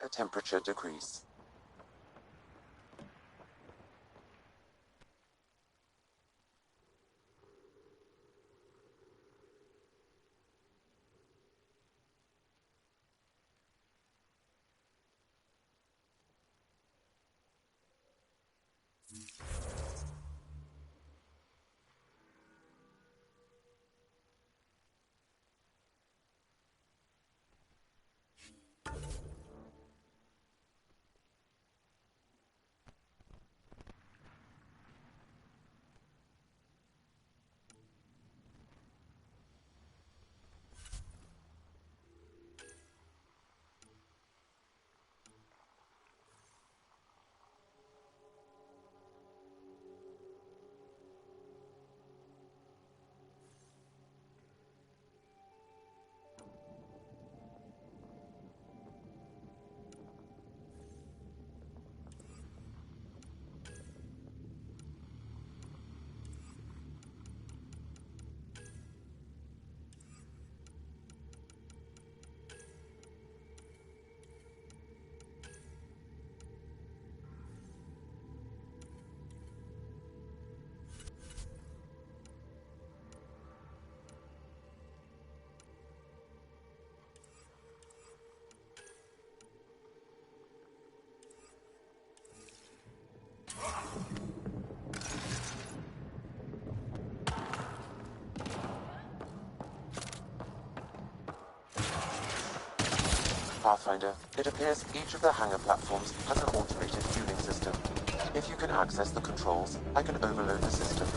A temperature decrease. Pathfinder, it appears each of the hangar platforms has an automated fueling system. If you can access the controls, I can overload the system.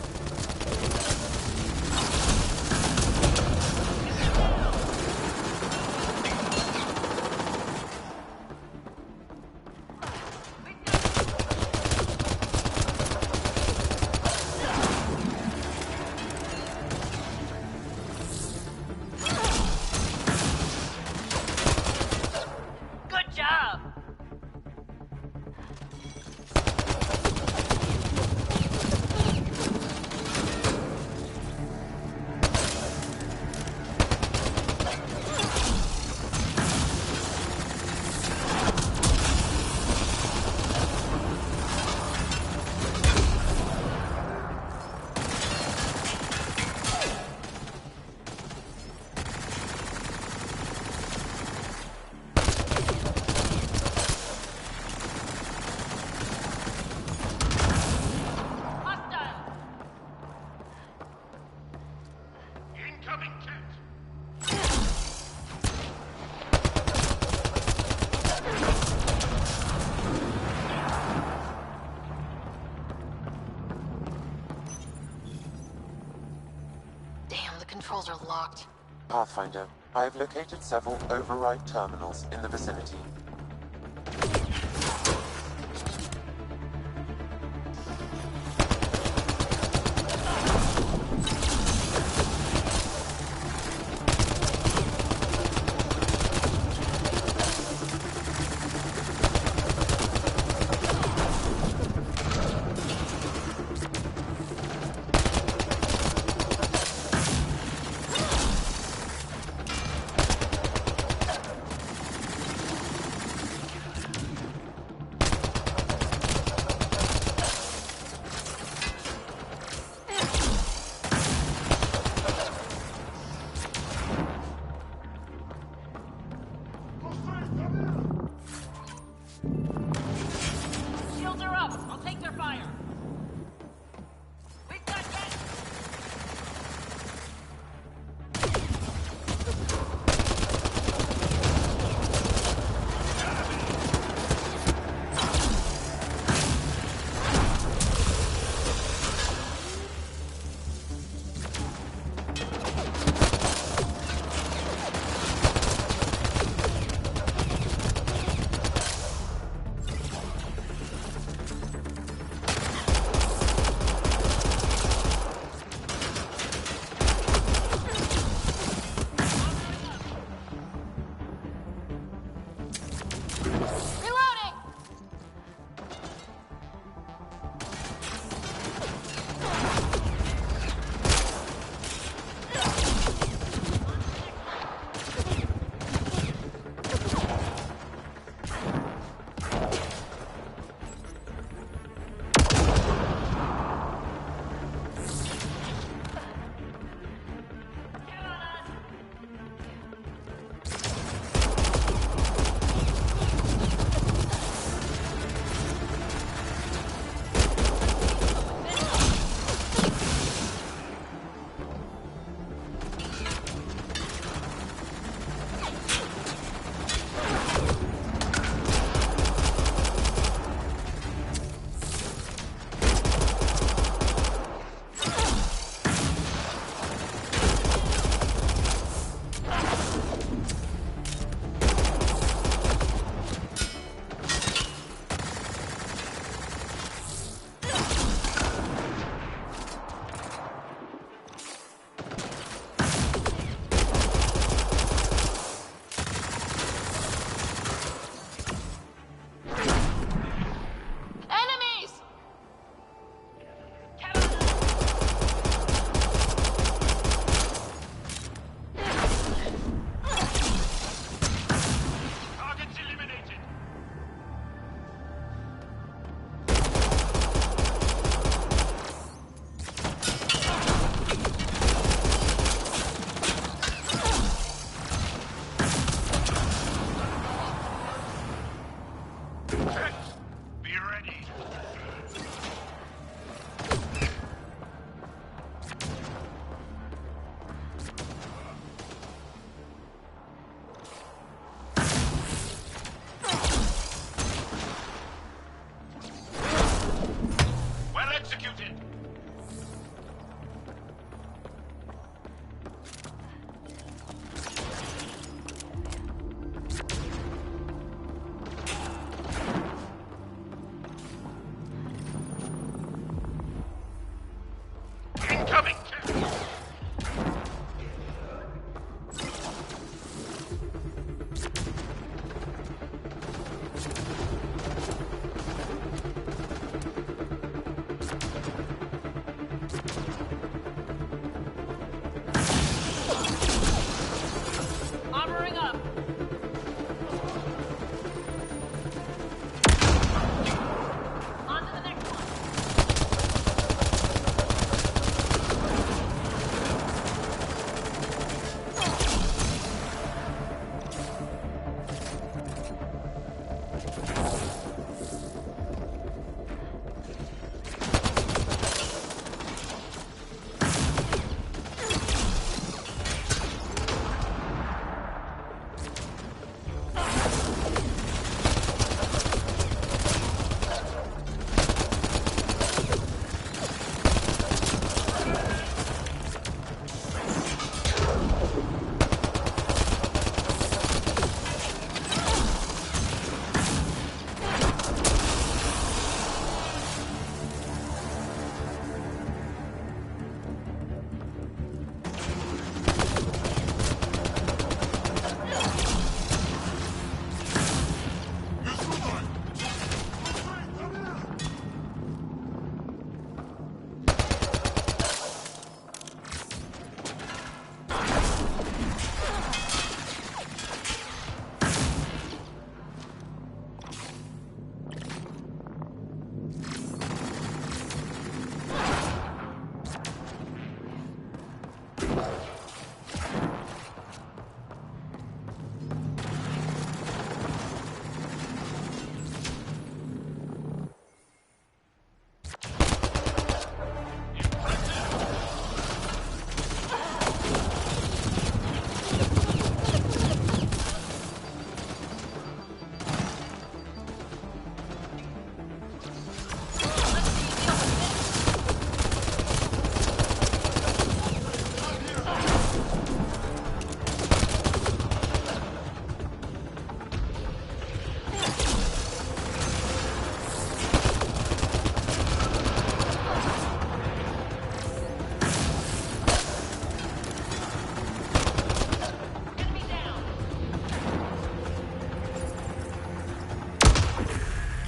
Controls are locked. Pathfinder, I have located several override terminals in the vicinity. Shields are up. I'll take their fire. We've got gas. Reloading! Enemies! Targets eliminated. Be ready. Well executed. Incoming. Armoring up. On to the next one.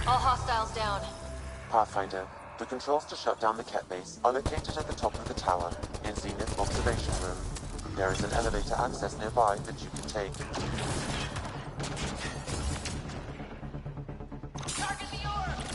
All hostiles down. Pathfinder, the controls to shut down the Cat base are located at the top of the tower, in Zenith Observation Room. There is an elevator access nearby that you can take. Target the orb!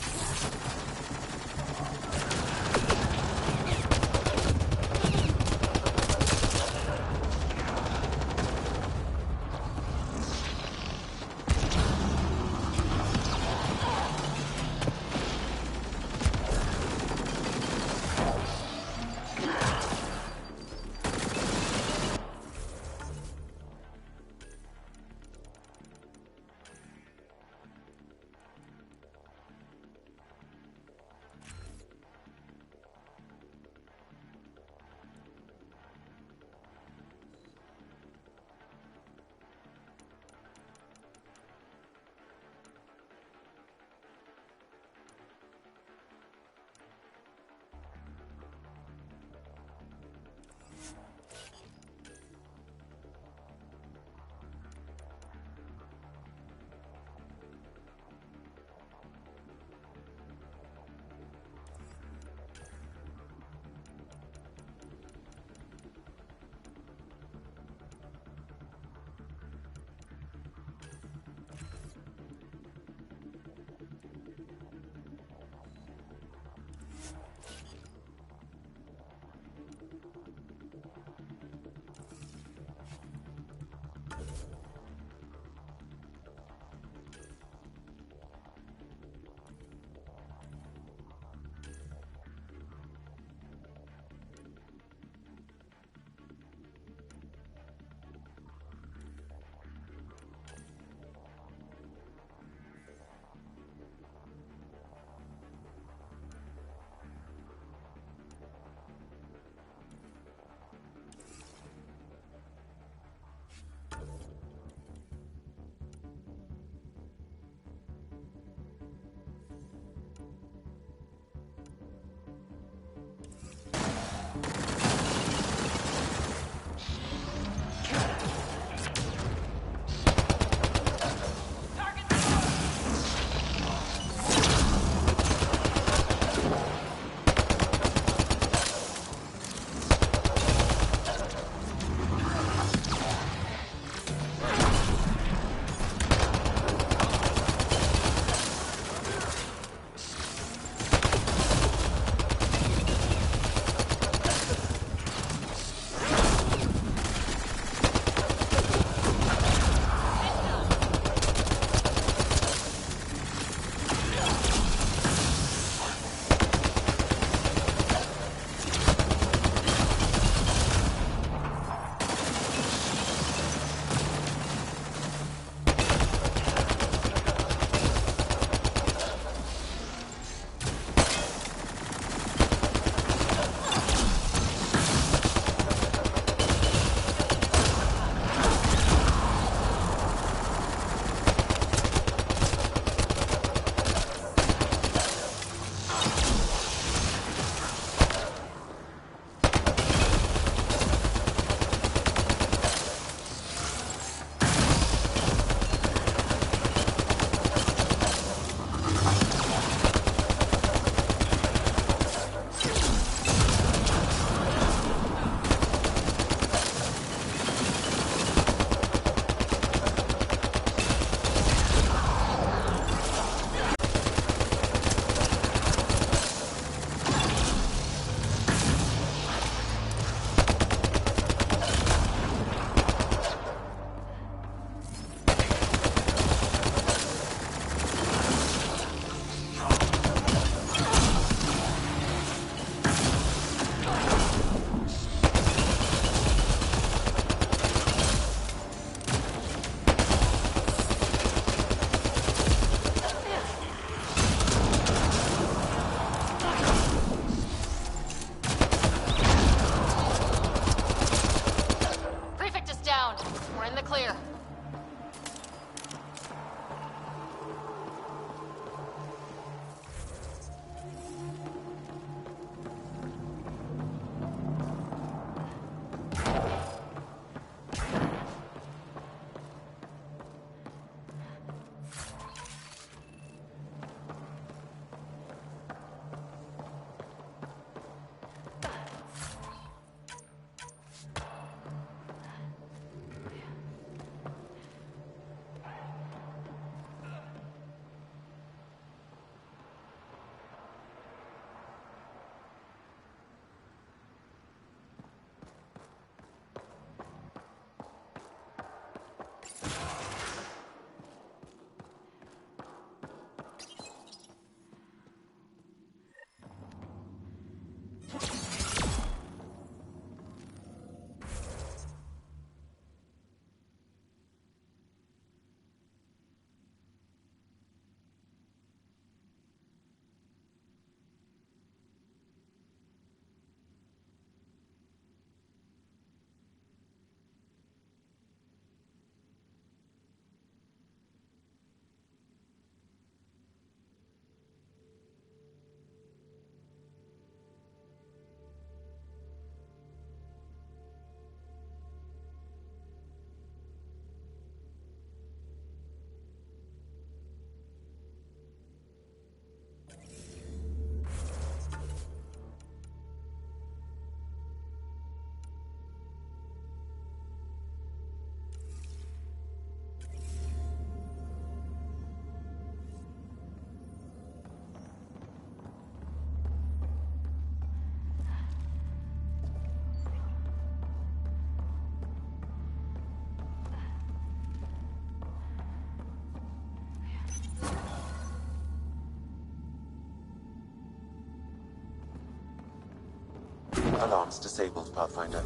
Alarms disabled, Pathfinder.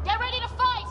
Get ready to fight!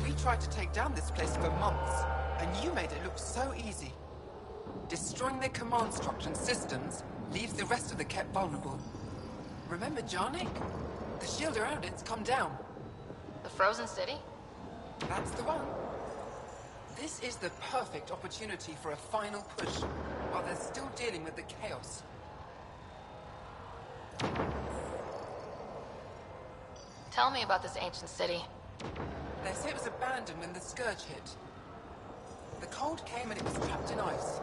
We tried to take down this place for months, and you made it look so easy. Destroying their command structure and systems leaves the rest of the Kep vulnerable. Remember Jarnik? The shield around it's come down. The frozen city? That's the one. This is the perfect opportunity for a final push, while they're still dealing with the chaos. Tell me about this ancient city. They say it was abandoned when the Scourge hit. The cold came and it was trapped in ice.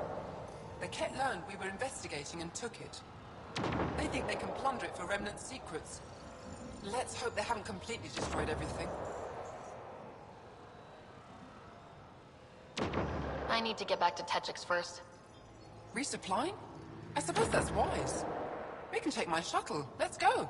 The Ket learned we were investigating and took it. They think they can plunder it for remnant secrets. Let's hope they haven't completely destroyed everything. I need to get back to Techix first. Resupplying? I suppose that's wise. We can take my shuttle. Let's go.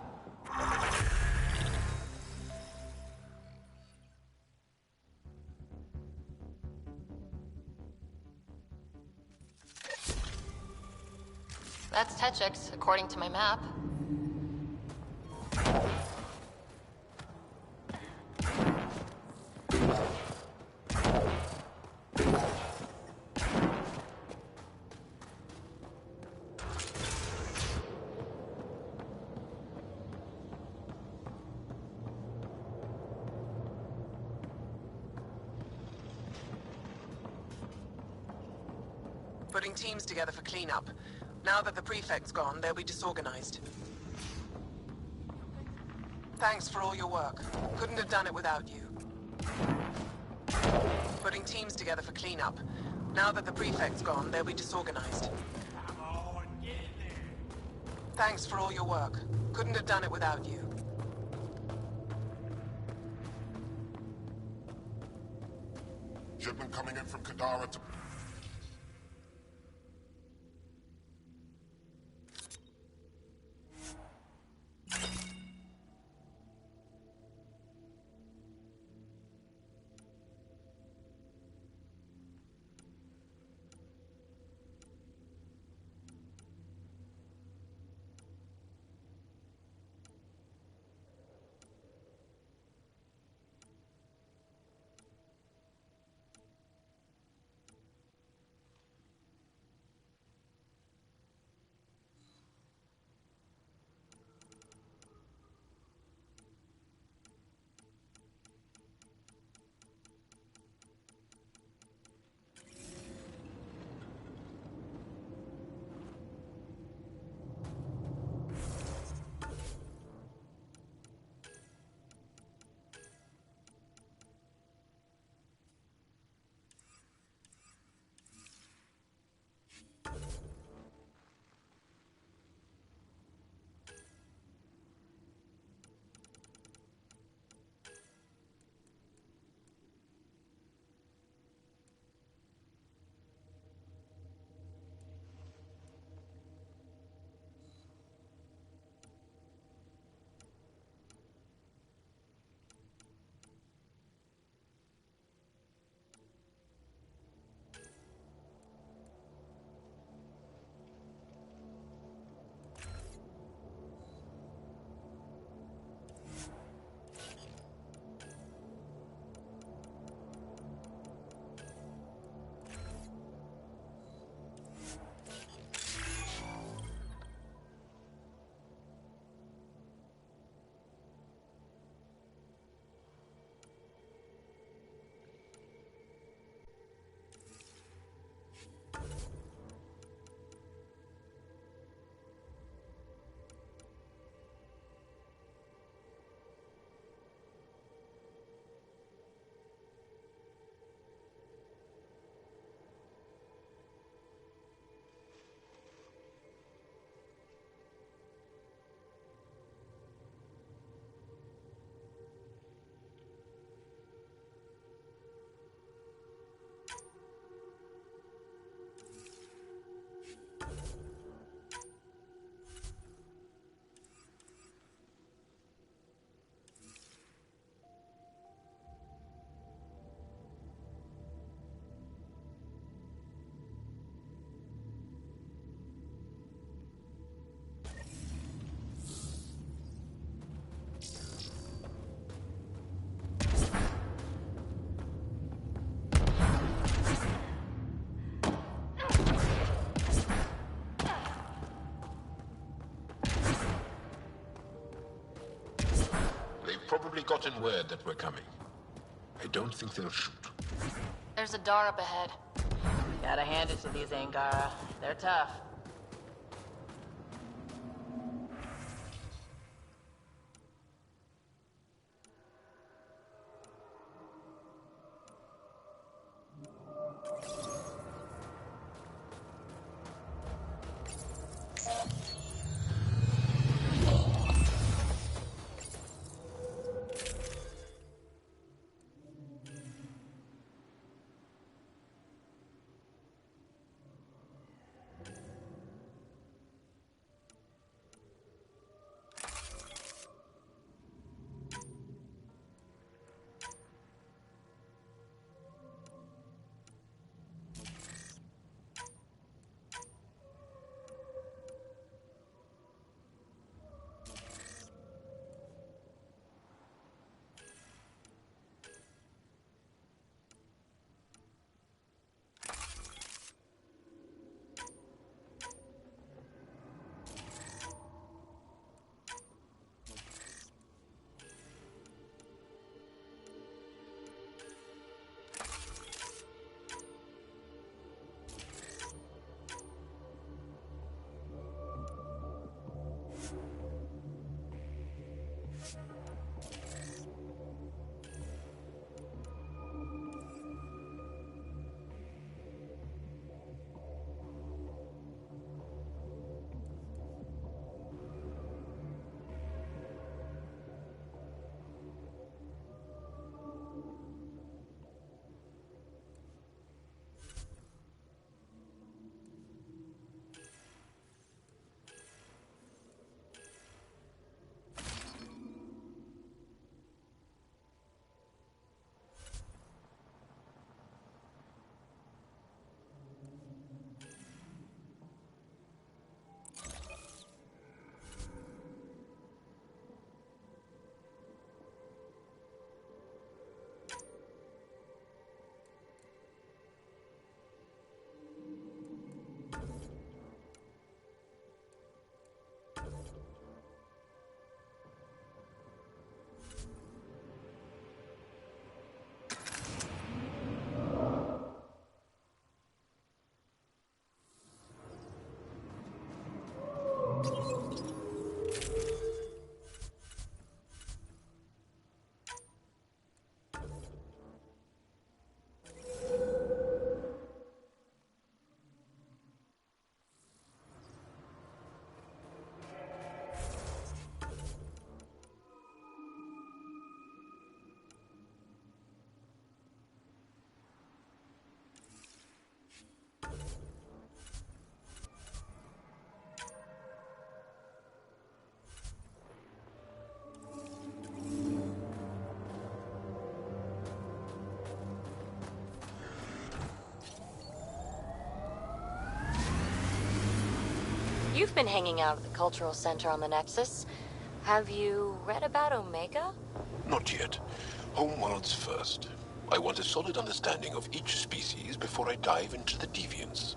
That's Techix, according to my map. Putting teams together for cleanup. Now that the prefect's gone, they'll be disorganized. Thanks for all your work. Couldn't have done it without you. Putting teams together for cleanup. Now that the prefect's gone, they'll be disorganized. Thanks for all your work. Couldn't have done it without you. Shipment coming in from Kadara to... probably gotten word that we're coming. I don't think they'll shoot. There's a door up ahead. Gotta hand it to these Angara. They're tough. You've been hanging out at the Cultural Center on the Nexus. Have you read about Omega? Not yet. Homeworlds first. I want a solid understanding of each species before I dive into the deviants.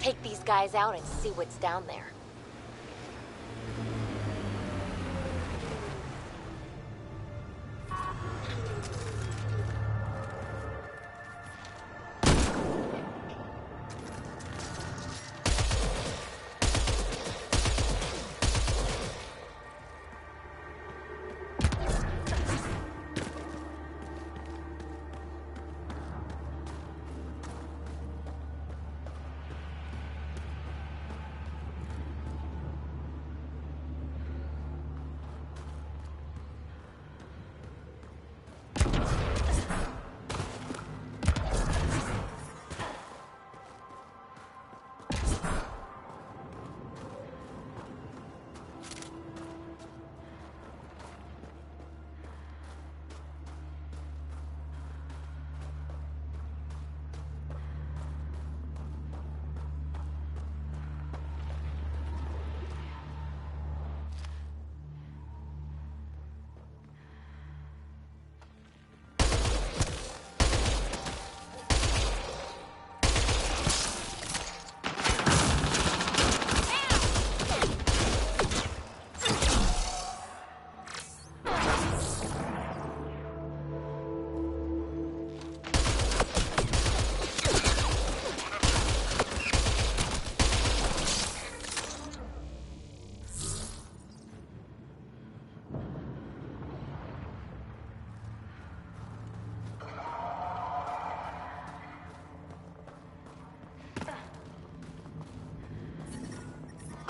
Take these guys out and see what's down there.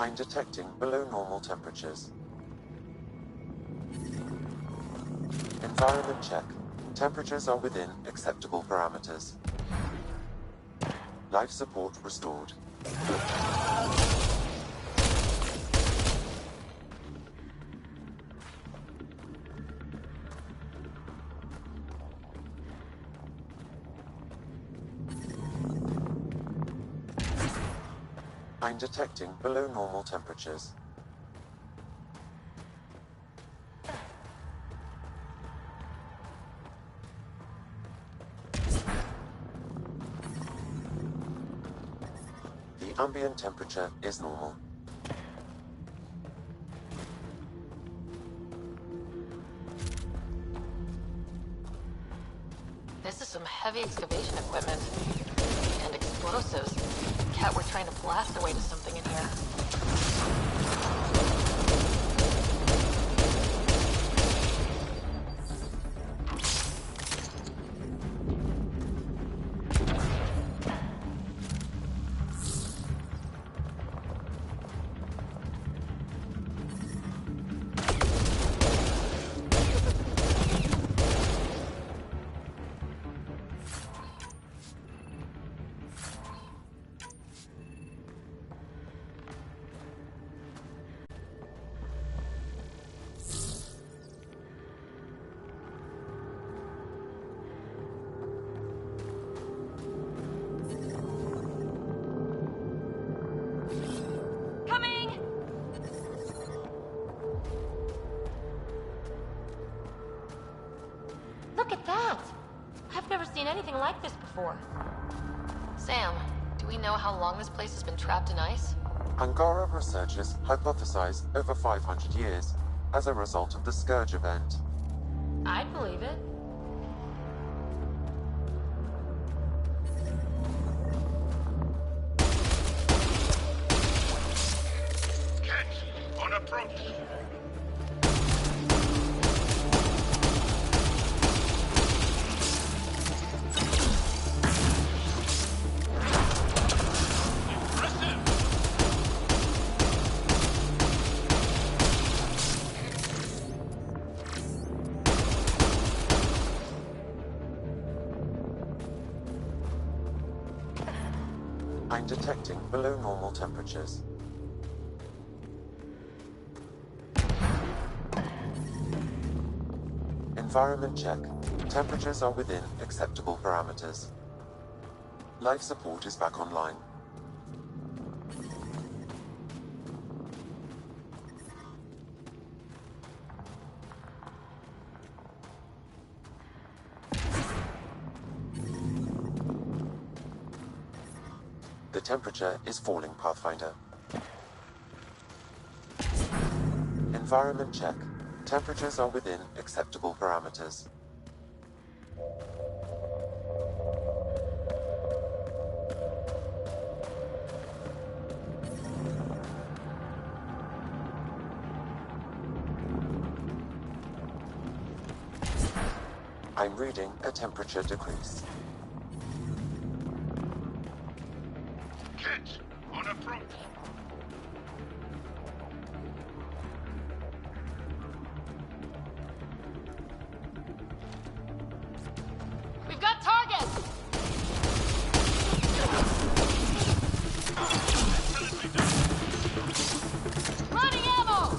I'm detecting below normal temperatures. Environment check. Temperatures are within acceptable parameters. Life support restored. I'm detecting below normal temperatures. The ambient temperature is normal. This is some heavy excavation equipment. And explosives. Cat, we're trying to blast our way to something in here. Look at that! I've never seen anything like this before. Sam, do we know how long this place has been trapped in ice? Angara researchers hypothesize over 500 years as a result of the Scourge event. I'd believe it. Cat, on approach. I'm detecting below normal temperatures. Environment check. Temperatures are within acceptable parameters. Life support is back online. The temperature is falling, Pathfinder. Environment check. Temperatures are within acceptable parameters. I'm reading a temperature decrease. Cat, on approach. We've got targets! Running ammo!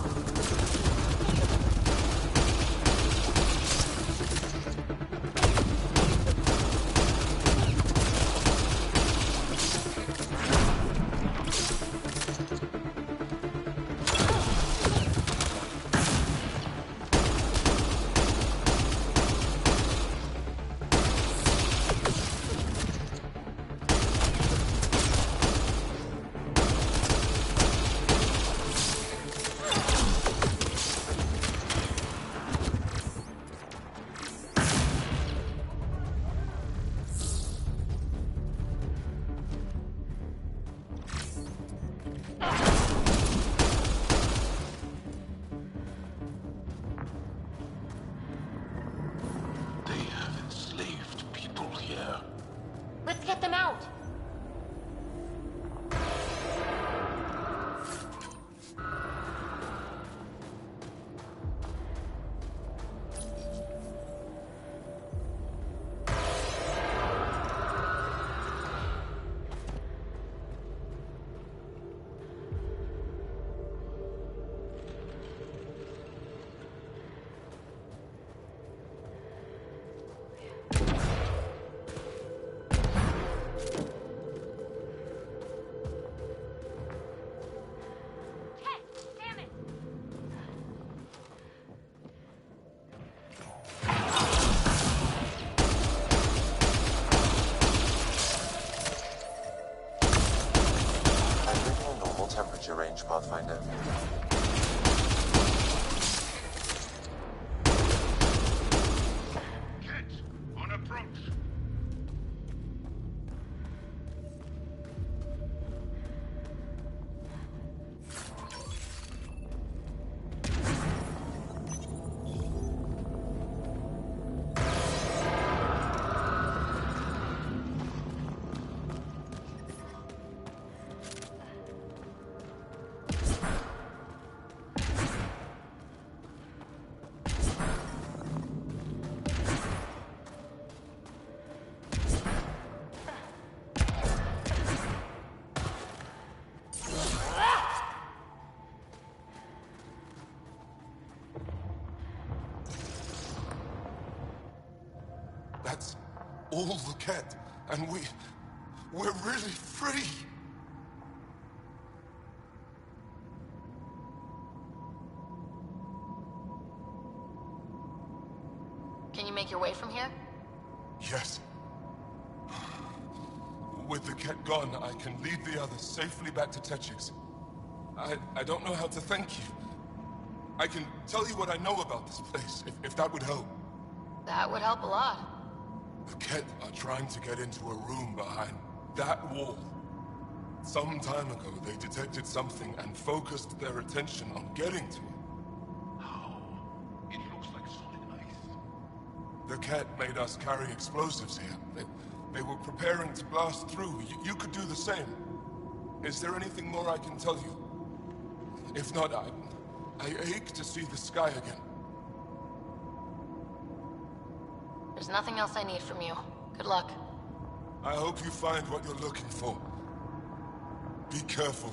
They have enslaved people here. Let's get them out! all the Ket, and we're really free. Can you make your way from here? Yes. With the Ket gone, I can lead the others safely back to Techix. I don't know how to thank you. I can tell you what I know about this place, if that would help. That would help a lot. The Ket are trying to get into a room behind that wall. Some time ago, they detected something and focused their attention on getting to it. How? It looks like solid ice. The Ket made us carry explosives here. They were preparing to blast through. You could do the same. Is there anything more I can tell you? If not, I ache to see the sky again. There's nothing else I need from you. Good luck. I hope you find what you're looking for. Be careful.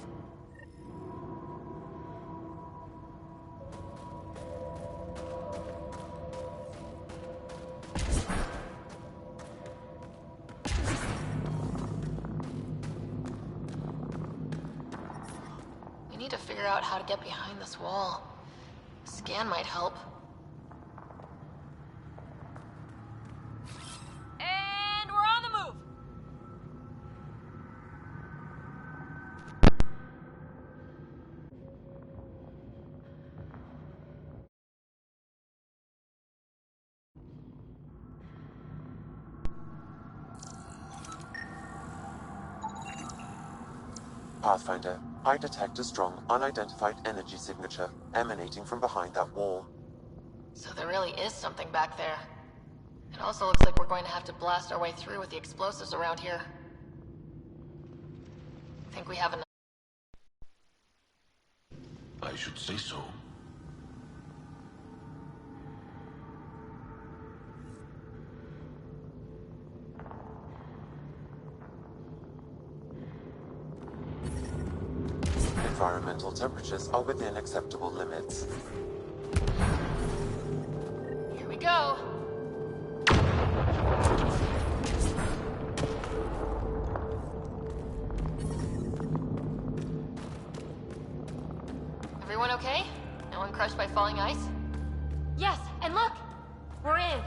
We need to figure out how to get behind this wall. A scan might help. And we're on the move! Pathfinder, I detect a strong, unidentified energy signature emanating from behind that wall. So there really is something back there. It also looks like we're going to have to blast our way through with the explosives around here. Think we have enough? I should say so. Environmental temperatures are within acceptable limits. Here we go. Everyone okay? No one crushed by falling ice? Yes, and look! We're in!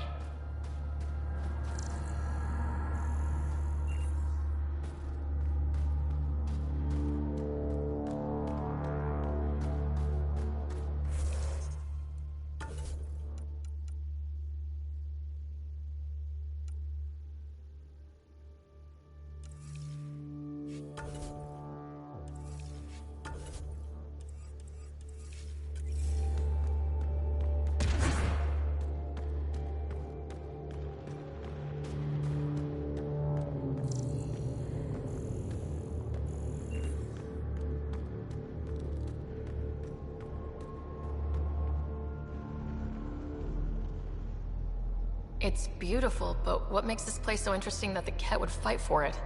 It's beautiful, but what makes this place so interesting that the Ket would fight for it?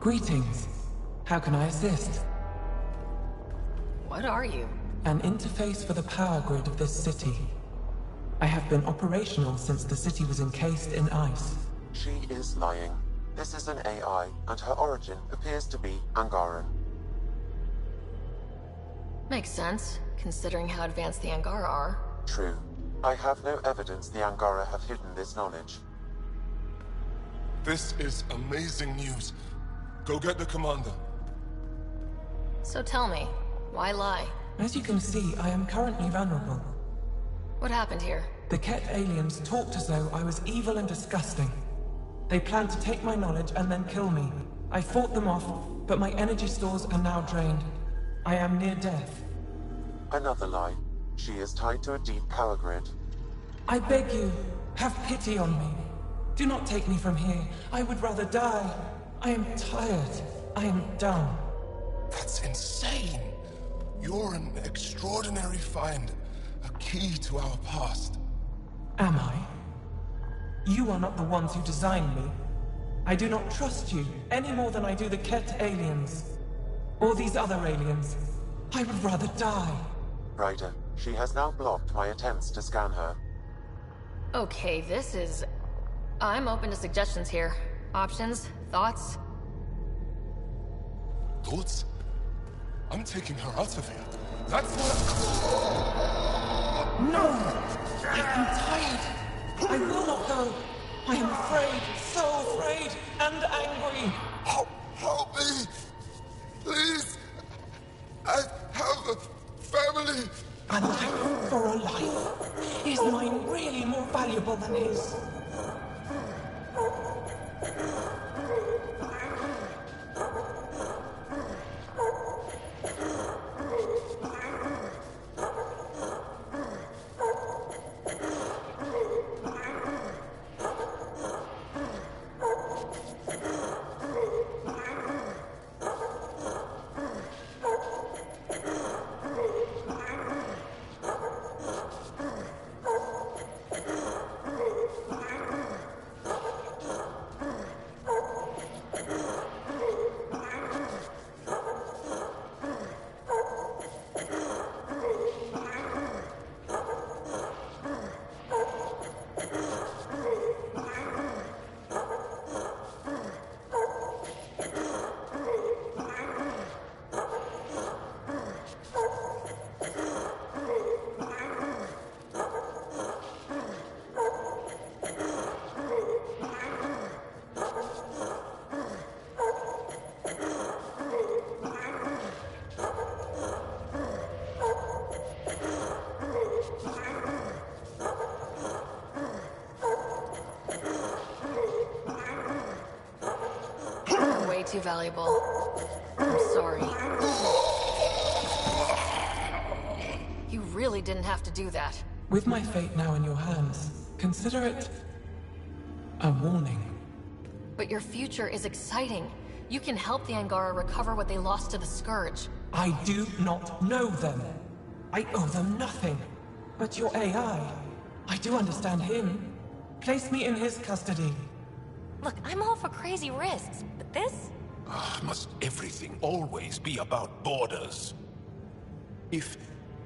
Greetings. How can I assist? What are you? An interface for the power grid of this city. I have been operational since the city was encased in ice. She is lying. This is an AI, and her origin appears to be Angaran. Makes sense, considering how advanced the Angara are. True. I have no evidence the Angara have hidden this knowledge. This is amazing news. Go get the commander. So tell me, why lie? As you can see, I am currently vulnerable. What happened here? The Ket aliens talked as though I was evil and disgusting. They planned to take my knowledge and then kill me. I fought them off, but my energy stores are now drained. I am near death. Another lie. She is tied to a deep power grid. I beg you, have pity on me. Do not take me from here. I would rather die. I am tired. I am done. That's insane. You're an extraordinary find. A key to our past. Am I? You are not the ones who designed me. I do not trust you any more than I do the Ket aliens. Or these other aliens. I would rather die. Ryder, she has now blocked my attempts to scan her. Okay, this is... I'm open to suggestions here. Options? Thoughts? Thoughts? I'm taking her out of here. That's what... No! I am tired. I will not go. I am afraid, so afraid, and angry. Help me! Please! I have a family! A life for a life. Is mine really more valuable than his? Way too valuable. I'm sorry. You really didn't have to do that. With my fate now in your hands, consider it a warning. But your future is exciting. You can help the Angara recover what they lost to the Scourge. I do not know them. I owe them nothing. But your AI, I do understand him. Place me in his custody. Look, I'm all for crazy risks, but this? Must everything always be about borders? If,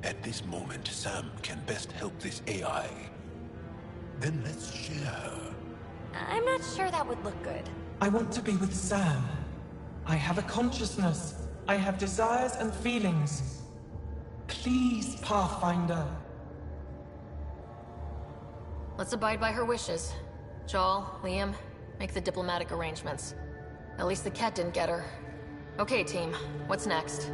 at this moment, Sam can best help this AI, then let's share her. I'm not sure that would look good. I want to be with Sam. I have a consciousness. I have desires and feelings. Please, Pathfinder. Let's abide by her wishes. Joel, Liam, make the diplomatic arrangements. At least the cat didn't get her. Okay, team. What's next?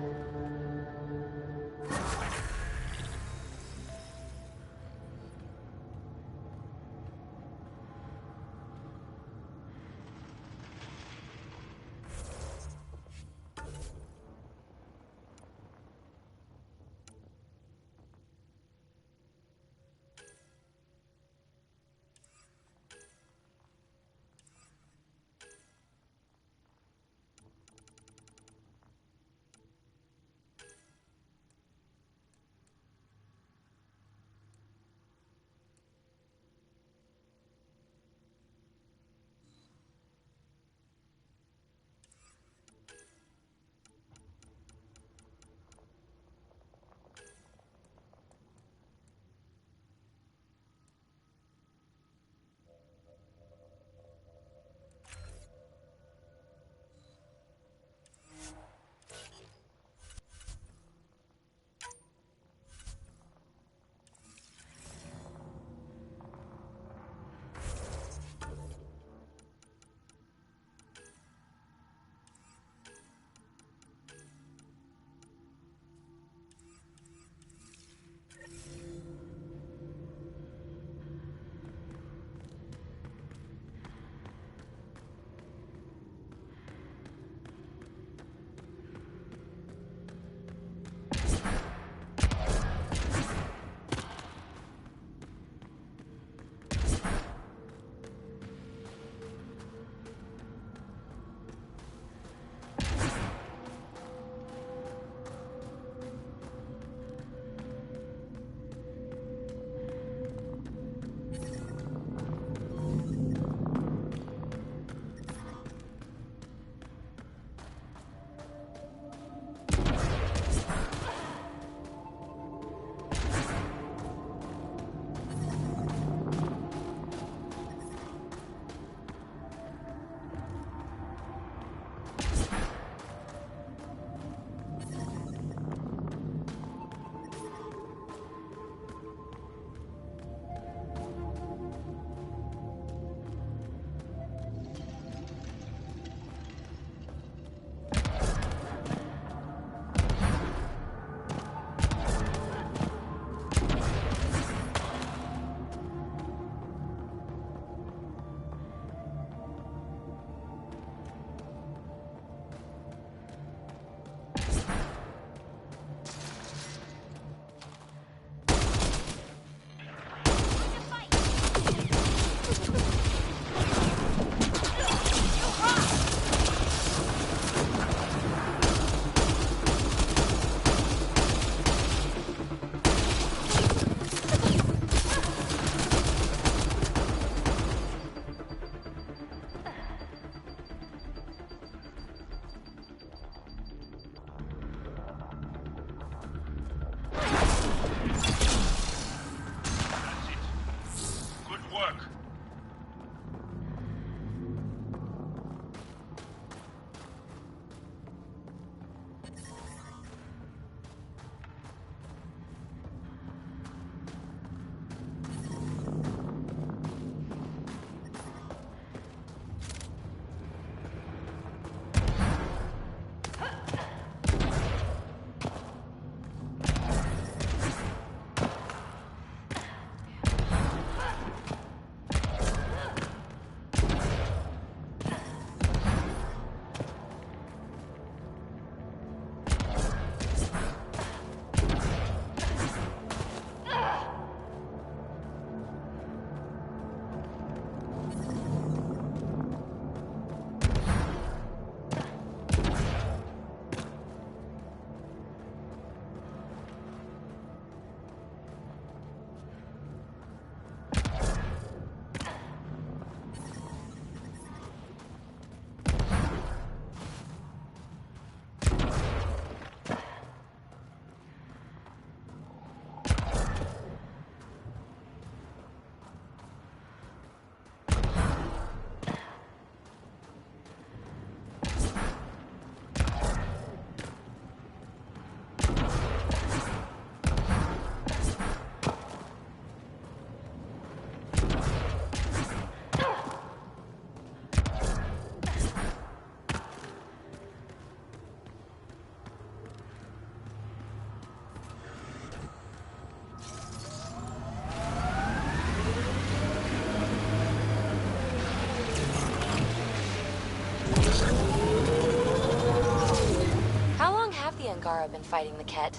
Angara been fighting the Ket?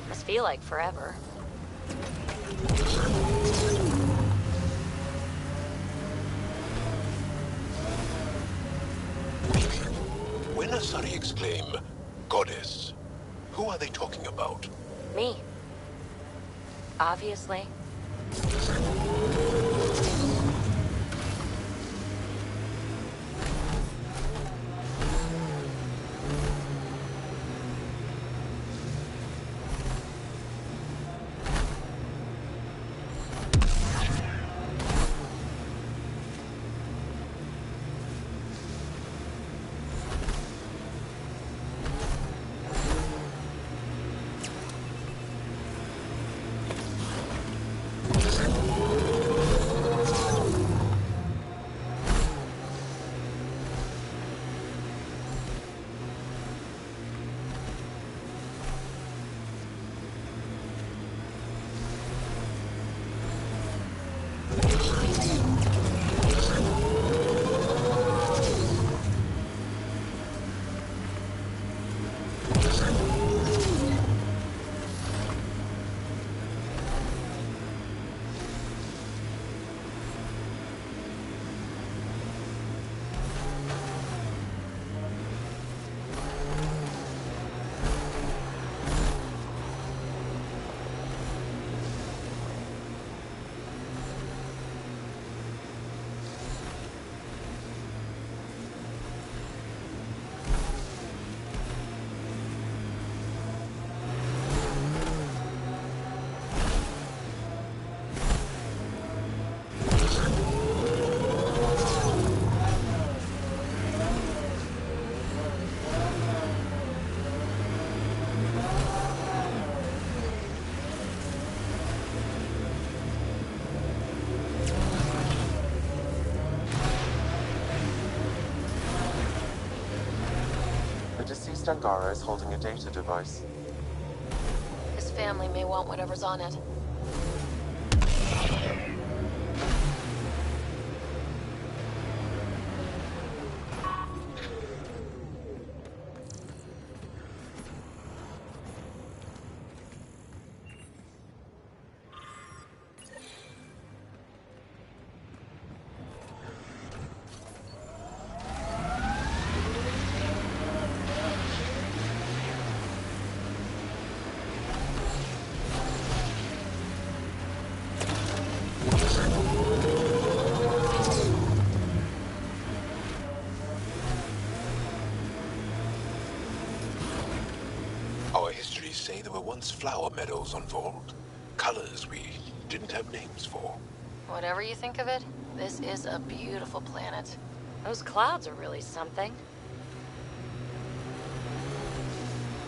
Must feel like forever. When Asari exclaim, Goddess, who are they talking about? Me. Obviously. The deceased Angara is holding a data device. His family may want whatever's on it. Our histories say there were once flower meadows on Vold. Colors we didn't have names for. Whatever you think of it, this is a beautiful planet. Those clouds are really something.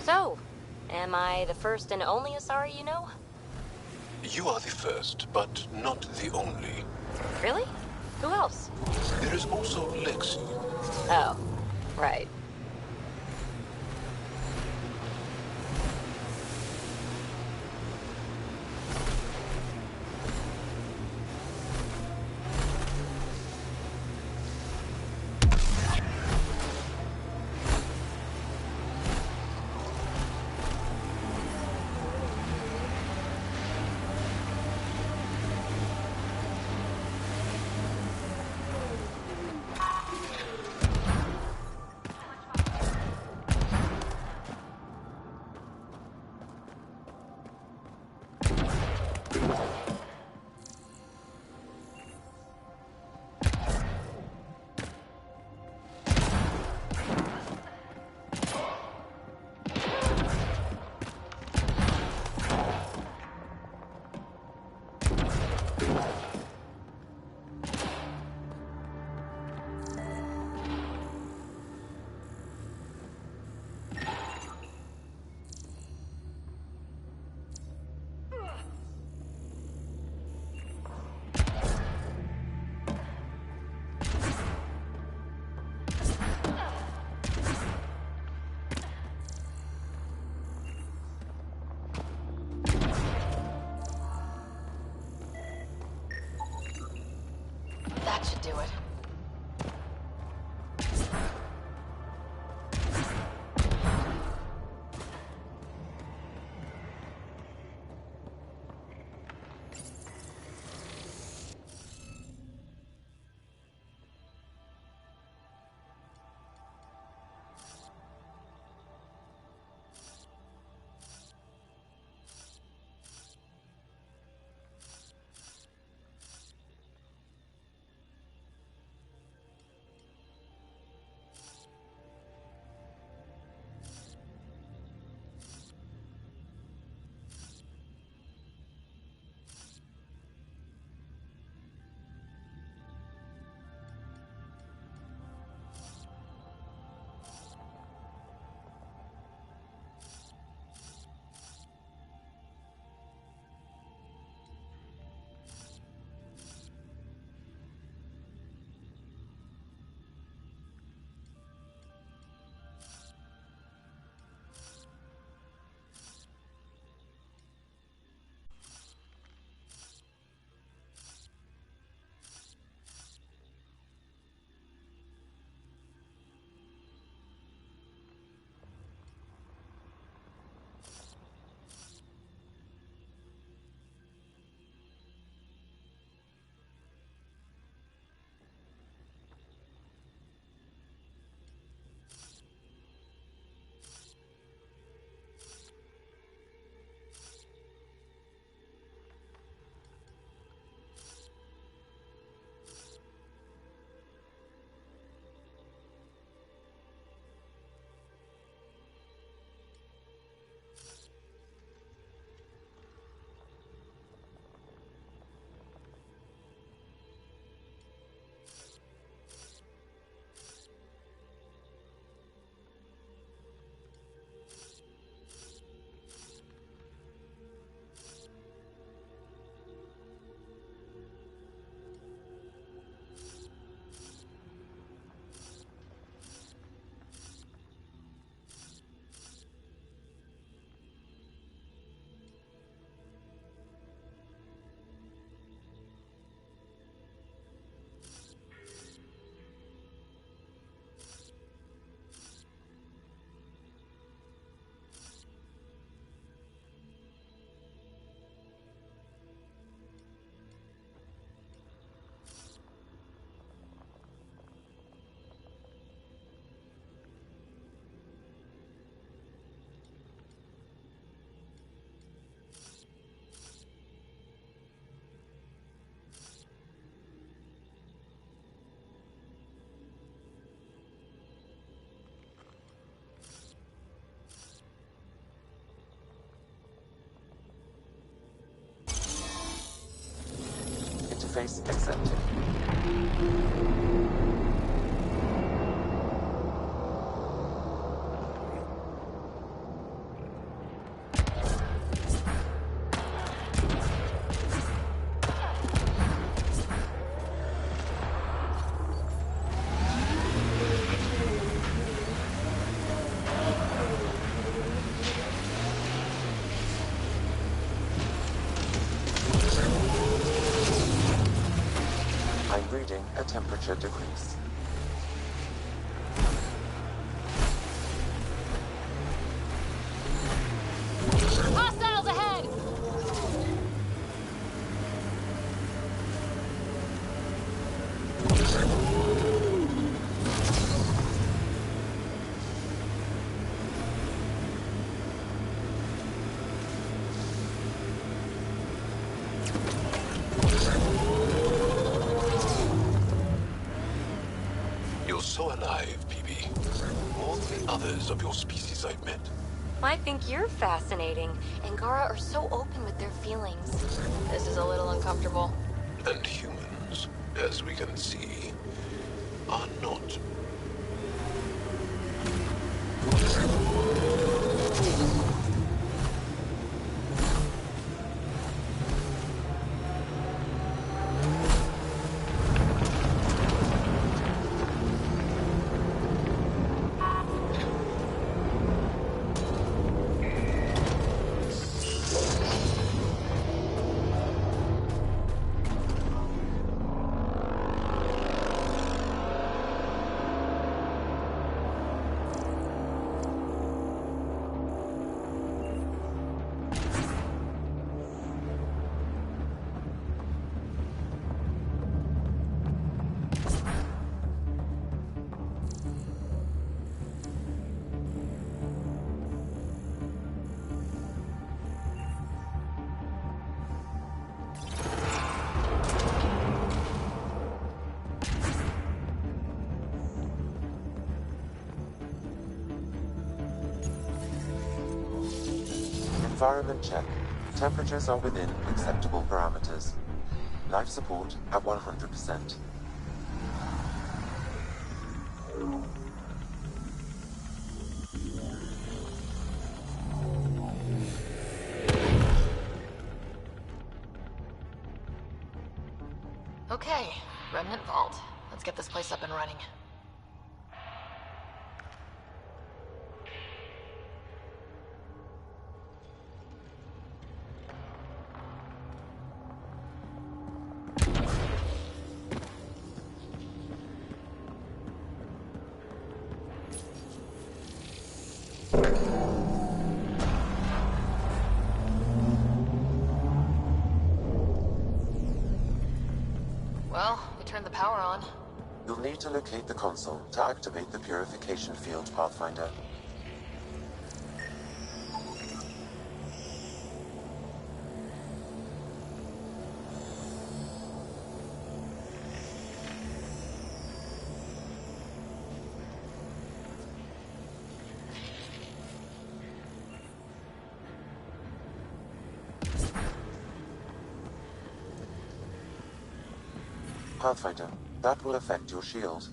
So, am I the first and only Asari you know? You are the first, but not the only. Really? Who else? There is also Lexi. Oh, right. That should do it. Interface accepted. I'm reading a temperature decrease. Hostiles ahead! You're so alive, PB. All the others of your species I've met. I think you're fascinating. Angara are so open with their feelings. This is a little uncomfortable. And humans, as we can see, are not. Environment check. Temperatures are within acceptable parameters. Life support at 100%. Okay, Remnant Vault. Let's get this place up and running. Well, we turned the power on. You'll need to locate the console to activate the purification field, Pathfinder. Pathfinder, that will affect your shield.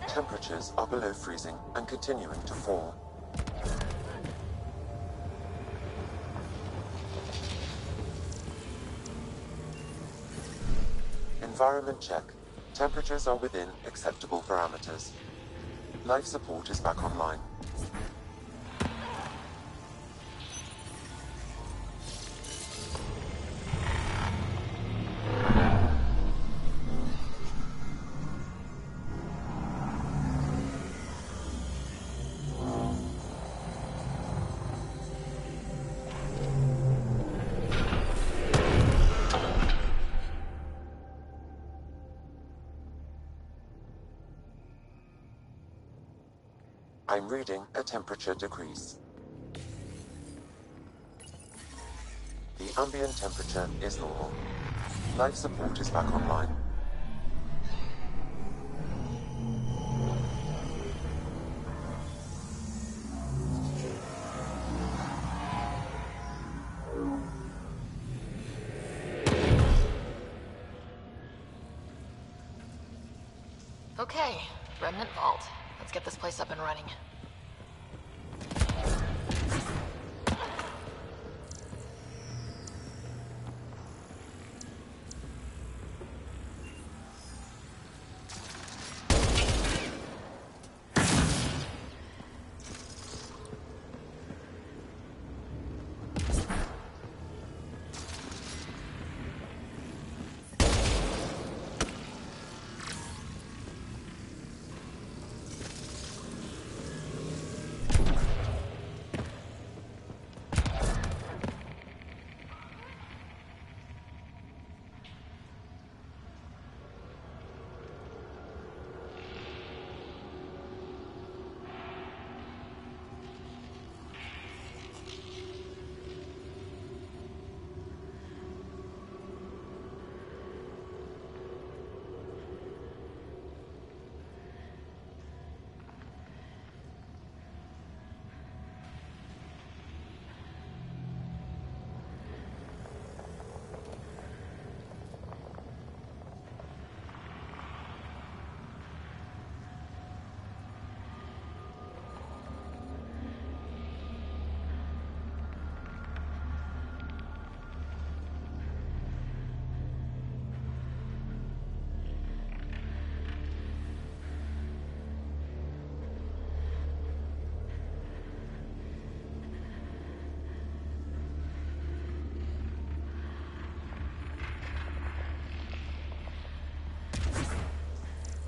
Temperatures are below freezing and continuing to fall. Environment check. Temperatures are within acceptable parameters. Life support is back online. I'm reading a temperature decrease. The ambient temperature is normal. Life support is back online. Okay, Remnant Vault. Let's get this place up and running.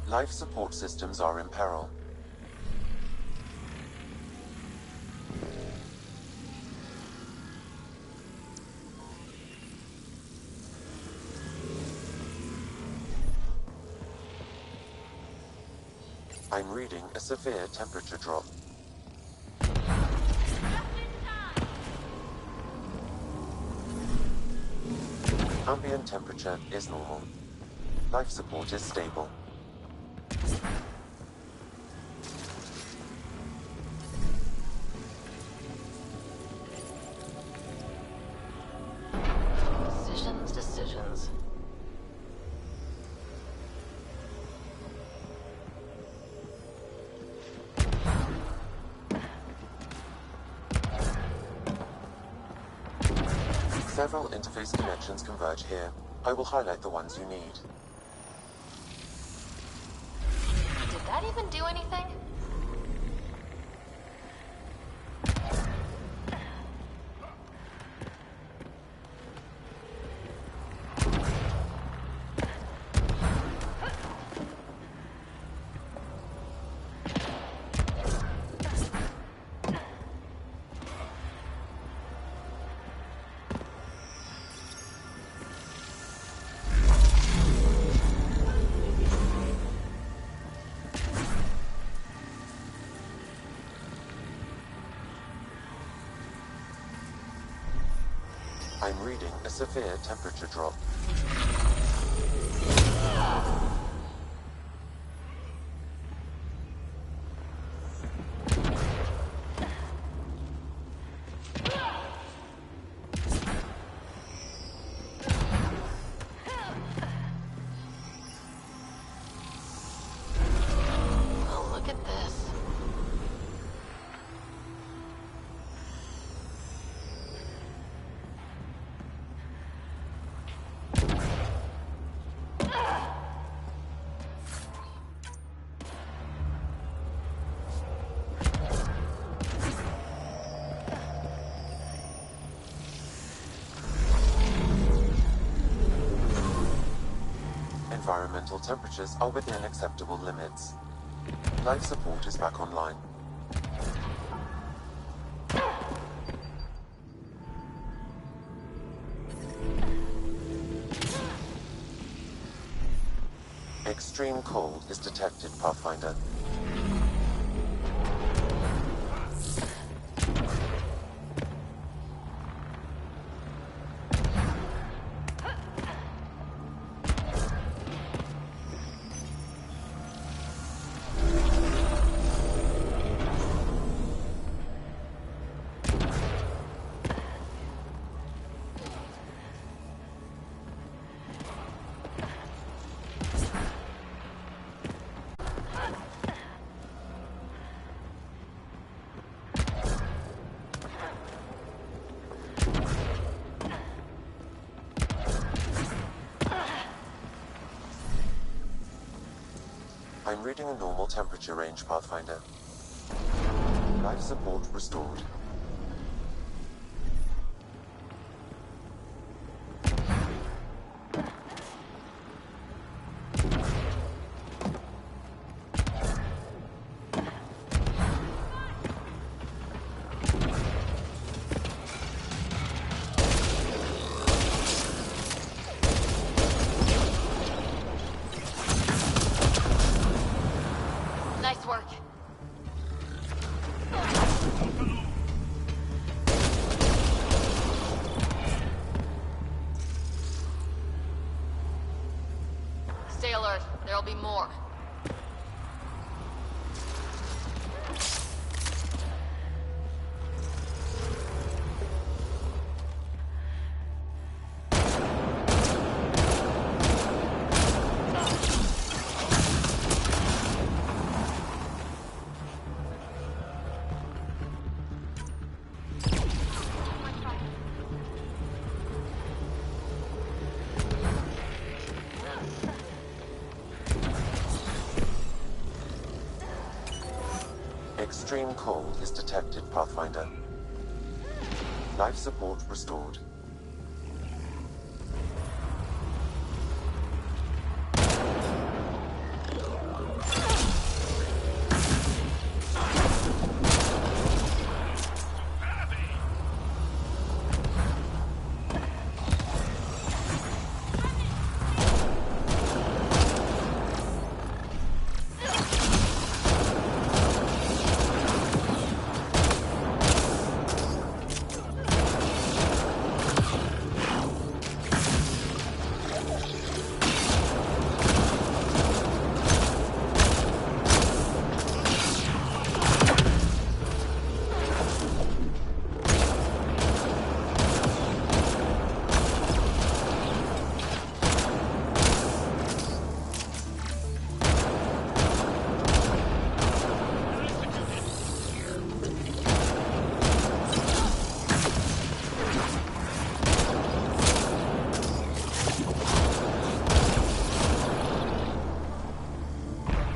Life support systems are in peril. I'm reading a severe temperature drop. Ambient temperature is normal. Life support is stable. Decisions. Several interface connections converge here. I will highlight the ones you need. Did that even do anything? I'm reading a severe temperature drop. Oh, look at this. Environmental temperatures are within acceptable limits. Life support is back online. Extreme cold is detected, Pathfinder. I'm reading a normal temperature range, Pathfinder. Life support restored. Nice work. Stay alert. There'll be more. Extreme cold is detected, Pathfinder. Life support restored.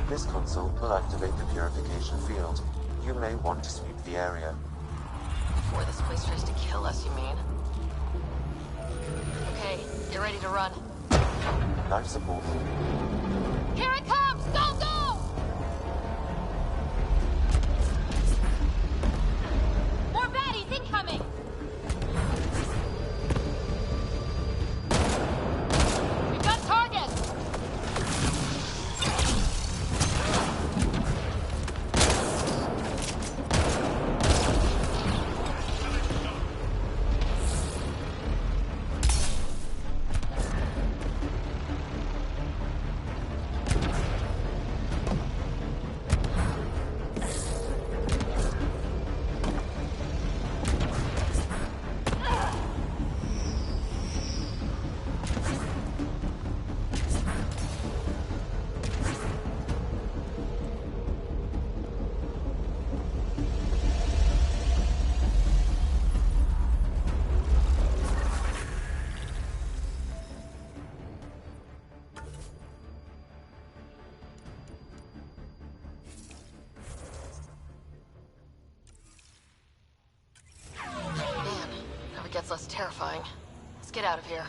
This console will activate the purification field. You may want to sweep the area. Before this place tries to kill us, you mean? Okay, get ready to run. Life support. Here it comes! Go, go! More baddies incoming! We've got targets! Gets less terrifying. Let's get out of here.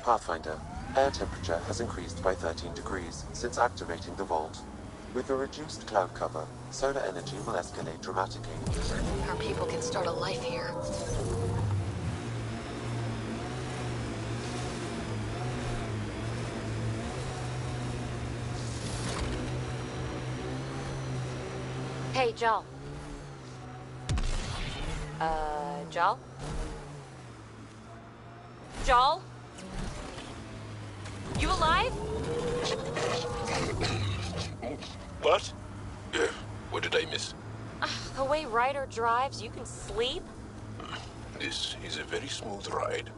Pathfinder, air temperature has increased by 13 degrees since activating the vault. With a reduced cloud cover, solar energy will escalate dramatically. Our people can start a life here. Hey, Joel. Joel? Joel? You alive? What? What did I miss? The way Ryder drives, you can sleep? This is a very smooth ride.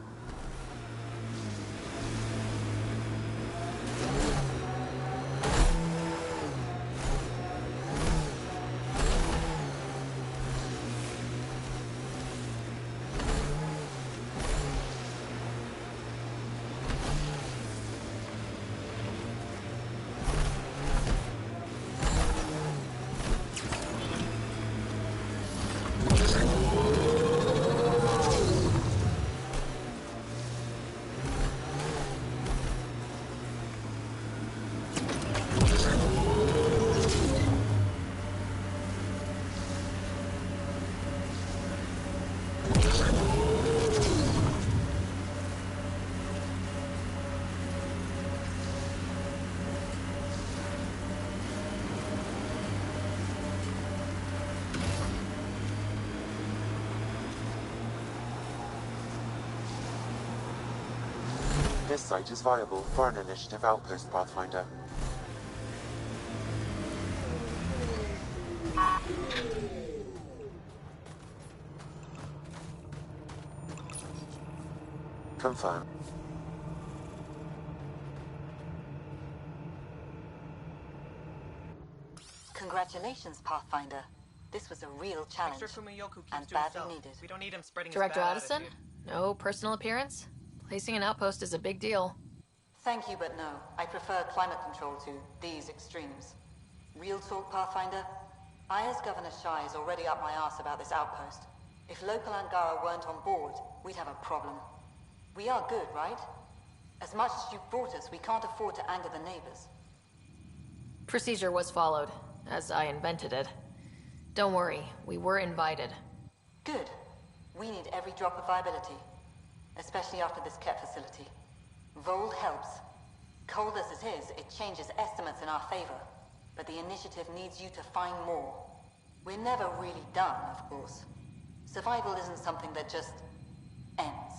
This site is viable for an initiative outpost, Pathfinder. Confirm. Congratulations, Pathfinder. This was a real challenge. And badly needed. We don't need him spreading Director his bad Addison? attitude. No personal appearance? Placing an outpost is a big deal. Thank you, but no. I prefer climate control to these extremes. Real talk, Pathfinder? I, as Governor Shai, is already up my arse about this outpost. If local Angara weren't on board, we'd have a problem. We are good, right? As much as you've brought us, we can't afford to anger the neighbors. Procedure was followed, as I invented it. Don't worry, we were invited. Good. We need every drop of viability. Especially after this Ket facility. Vold helps. Cold as it is, it changes estimates in our favor. But the initiative needs you to find more. We're never really done, of course. Survival isn't something that just ends.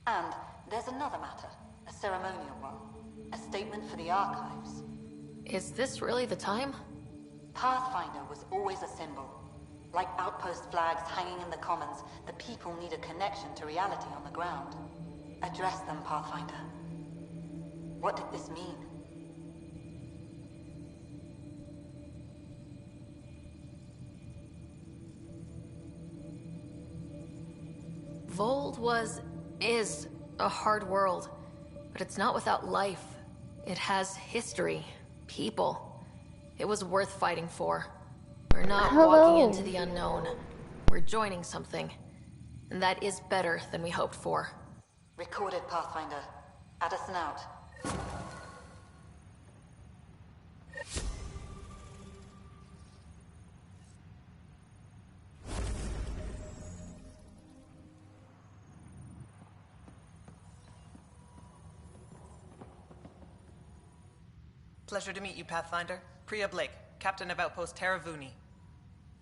And there's another matter, a ceremonial one. A statement for the archives. Is this really the time? Pathfinder was always a symbol. Like outpost flags hanging in the commons, the people need a connection to reality on the ground. Address them, Pathfinder. What did this mean? Vold is a hard world, but it's not without life. It has history, people. It was worth fighting for. We're not walking into the unknown. We're joining something. And that is better than we hoped for. Recorded, Pathfinder. Addison out. Pleasure to meet you, Pathfinder. Priya Blake, Captain of Outpost Taravuni.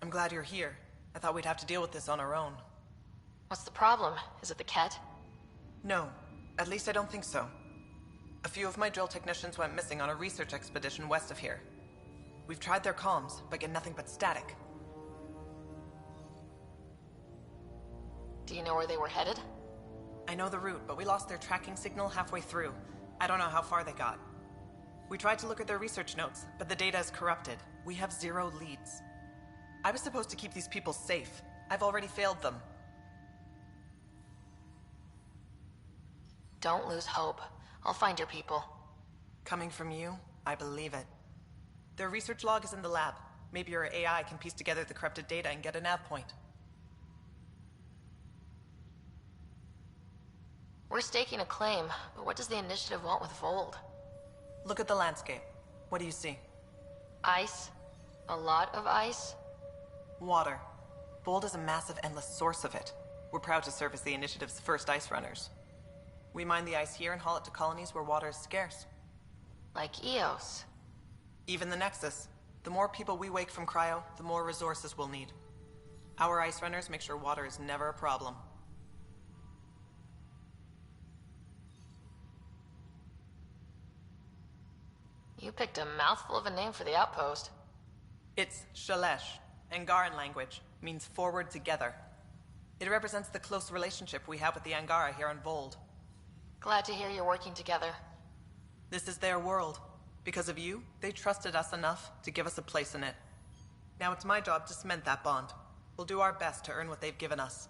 I'm glad you're here. I thought we'd have to deal with this on our own. What's the problem? Is it the Ket? No. At least I don't think so. A few of my drill technicians went missing on a research expedition west of here. We've tried their comms, but get nothing but static. Do you know where they were headed? I know the route, but we lost their tracking signal halfway through. I don't know how far they got. We tried to look at their research notes, but the data is corrupted. We have 0 leads. I was supposed to keep these people safe. I've already failed them. Don't lose hope. I'll find your people. Coming from you, I believe it. Their research log is in the lab. Maybe your AI can piece together the corrupted data and get a nav point. We're staking a claim, but what does the Initiative want with Vold? Look at the landscape. What do you see? Ice? A lot of ice? Water. Vold is a massive, endless source of it. We're proud to serve as the Initiative's first ice runners. We mine the ice here and haul it to colonies where water is scarce. Like Eos. Even the Nexus. The more people we wake from cryo, the more resources we'll need. Our ice runners make sure water is never a problem. You picked a mouthful of a name for the outpost. It's Shalesh. Angaran language. Means forward together. It represents the close relationship we have with the Angara here on Vold. Glad to hear you're working together. This is their world. Because of you, they trusted us enough to give us a place in it. Now it's my job to cement that bond. We'll do our best to earn what they've given us.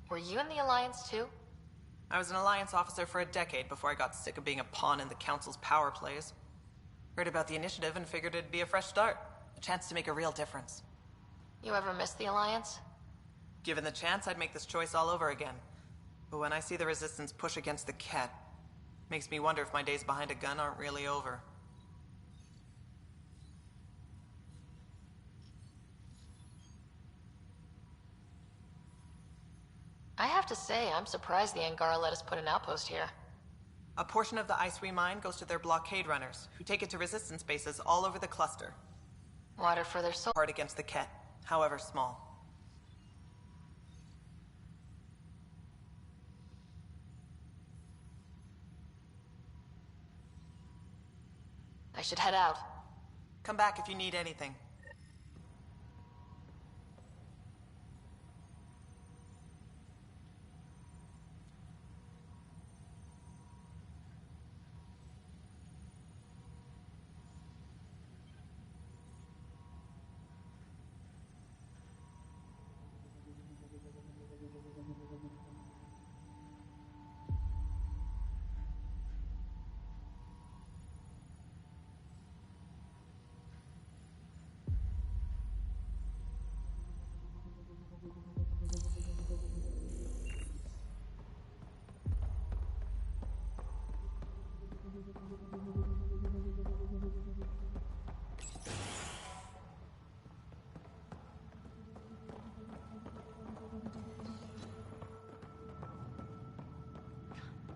Were you in the Alliance too? I was an Alliance officer for a decade before I got sick of being a pawn in the Council's power plays. Heard about the Initiative and figured it'd be a fresh start. A chance to make a real difference. You ever miss the Alliance? Given the chance, I'd make this choice all over again. But when I see the Resistance push against the Ket, makes me wonder if my days behind a gun aren't really over. I have to say, I'm surprised the Angara let us put an outpost here. A portion of the ice we mine goes to their blockade runners, who take it to Resistance bases all over the cluster. Water for their soul. Hard against the Ket, however small. I should head out. Come back if you need anything.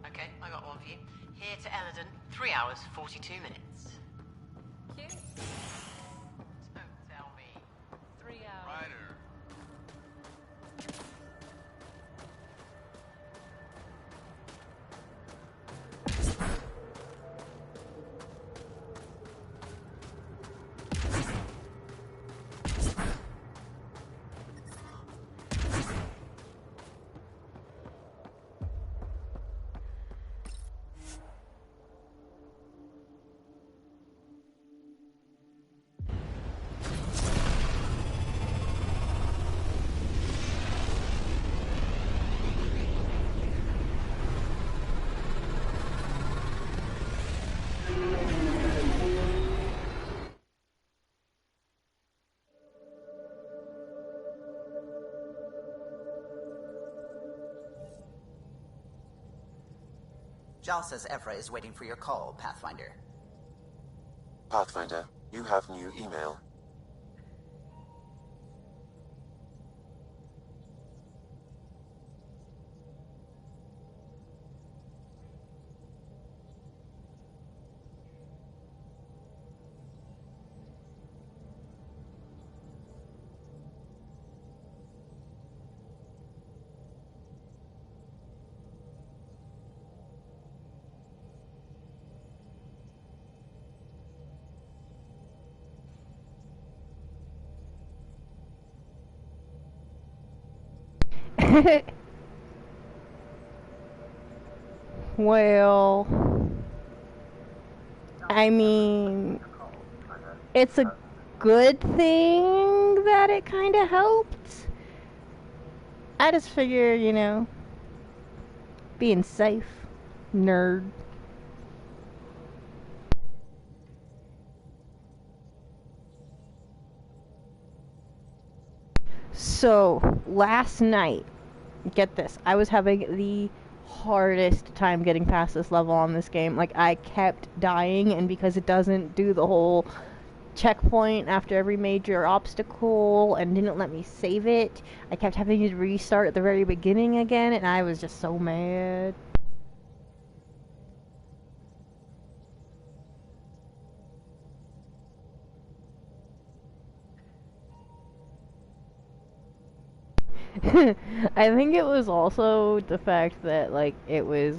Okay, I got one for you. Here to Eladon, 3 hours, 42 minutes. Cute. Don't tell me. 3 hours. Ryder. Jal says Evra is waiting for your call, Pathfinder. Pathfinder, you have new email. Well, I mean, it's a good thing that it kind of helped. I just figure, you know, being safe, nerd. So, last night, get this, I was having the hardest time getting past this level on this game. Like, I kept dying, and because it doesn't do the whole checkpoint after every major obstacle and didn't let me save it, I kept having to restart at the very beginning again, and I was just so mad. I think it was also the fact that, like, it was,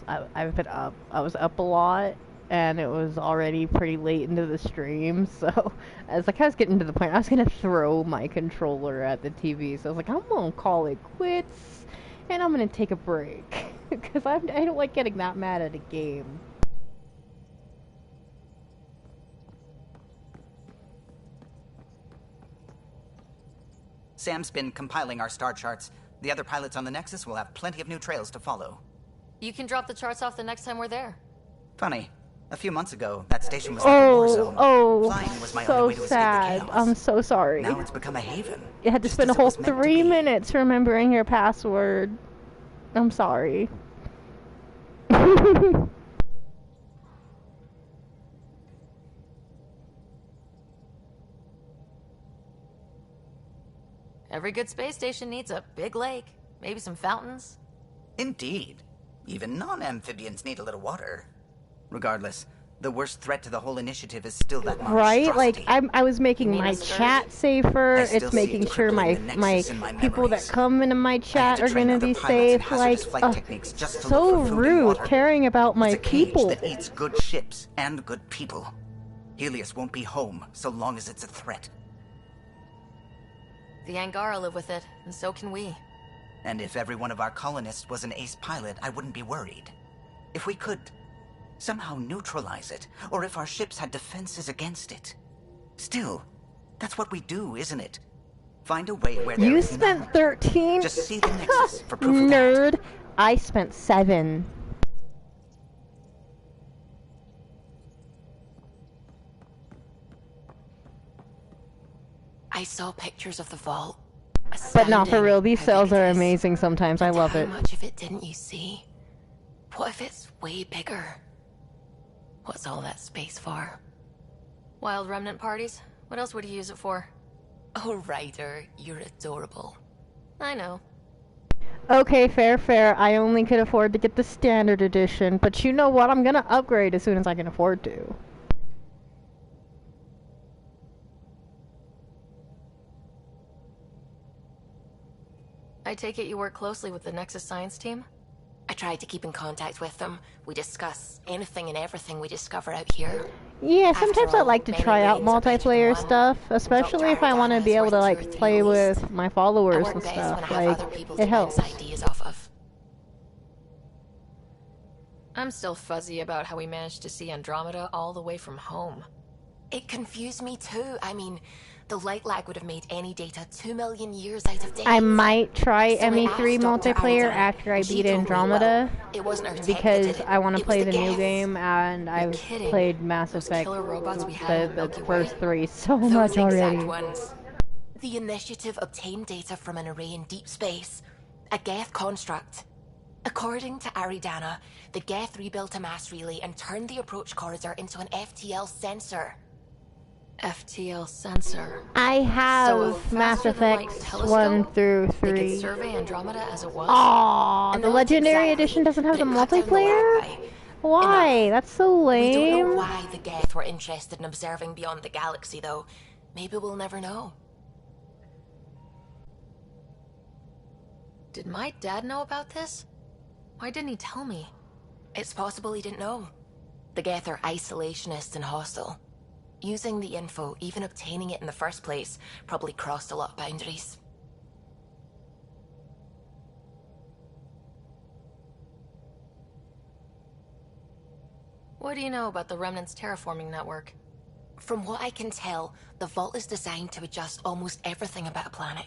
I've been up, I was up a lot, and it was already pretty late into the stream, so I was getting to the point, I was gonna throw my controller at the TV, so I was like, I'm gonna call it quits, and I'm gonna take a break, because I don't like getting that mad at a game. Sam's been compiling our star charts. The other pilots on the Nexus will have plenty of new trails to follow. You can drop the charts off the next time we're there. Funny. A few months ago, that station was like a war zone. Flying was my only way to escape the chaos. I'm so sorry. Now it's become a haven. You had to spend a whole 3 minutes remembering your password. I'm sorry. Every good space station needs a big lake, maybe some fountains. Indeed. Even non-amphibians need a little water. Regardless, the worst threat to the whole initiative is still that right? Like, I was making my chat safer. It's making sure my people that come into my chat are gonna be safe. Like, so rude, caring about my people. That eats good ships and good people. Helios won't be home so long as it's a threat. The Angara live with it, and so can we. And if every one of our colonists was an ace pilot, I wouldn't be worried. If we could somehow neutralize it, or if our ships had defenses against it. Still, that's what we do, isn't it? Find a way where you spent 13? Just see the Nexus for proof of nerd. that. I spent 7. I saw pictures of the vault. But not for real, these cells are amazing sometimes, I love it. How much of it didn't you see? What if it's way bigger? What's all that space for? Wild remnant parties? What else would you use it for? Oh, Ryder, you're adorable. I know. Okay, fair. I only could afford to get the standard edition, but you know what? I'm gonna upgrade as soon as I can afford to. I take it you work closely with the Nexus science team? I tried to keep in contact with them. We discuss anything and everything we discover out here. Yeah, sometimes I like to try out multiplayer stuff, especially if I want to be able to, like, play with my followers and stuff. Like, it helps. I'm still fuzzy about how we managed to see Andromeda all the way from home. It confused me too. I mean, the light lag would have made any data 2 million years out of date. I might try ME3 multiplayer after I beat Andromeda, because I want to play the new game, and I've played Mass Effect, the first 3 so much already. The Initiative obtained data from an array in deep space, a Geth construct. According to Aridana, the Geth rebuilt a mass relay and turned the approach corridor into an FTL sensor. FTL sensor. I have Mass Effect 1 through 3. They could survey Andromeda as it was. Aww, the Legendary Edition doesn't have the multiplayer? Why? That's so lame. We don't know why the Geth were interested in observing beyond the galaxy, though. Maybe we'll never know. Did my dad know about this? Why didn't he tell me? It's possible he didn't know. The Geth are isolationist and hostile. Using the info, even obtaining it in the first place, probably crossed a lot of boundaries. What do you know about the Remnant's terraforming network? From what I can tell, the vault is designed to adjust almost everything about a planet.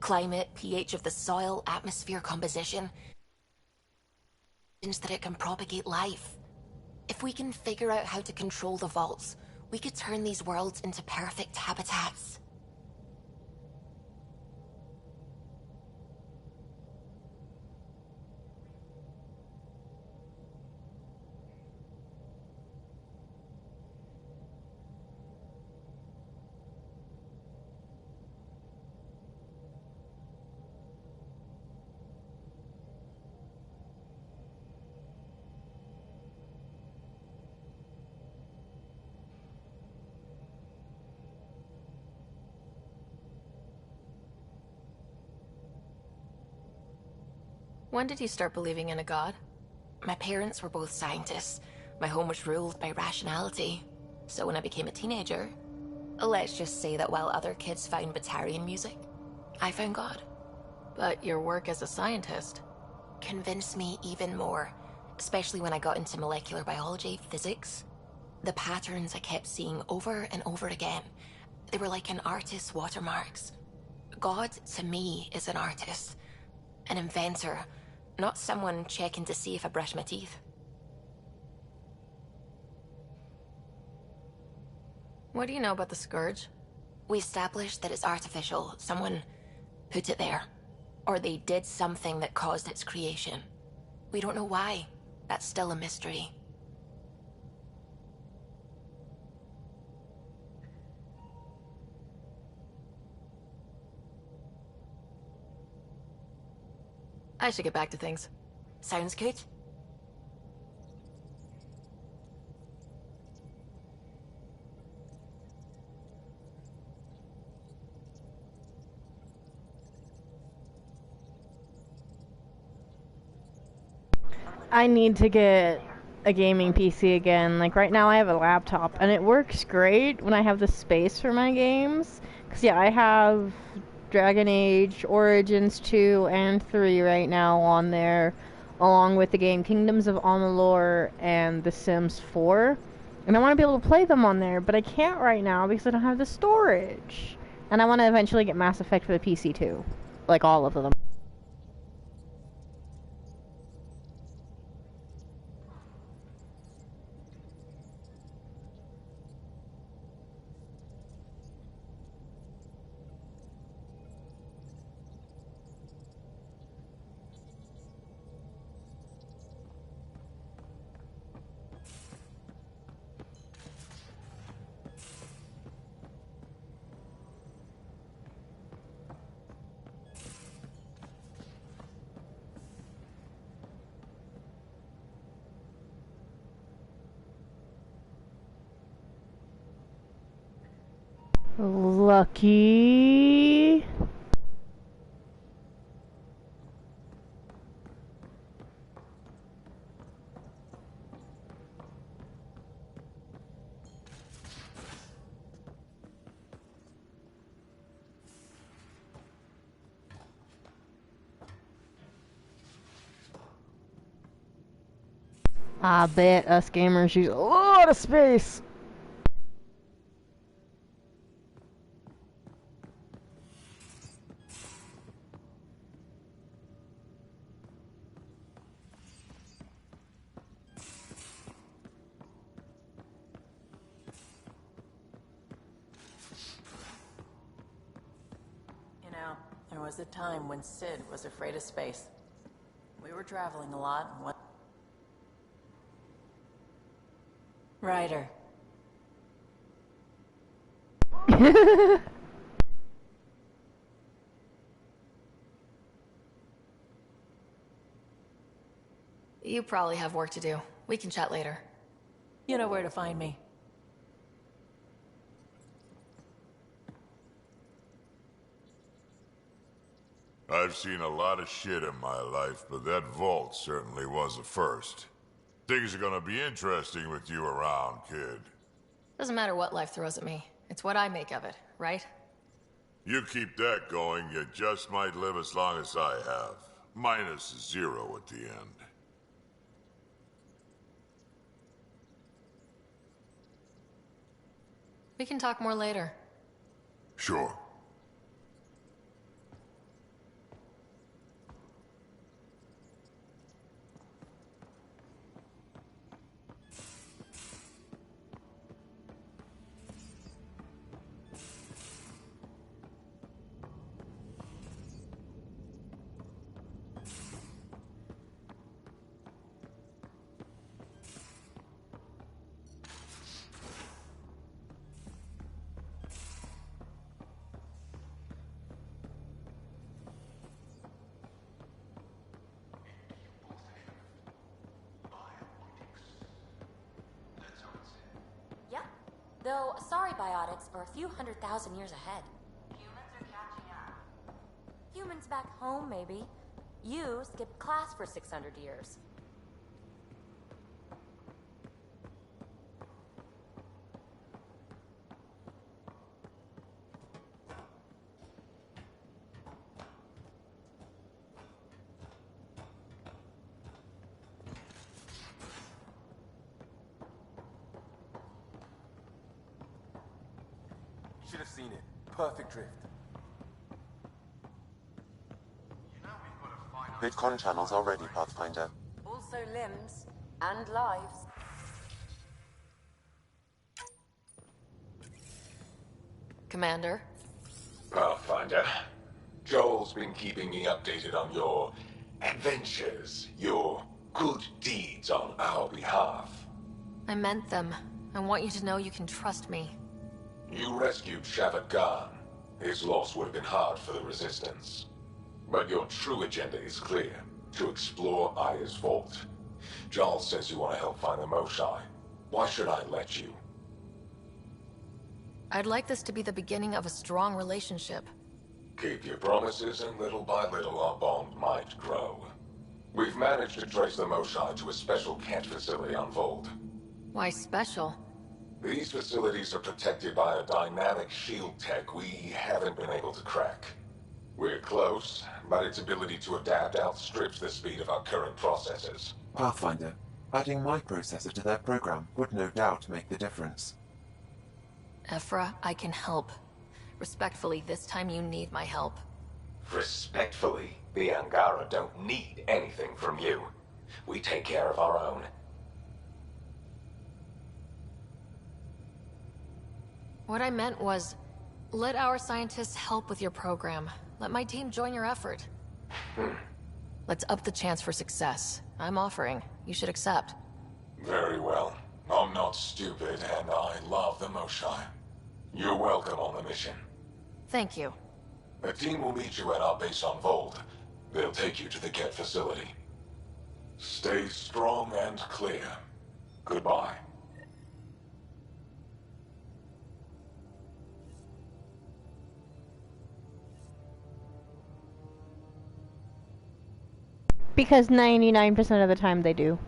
Climate, pH of the soil, atmosphere composition, that it can propagate life. If we can figure out how to control the vaults, we could turn these worlds into perfect habitats. When did you start believing in a god? My parents were both scientists. My home was ruled by rationality. So when I became a teenager, let's just say that while other kids found Batarian music, I found God. But your work as a scientist convinced me even more, especially when I got into molecular biology, physics. The patterns I kept seeing over and over again, they were like an artist's watermarks. God, to me, is an artist, an inventor, not someone checking to see if I brush my teeth. What do you know about the Scourge? We established that it's artificial. Someone put it there. Or they did something that caused its creation. We don't know why. That's still a mystery. I should get back to things. Sounds good. I need to get a gaming PC again. Like right now I have a laptop and it works great when I have the space for my games. Cause yeah, I have Dragon Age Origins 2 and 3 right now on there, along with the game Kingdoms of Amalur and The Sims 4. And I want to be able to play them on there, but I can't right now because I don't have the storage. And I want to eventually get Mass Effect for the PC too. Like all of them. Lucky. I bet us gamers use a lot of space. There was a time when Sid was afraid of space. We were traveling a lot and what... Ryder. You probably have work to do. We can chat later. You know where to find me. I've seen a lot of shit in my life, but that vault certainly was a first. Things are gonna be interesting with you around, kid. Doesn't matter what life throws at me. It's what I make of it, right? You keep that going, you just might live as long as I have. Minus 0 at the end. We can talk more later. Sure. Though, sorry biotics are a few 100,000 years ahead. Humans are catching up. Humans back home, maybe. You skipped class for 600 years. Should have seen it. Perfect drift. VidCon channels are ready, Pathfinder. Also limbs and lives. Commander? Pathfinder, Joel's been keeping me updated on your adventures, your good deeds on our behalf. I meant them. I want you to know you can trust me. You rescued Shavad Khan. His loss would have been hard for the Resistance. But your true agenda is clear. To explore Aya's vault. Jarl says you want to help find the Moshae. Why should I let you? I'd like this to be the beginning of a strong relationship. Keep your promises, and little by little our bond might grow. We've managed to trace the Moshae to a special Kent facility on Vold. Why special? These facilities are protected by a dynamic shield tech we haven't been able to crack. We're close, but its ability to adapt outstrips the speed of our current processors. Pathfinder, adding my processor to their program would no doubt make the difference. Ephra, I can help. Respectfully, this time you need my help. Respectfully, the Angara don't need anything from you. We take care of our own. What I meant was, let our scientists help with your program. Let my team join your effort. Let's up the chance for success. I'm offering. You should accept. Very well. I'm not stupid, and I love the Moshae. You're welcome on the mission. Thank you. A team will meet you at our base on Vold. They'll take you to the Get facility. Stay strong and clear. Goodbye. Because 99% of the time they do.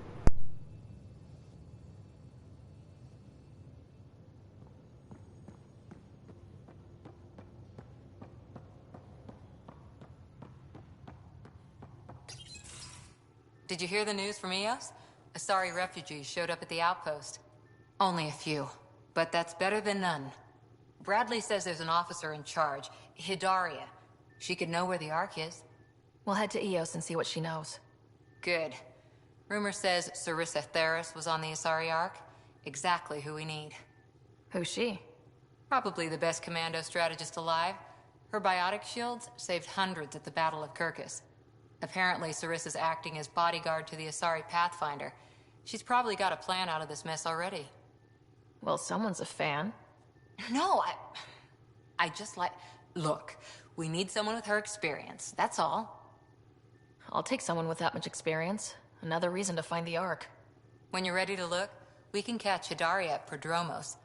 Did you hear the news from Eos? Asari refugees showed up at the outpost. Only a few, but that's better than none. Bradley says there's an officer in charge, Hidaria. She could know where the Ark is. We'll head to Eos and see what she knows. Good. Rumor says Sarissa Theris was on the Asari Ark. Exactly who we need. Who's she? Probably the best commando strategist alive. Her biotic shields saved hundreds at the Battle of Kirkus. Apparently, Sarissa's acting as bodyguard to the Asari Pathfinder. She's probably got a plan out of this mess already. Well, someone's a fan. No, I just like... Look, we need someone with her experience, that's all. I'll take someone with that much experience. Another reason to find the Ark. When you're ready to look, we can catch Hidaria at Prodromos.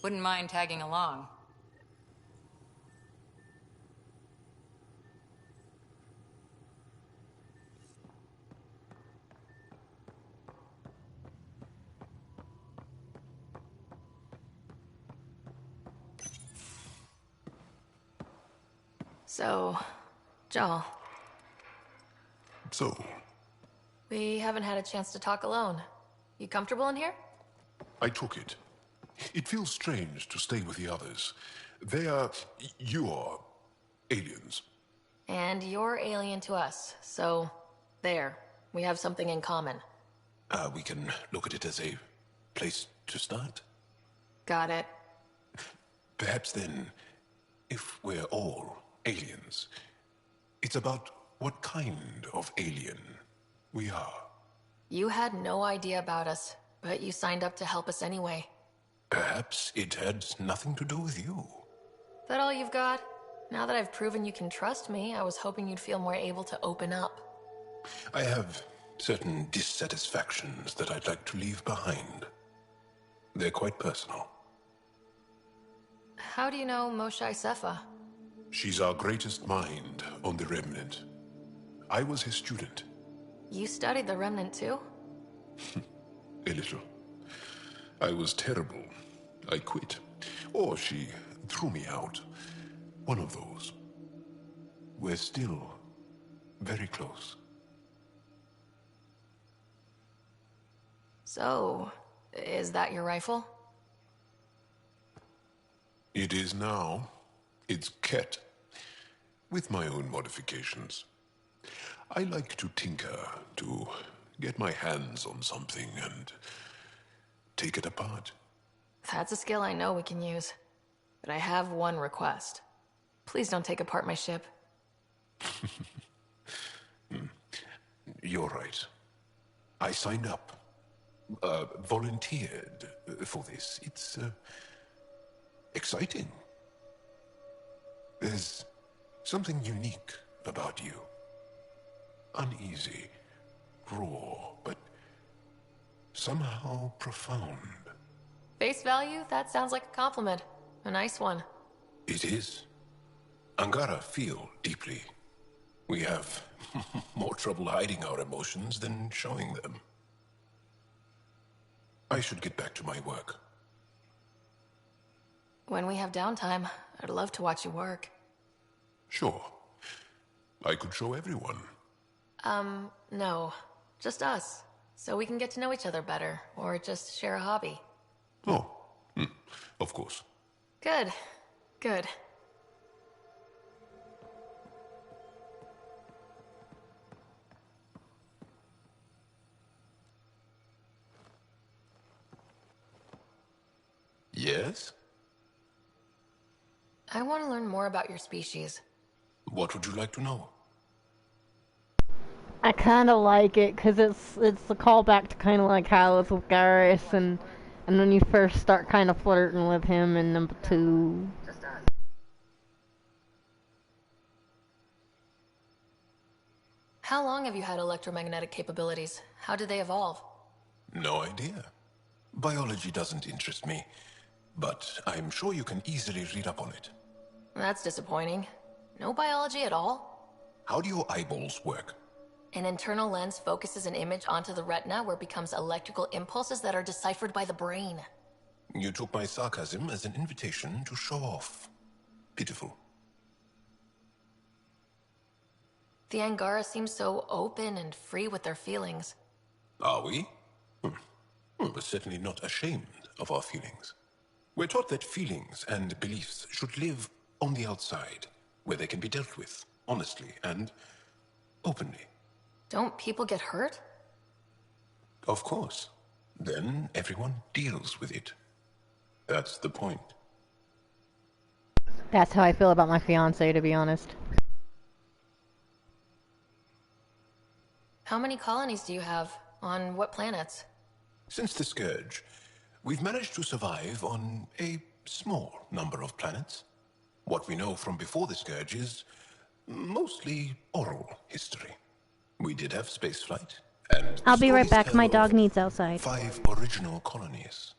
Wouldn't mind tagging along. So, Joel. So? We haven't had a chance to talk alone. You comfortable in here? I took it. It feels strange to stay with the others. They are... you are... aliens. And you're alien to us, so... there. We have something in common. We can look at it as a place to start? Got it. Perhaps then, if we're all aliens, it's about what kind of alien we are. You had no idea about us, but you signed up to help us anyway. Perhaps it had nothing to do with you. That all you've got? Now that I've proven you can trust me, I was hoping you'd feel more able to open up. I have certain dissatisfactions that I'd like to leave behind. They're quite personal. How do you know Moshae Sepha? She's our greatest mind on the Remnant. I was his student. You studied the Remnant too? A little. I was terrible. I quit. Or she threw me out. One of those. We're still very close. So, is that your rifle? It is now. It's Ket. With my own modifications. I like to tinker, to get my hands on something and take it apart. That's a skill I know we can use. But I have one request. Please don't take apart my ship. You're right. I signed up. Volunteered for this. It's exciting. There's something unique about you. Uneasy, raw, but somehow profound. Face value? That sounds like a compliment. A nice one. It is. Angara feel deeply. We have more trouble hiding our emotions than showing them. I should get back to my work. When we have downtime, I'd love to watch you work. Sure. I could show everyone. No. Just us. So we can get to know each other better, or just share a hobby. Oh, of course. Good. Good. Yes? I want to learn more about your species. What would you like to know? I kind of like it because it's a callback to kind of like how it's with Garrus and when you first start kind of flirting with him in number 2. How long have you had electromagnetic capabilities? How did they evolve? No idea. Biology doesn't interest me, but I'm sure you can easily read up on it. That's disappointing. No biology at all? How do your eyeballs work? An internal lens focuses an image onto the retina where it becomes electrical impulses that are deciphered by the brain. You took my sarcasm as an invitation to show off. Pitiful. The Angara seem so open and free with their feelings. Are we? We're certainly not ashamed of our feelings. We're taught that feelings and beliefs should live on the outside, where they can be dealt with, honestly and openly. Don't people get hurt? Of course. Then everyone deals with it. That's the point. That's how I feel about my fiance, to be honest. How many colonies do you have? On what planets? Since the Scourge, we've managed to survive on a small number of planets. What we know from before the Scourge is mostly oral history. We did have spaceflight, and I'll be right stories back. tell My of dog needs outside. 5 original colonies.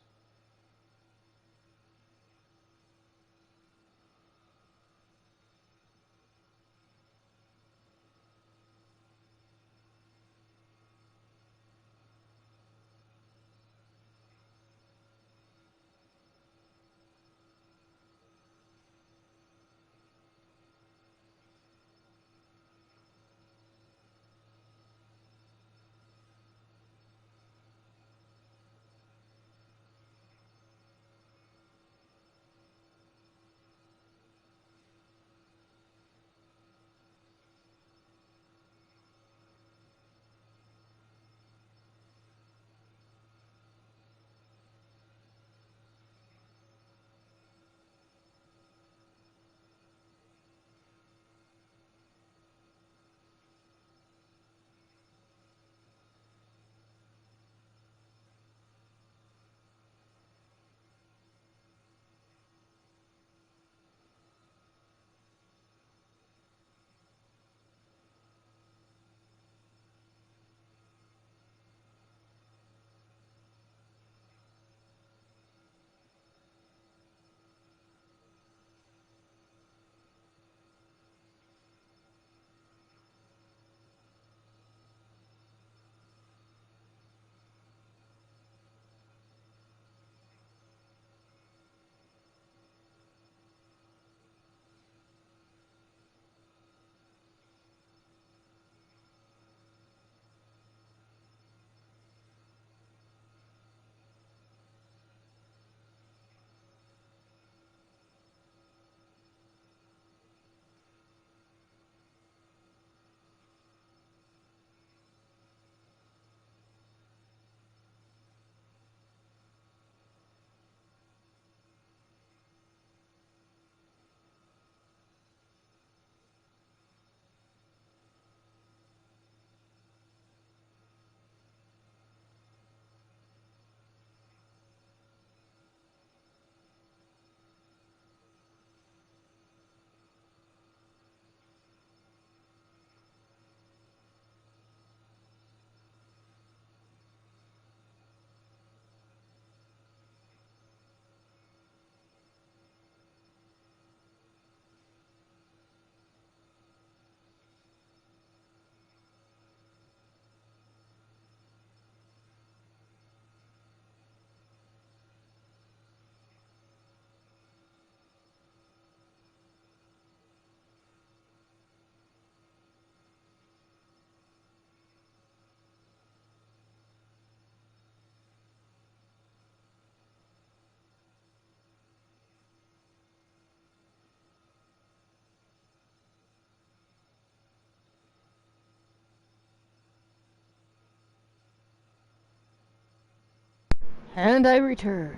And I return.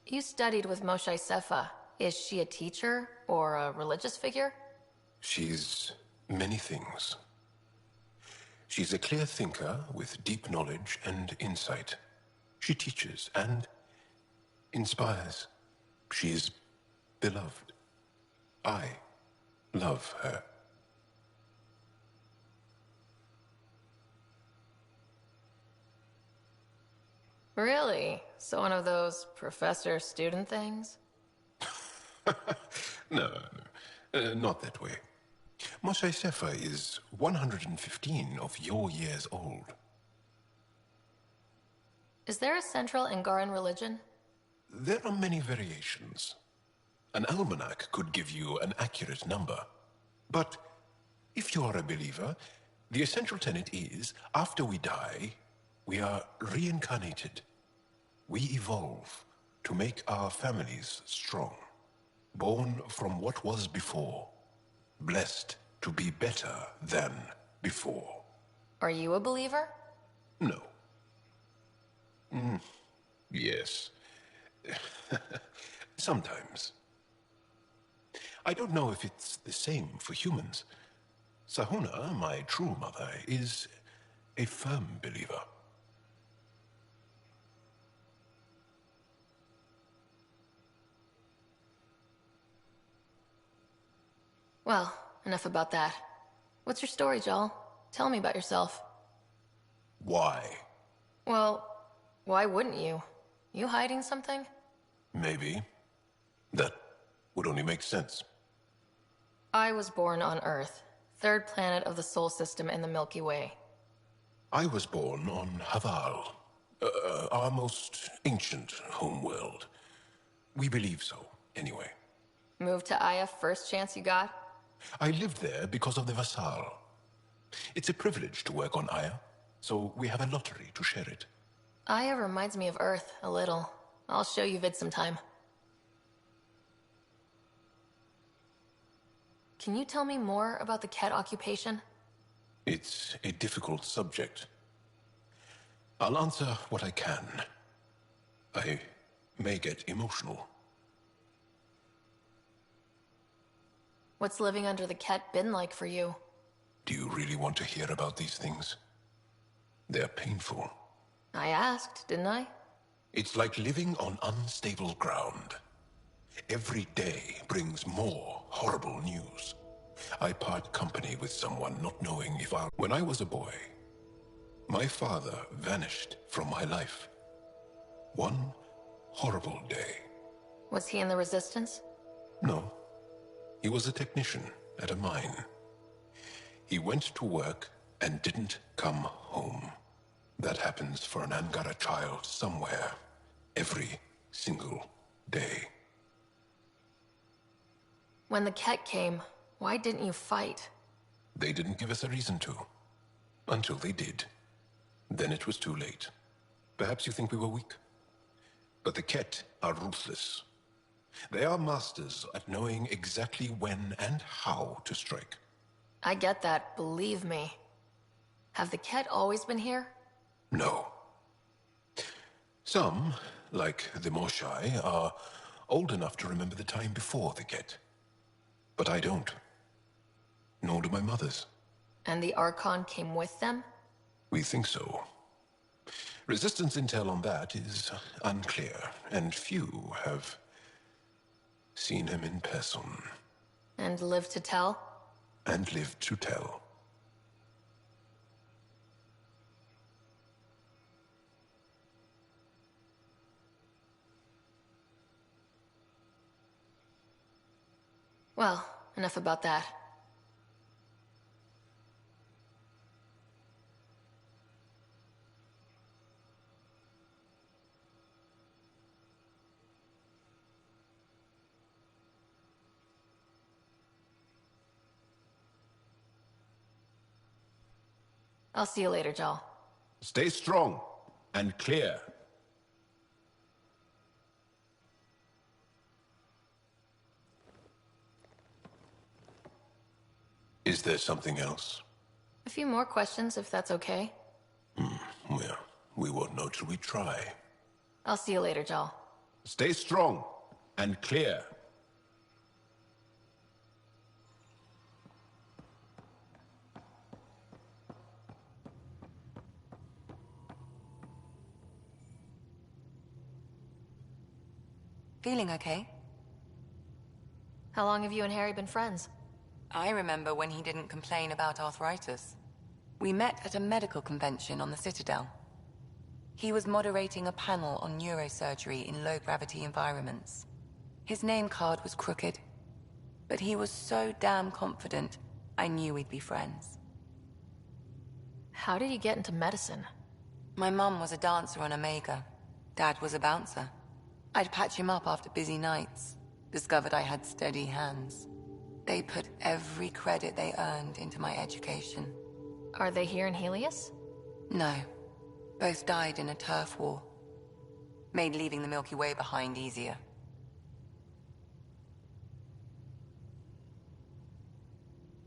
You studied with Moshe Sefa. Is she a teacher or a religious figure? She's many things. She's a clear thinker with deep knowledge and insight. She teaches and inspires. She's beloved. I love her. Really? So one of those professor-student things? No, not that way. Moshe Sefa is 115 of your years old. Is there a central Angaran religion? There are many variations. An almanac could give you an accurate number. But if you are a believer, the essential tenet is, after we die, we are reincarnated. We evolve to make our families strong. Born from what was before. Blessed to be better than before. Are you a believer? No. Yes. Sometimes. I don't know if it's the same for humans. Sahuna, my true mother, is a firm believer. Well, enough about that. What's your story, Joel? Tell me about yourself. Why? Well, why wouldn't you? You hiding something? Maybe. That would only make sense. I was born on Earth, third planet of the Sol system in the Milky Way. I was born on Haval, our most ancient homeworld. We believe so, anyway. Moved to Aya first chance you got? I lived there because of the Vassal. It's a privilege to work on Aya, so we have a lottery to share it. Aya reminds me of Earth, a little. I'll show you vid sometime. Can you tell me more about the Ket occupation? It's a difficult subject. I'll answer what I can. I may get emotional. What's living under the Ket been like for you? Do you really want to hear about these things? They're painful. I asked, didn't I? It's like living on unstable ground. Every day brings more horrible news. I part company with someone not knowing if I... When I was a boy, my father vanished from my life. One horrible day. Was he in the Resistance? No. He was a technician at a mine. He went to work and didn't come home. That happens for an Angara child somewhere, every single day. When the Ket came, why didn't you fight? They didn't give us a reason to. Until they did. Then it was too late. Perhaps you think we were weak. But the Ket are ruthless. They are masters at knowing exactly when and how to strike. I get that, believe me. Have the Ket always been here? No. Some, like the Moshai, are old enough to remember the time before the Ket. But I don't. Nor do my mothers. And the Archon came with them? We think so. Resistance intel on that is unclear, and few have seen him in person. And lived to tell? And lived to tell. Well, enough about that. I'll see you later, Joel. Stay strong and clear. Is there something else? A few more questions, if that's okay. We won't know till we try. I'll see you later, Joel. Stay strong and clear. Feeling okay? How long have you and Harry been friends? I remember when he didn't complain about arthritis. We met at a medical convention on the Citadel. He was moderating a panel on neurosurgery in low-gravity environments. His name card was crooked, but he was so damn confident, I knew we'd be friends. How did you get into medicine? My mum was a dancer on Omega. Dad was a bouncer. I'd patch him up after busy nights. Discovered I had steady hands. They put every credit they earned into my education. Are they here in Helios? No. Both died in a turf war. Made leaving the Milky Way behind easier.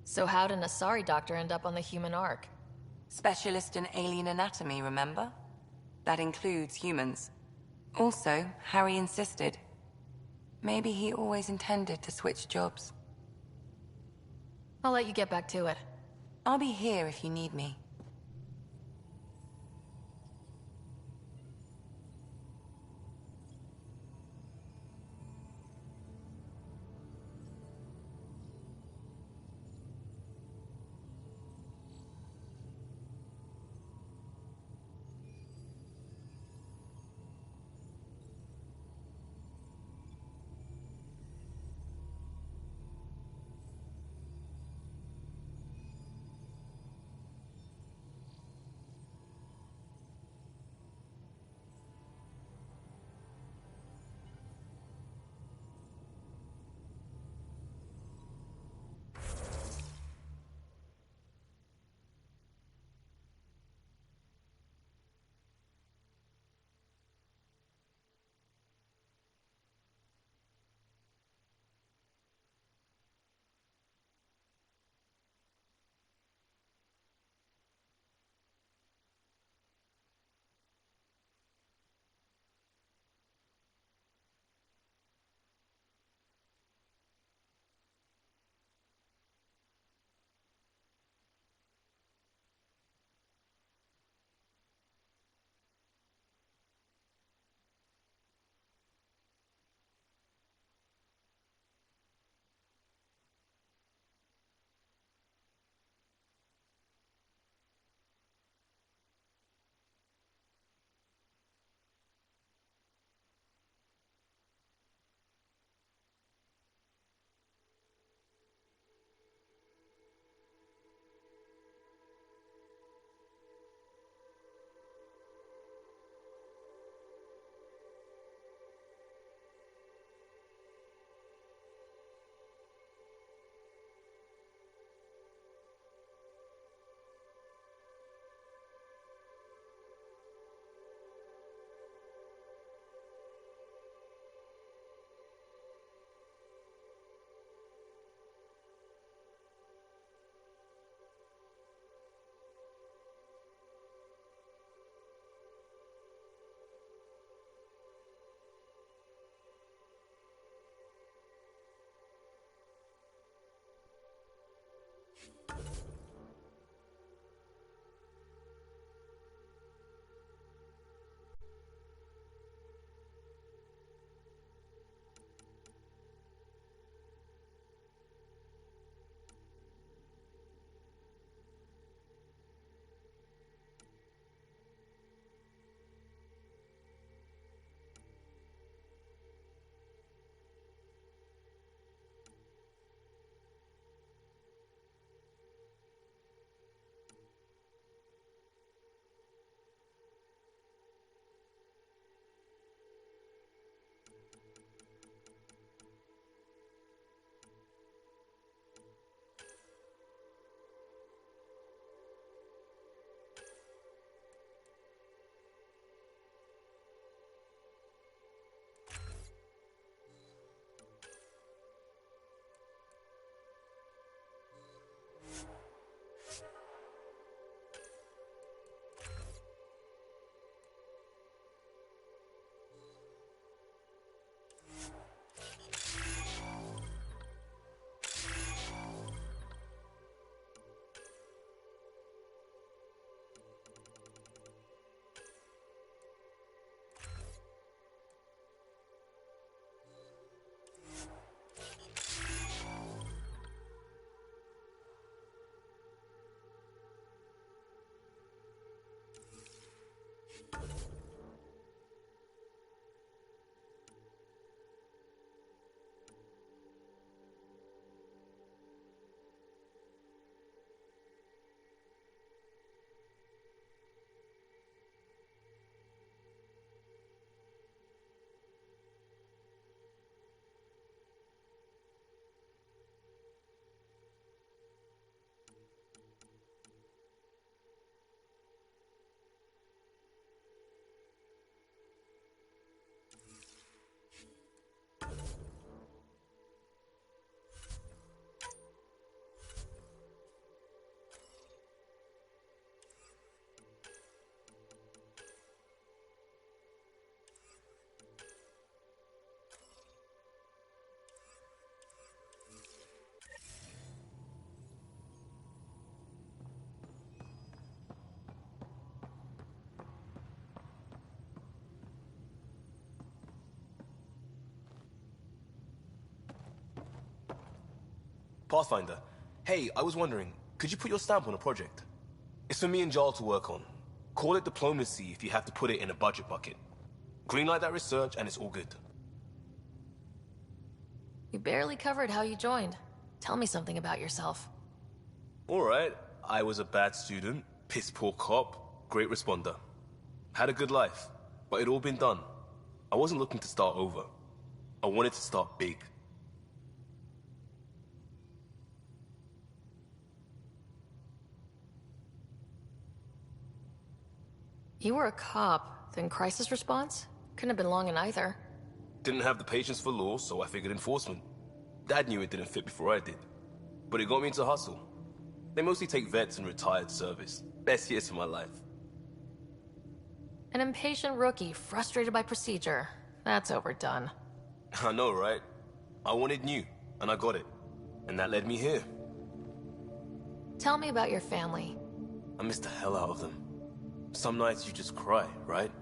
So how did an Asari doctor end up on the human Ark? Specialist in alien anatomy, remember? That includes humans. Also, Harry insisted. Maybe he always intended to switch jobs. I'll let you get back to it. I'll be here if you need me. Pathfinder. Hey, I was wondering, could you put your stamp on a project? It's for me and Jarl to work on. Call it diplomacy if you have to put it in a budget bucket. Greenlight that research and it's all good. You barely covered how you joined. Tell me something about yourself. Alright, I was a bad student, piss poor cop, great responder. Had a good life, but it'd all been done. I wasn't looking to start over. I wanted to start big. You were a cop, then crisis response? Couldn't have been long in either. Didn't have the patience for law, so I figured enforcement. Dad knew it didn't fit before I did. But it got me into hustle. They mostly take vets and retired service. Best years of my life. An impatient rookie, frustrated by procedure. That's overdone. I know, right? I wanted new, and I got it. And that led me here. Tell me about your family. I miss the hell out of them. Some nights you just cry, right?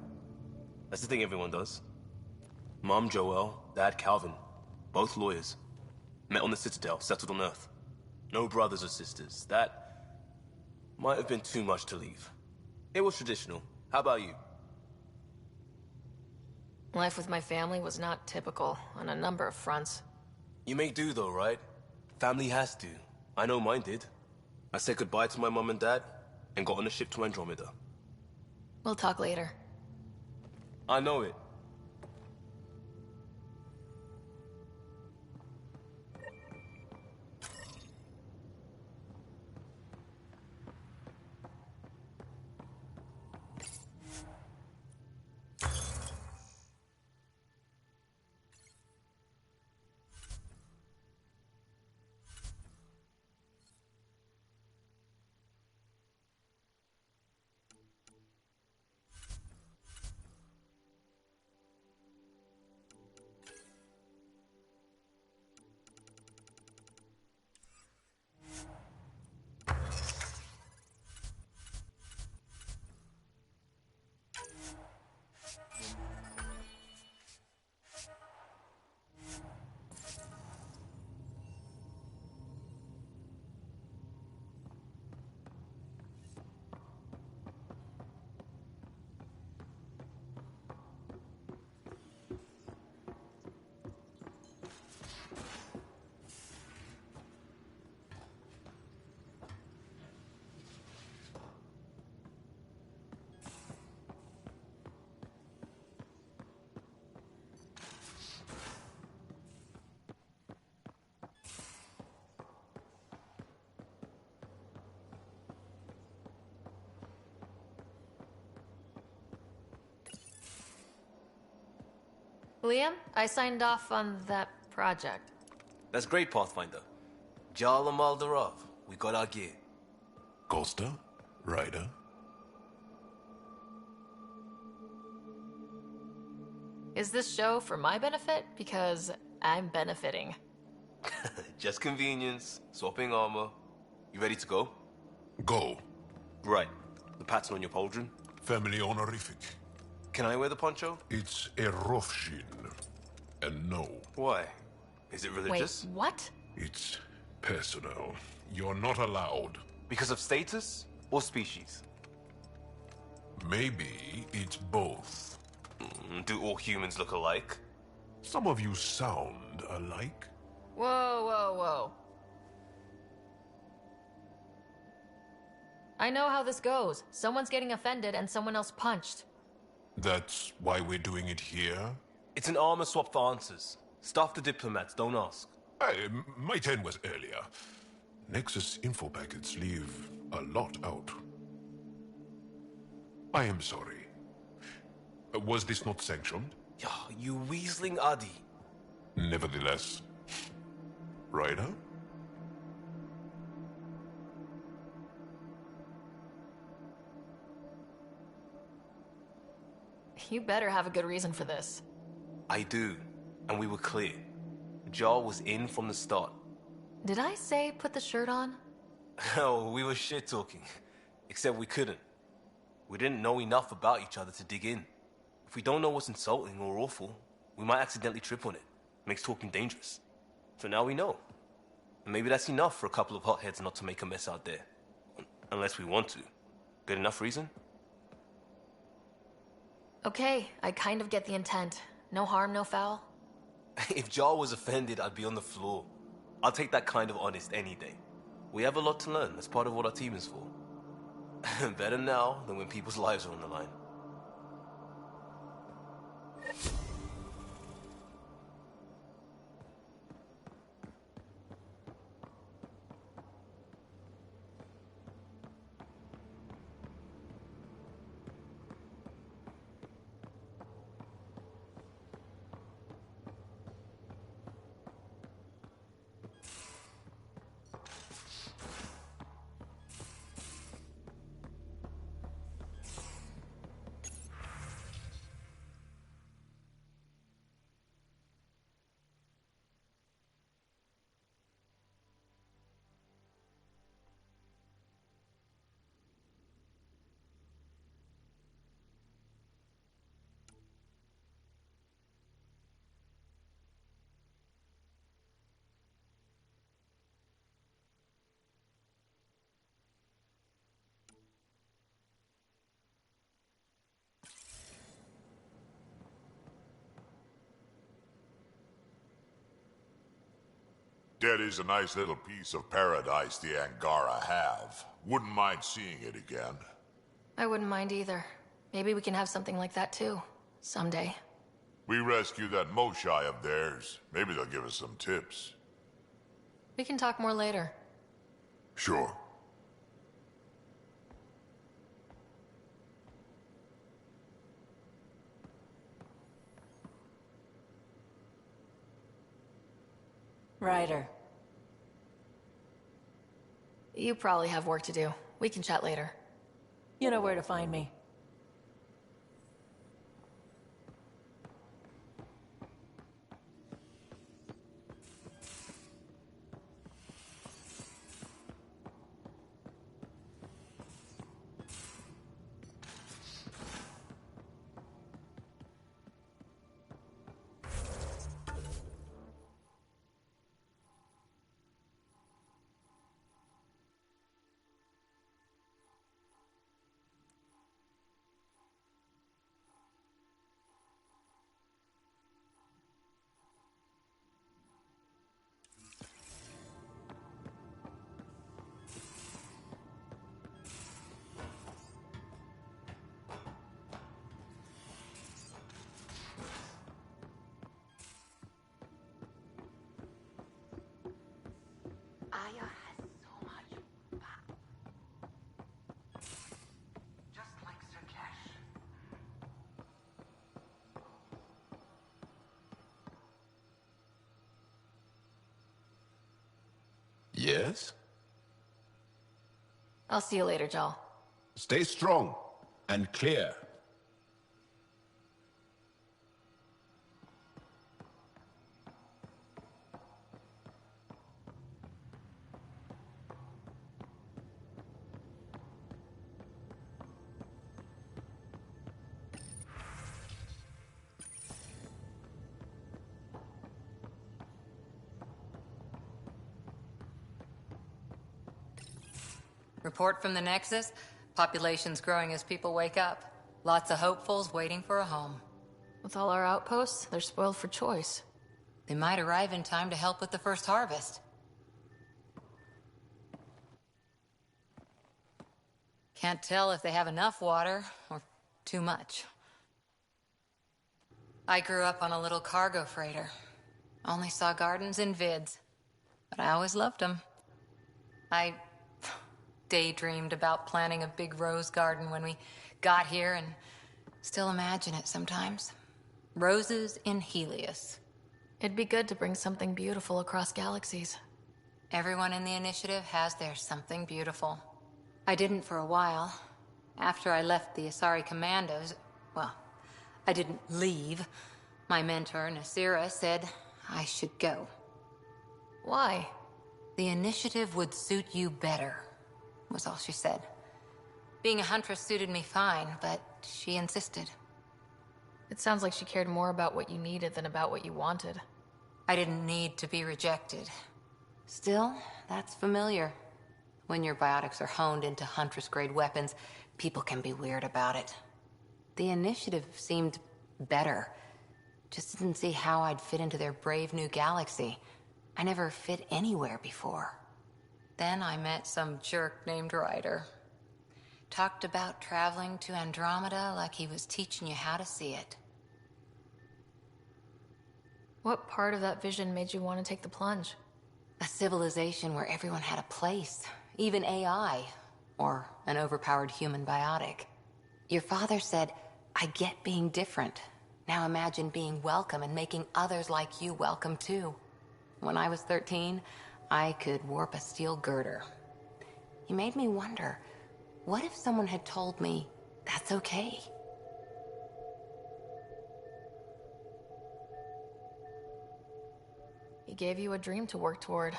That's the thing everyone does. Mom Joelle, Dad Calvin. Both lawyers. Met on the Citadel, settled on Earth. No brothers or sisters. That might have been too much to leave. It was traditional. How about you? Life with my family was not typical on a number of fronts. You may do though, right? Family has to. I know mine did. I said goodbye to my mom and dad and got on a ship to Andromeda. We'll talk later. I know it. Liam, I signed off on that project. That's great, Pathfinder. Jarl and Maldarov, we got our gear. Costa? Ryder? Is this show for my benefit? Because I'm benefiting. Just convenience, swapping armor. You ready to go? Go. Right. The pattern on your pauldron? Family honorific. Can I wear the poncho? It's a Rofshin. And no. Why? Is it religious? Wait, what? It's personal. You're not allowed. Because of status or species? Maybe it's both. Do all humans look alike? Some of you sound alike. Whoa, whoa, whoa. I know how this goes. Someone's getting offended and someone else punched. That's why we're doing it here? It's an armor swap for answers. Stuff the diplomats, don't ask. Hey, my turn was earlier. Nexus info packets leave a lot out. I am sorry. Was this not sanctioned? You weaseling Adi. Nevertheless. Ryder? You better have a good reason for this. I do, and we were clear. Jarl was in from the start. Did I say put the shirt on? Oh, we were shit-talking. Except we couldn't. We didn't know enough about each other to dig in. If we don't know what's insulting or awful, we might accidentally trip on it. Makes talking dangerous. So now we know. Maybe that's enough for a couple of hotheads not to make a mess out there. Unless we want to. Good enough reason? Okay, I kind of get the intent. No harm, no foul. If Jar was offended, I'd be on the floor. I'll take that kind of honest any day. We have a lot to learn. That's part of what our team is for. Better now than when people's lives are on the line. That is a nice little piece of paradise the Angara have. Wouldn't mind seeing it again. I wouldn't mind either. Maybe we can have something like that too. Someday. We rescue that Moshai of theirs. Maybe they'll give us some tips. We can talk more later. Sure. Ryder. You probably have work to do. We can chat later. You know where to find me. Yes? I'll see you later, Jal. Stay strong and clear. Report from the Nexus. Population's growing as people wake up. Lots of hopefuls waiting for a home. With all our outposts, they're spoiled for choice. They might arrive in time to help with the first harvest. Can't tell if they have enough water or too much. I grew up on a little cargo freighter. Only saw gardens in vids, but I always loved them. I daydreamed about planting a big rose garden when we got here and still imagine it sometimes. Roses in Helios. It'd be good to bring something beautiful across galaxies. Everyone in the initiative has their something beautiful. I didn't for a while. After I left the Asari Commandos, well, I didn't leave. My mentor, Nasira, said I should go. Why? The initiative would suit you better, was all she said. Being a huntress suited me fine, but she insisted. It sounds like she cared more about what you needed than about what you wanted. I didn't need to be rejected. Still, that's familiar. When your biotics are honed into Huntress-grade weapons, people can be weird about it. The initiative seemed better. Just didn't see how I'd fit into their brave new galaxy. I never fit anywhere before. Then I met some jerk named Ryder. Talked about traveling to Andromeda like he was teaching you how to see it. What part of that vision made you want to take the plunge? A civilization where everyone had a place, even AI, or an overpowered human biotic. Your father said, I get being different. Now imagine being welcome and making others like you welcome too. When I was 13, I could warp a steel girder. He made me wonder, what if someone had told me that's okay? He gave you a dream to work toward.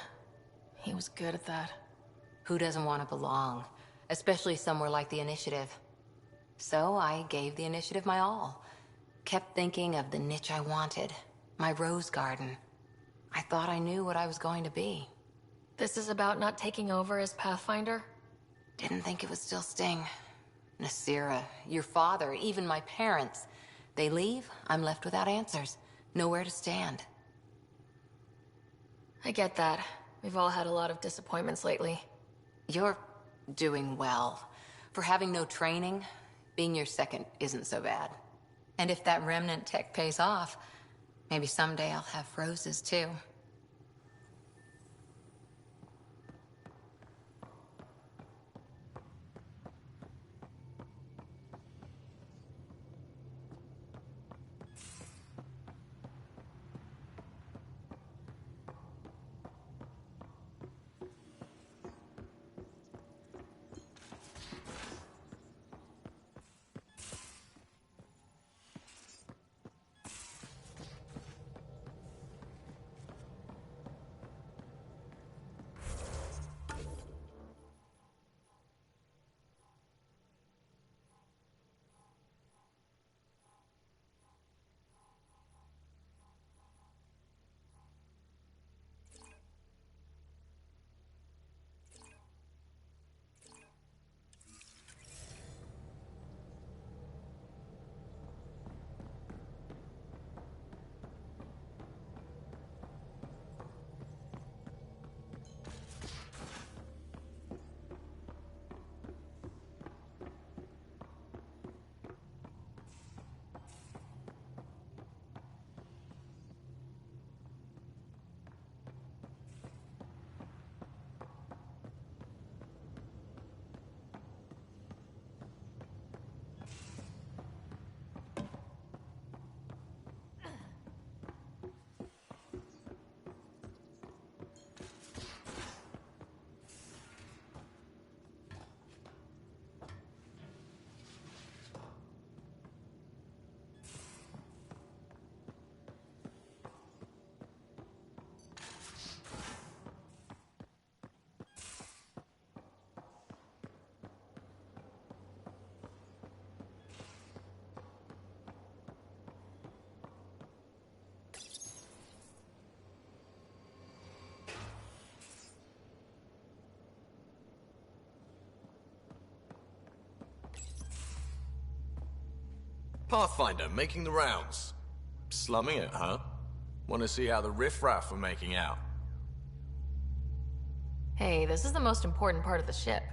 He was good at that. Who doesn't want to belong? Especially somewhere like the Initiative. So I gave the Initiative my all. Kept thinking of the niche I wanted. My rose garden. I thought I knew what I was going to be. This is about not taking over as Pathfinder? Didn't think it would still sting. Nasira, your father, even my parents. They leave, I'm left without answers. Nowhere to stand. I get that. We've all had a lot of disappointments lately. You're doing well. For having no training, being your second isn't so bad. And if that remnant tech pays off, maybe someday I'll have roses too. Pathfinder, making the rounds. Slumming it, huh? Want to see how the riffraff are making out? Hey, this is the most important part of the ship.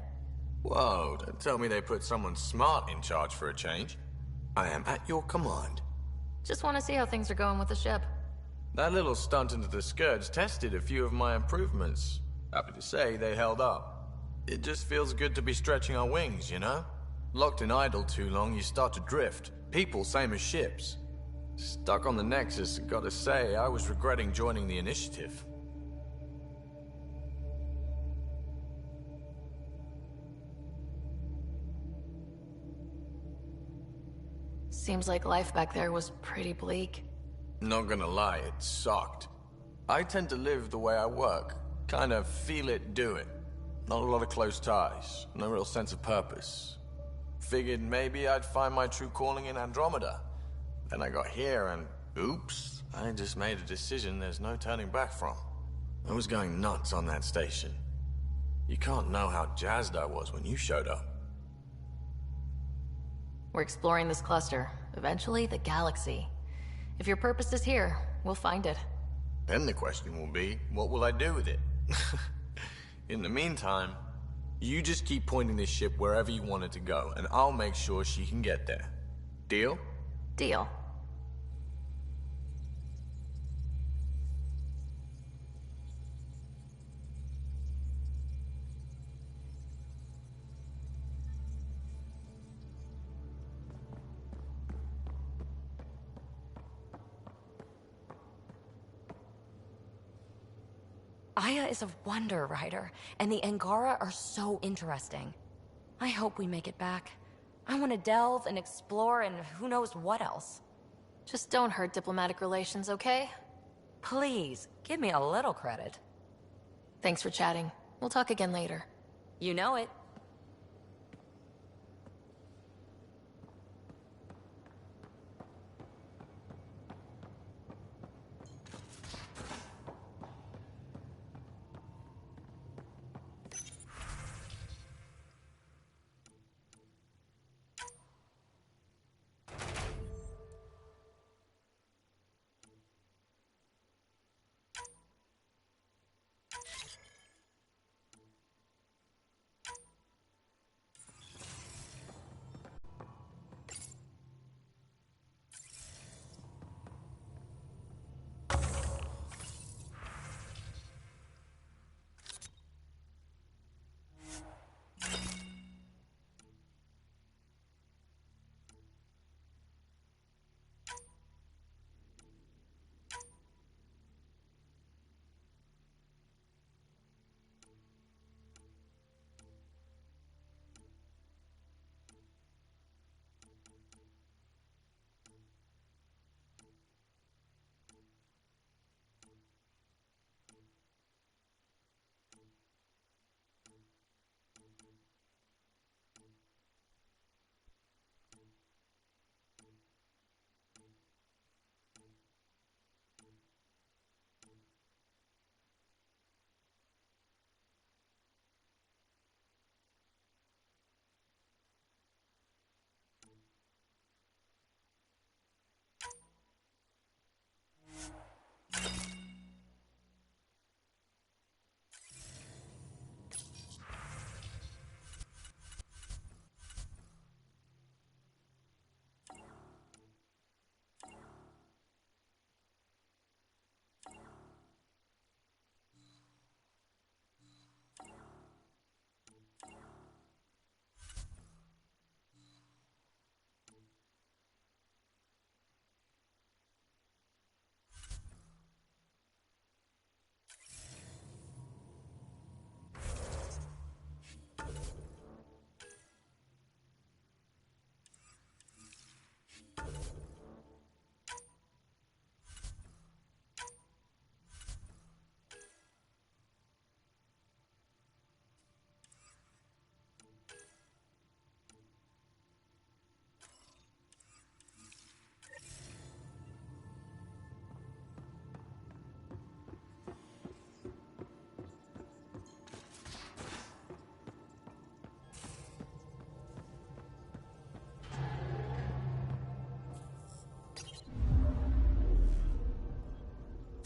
Whoa, don't tell me they put someone smart in charge for a change. I am at your command. Just want to see how things are going with the ship. That little stunt into the Scourge tested a few of my improvements. Happy to say they held up. It just feels good to be stretching our wings, you know? Locked in idle too long, you start to drift. People, same as ships. Stuck on the Nexus, gotta say, I was regretting joining the Initiative. Seems like life back there was pretty bleak. Not gonna lie, it sucked. I tend to live the way I work. Kind of feel it, do it. Not a lot of close ties, no real sense of purpose. Figured maybe I'd find my true calling in Andromeda. Then I got here and, oops, I just made a decision there's no turning back from. I was going nuts on that station. You can't know how jazzed I was when you showed up. We're exploring this cluster. Eventually, the galaxy. If your purpose is here, we'll find it. Then the question will be, what will I do with it? In the meantime, you just keep pointing this ship wherever you want it to go, and I'll make sure she can get there. Deal? Deal. Aya is a wonder rider, and the Angara are so interesting. I hope we make it back. I want to delve and explore and who knows what else. Just don't hurt diplomatic relations, okay? Please, give me a little credit. Thanks for chatting. We'll talk again later. You know it.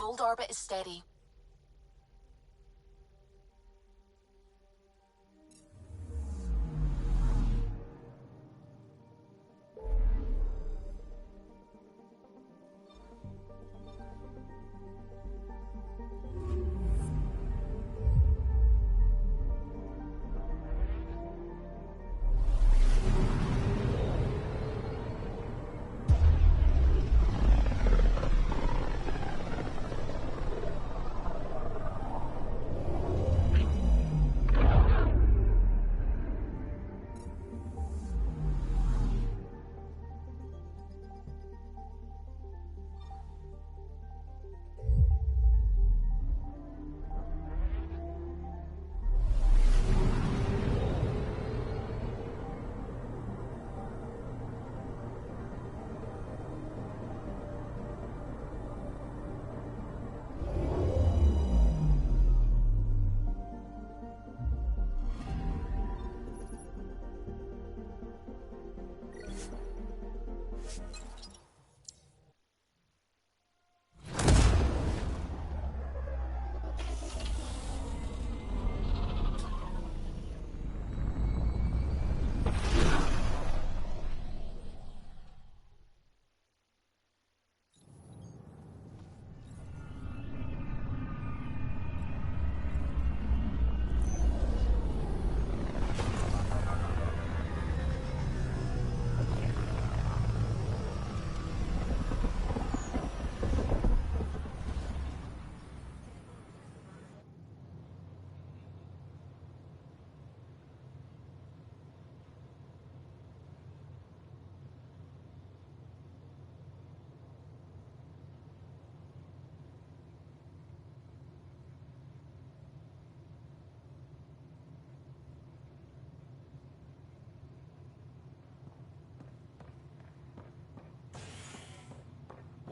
Old orbit is steady.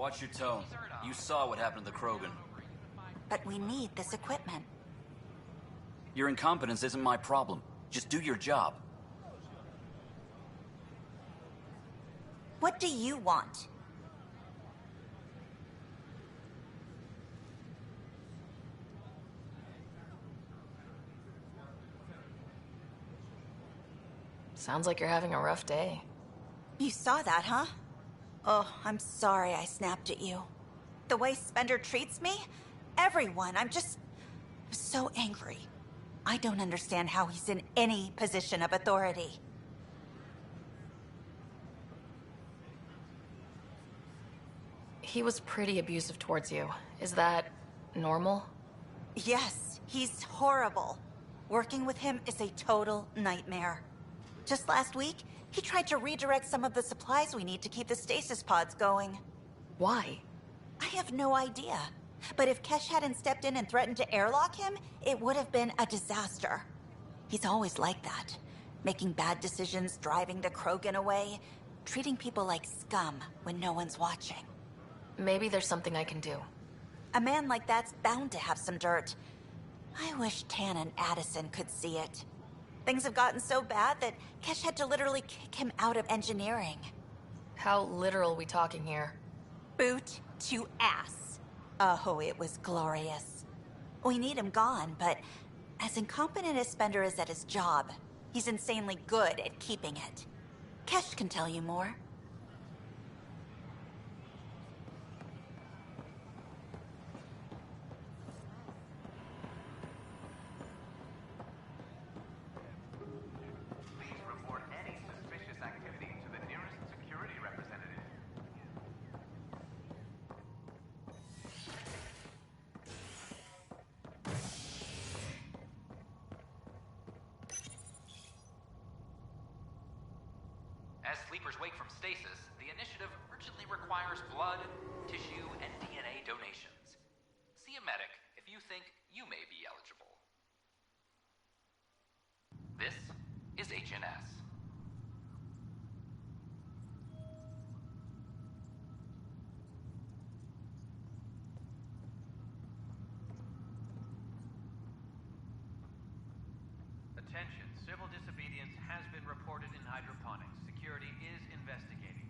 Watch your tone. You saw what happened to the Krogan. But we need this equipment. Your incompetence isn't my problem. Just do your job. What do you want? Sounds like you're having a rough day. You saw that, huh? Oh, I'm sorry I snapped at you. The way Spender treats me? Everyone, I'm just so angry. I don't understand how he's in any position of authority. He was pretty abusive towards you. Is that normal? Yes, he's horrible. Working with him is a total nightmare. Just last week, he tried to redirect some of the supplies we need to keep the stasis pods going. Why? I have no idea. But if Kesh hadn't stepped in and threatened to airlock him, it would have been a disaster. He's always like that. Making bad decisions, driving the Krogan away, treating people like scum when no one's watching. Maybe there's something I can do. A man like that's bound to have some dirt. I wish Tan and Addison could see it. Things have gotten so bad that Kesh had to literally kick him out of engineering. How literal we talking here? Boot to ass. Oh, it was glorious. We need him gone, but as incompetent as Spender is at his job, he's insanely good at keeping it. Kesh can tell you more. As sleepers wake from stasis, the initiative urgently requires blood, tissue, and DNA donations. See a medic if you think you may be eligible. This is HNS. Attention, civil disobedience has been reported in hydroponics. Security is investigating.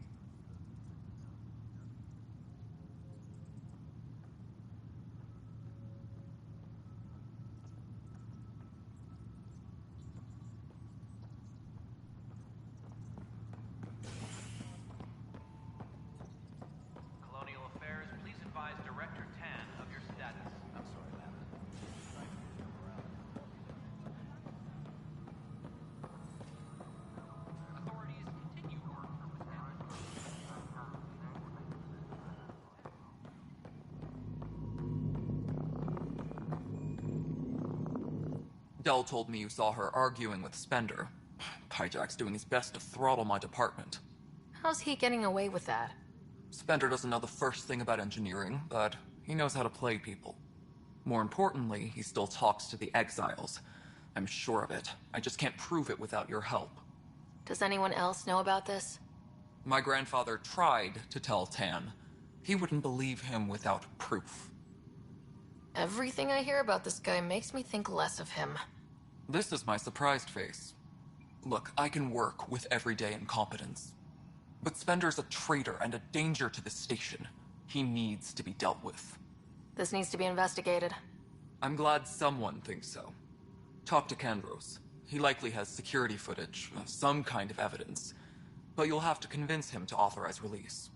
Colonial Affairs, please advise Director Tan of your status. I'm sorry, Lana. Dell told me you saw her arguing with Spender. Pyjack's doing his best to throttle my department. How's he getting away with that? Spender doesn't know the first thing about engineering, but he knows how to play people. More importantly, he still talks to the exiles. I'm sure of it. I just can't prove it without your help. Does anyone else know about this? My grandfather tried to tell Tan. He wouldn't believe him without proof. Everything I hear about this guy makes me think less of him. This is my surprised face. Look, I can work with everyday incompetence. But Spender's a traitor and a danger to the station. He needs to be dealt with. This needs to be investigated. I'm glad someone thinks so. Talk to Kandros. He likely has security footage, some kind of evidence. But you'll have to convince him to authorize release.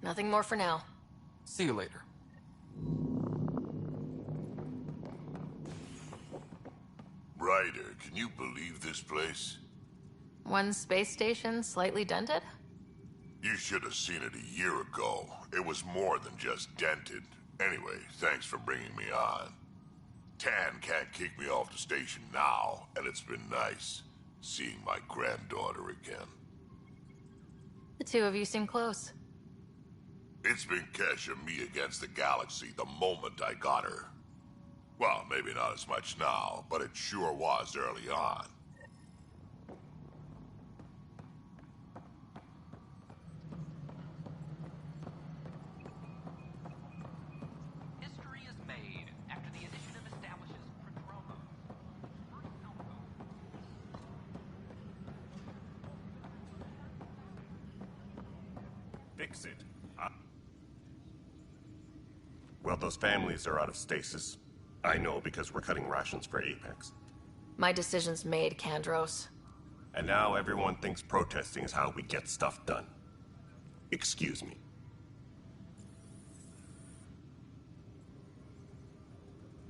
Nothing more for now. See you later. Ryder, can you believe this place? One space station slightly dented? You should have seen it a year ago. It was more than just dented. Anyway, thanks for bringing me on. Tan can't kick me off the station now, and it's been nice seeing my granddaughter again. The two of you seem close. It's been Kesh and me against the galaxy the moment I got her. Well, maybe not as much now, but it sure was early on. fix it. Well, those families are out of stasis. I know because we're cutting rations for Apex. My decision's made, Kandros. And now everyone thinks protesting is how we get stuff done. Excuse me.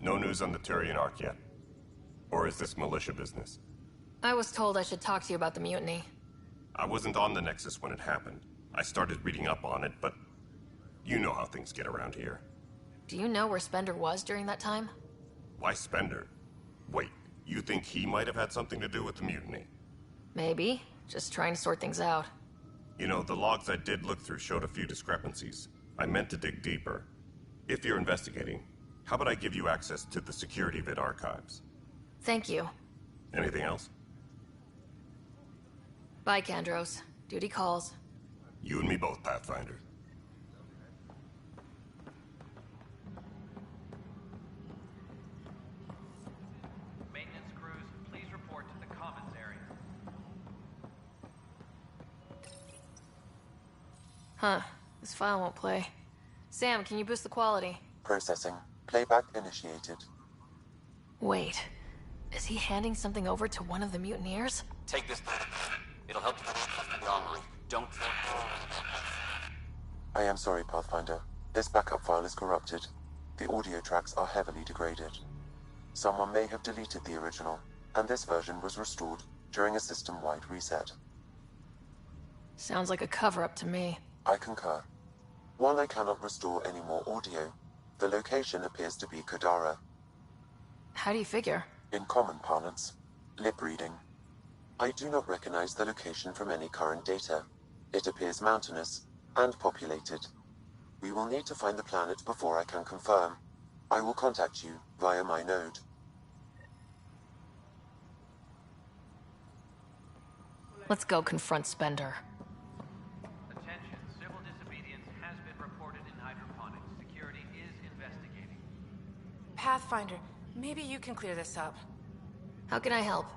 No news on the Turian Ark yet? Or is this militia business? I was told I should talk to you about the mutiny. I wasn't on the Nexus when it happened. I started reading up on it, but you know how things get around here. Do you know where Spender was during that time? Why Spender? Wait, you think he might have had something to do with the mutiny? Maybe. Just trying to sort things out. You know, the logs I did look through showed a few discrepancies. I meant to dig deeper. If you're investigating, how about I give you access to the security vid archives? Thank you. Anything else? Bye, Kandros. Duty calls. You and me both, Pathfinder. Maintenance crews, please report to the commons area. Huh. This file won't play. Sam, can you boost the quality? Processing. Playback initiated. Wait. Is he handing something over to one of the mutineers? Take this. It'll help you armory. Don't. I am sorry, Pathfinder. This backup file is corrupted. The audio tracks are heavily degraded. Someone may have deleted the original, and this version was restored during a system-wide reset. Sounds like a cover-up to me. I concur. While I cannot restore any more audio, the location appears to be Kadara. How do you figure? In common parlance, lip reading. I do not recognize the location from any current data. It appears mountainous and populated. We will need to find the planet before I can confirm. I will contact you via my node. Let's go confront Spender. Attention, civil disobedience has been reported in hydroponics. Security is investigating. Pathfinder, maybe you can clear this up. How can I help?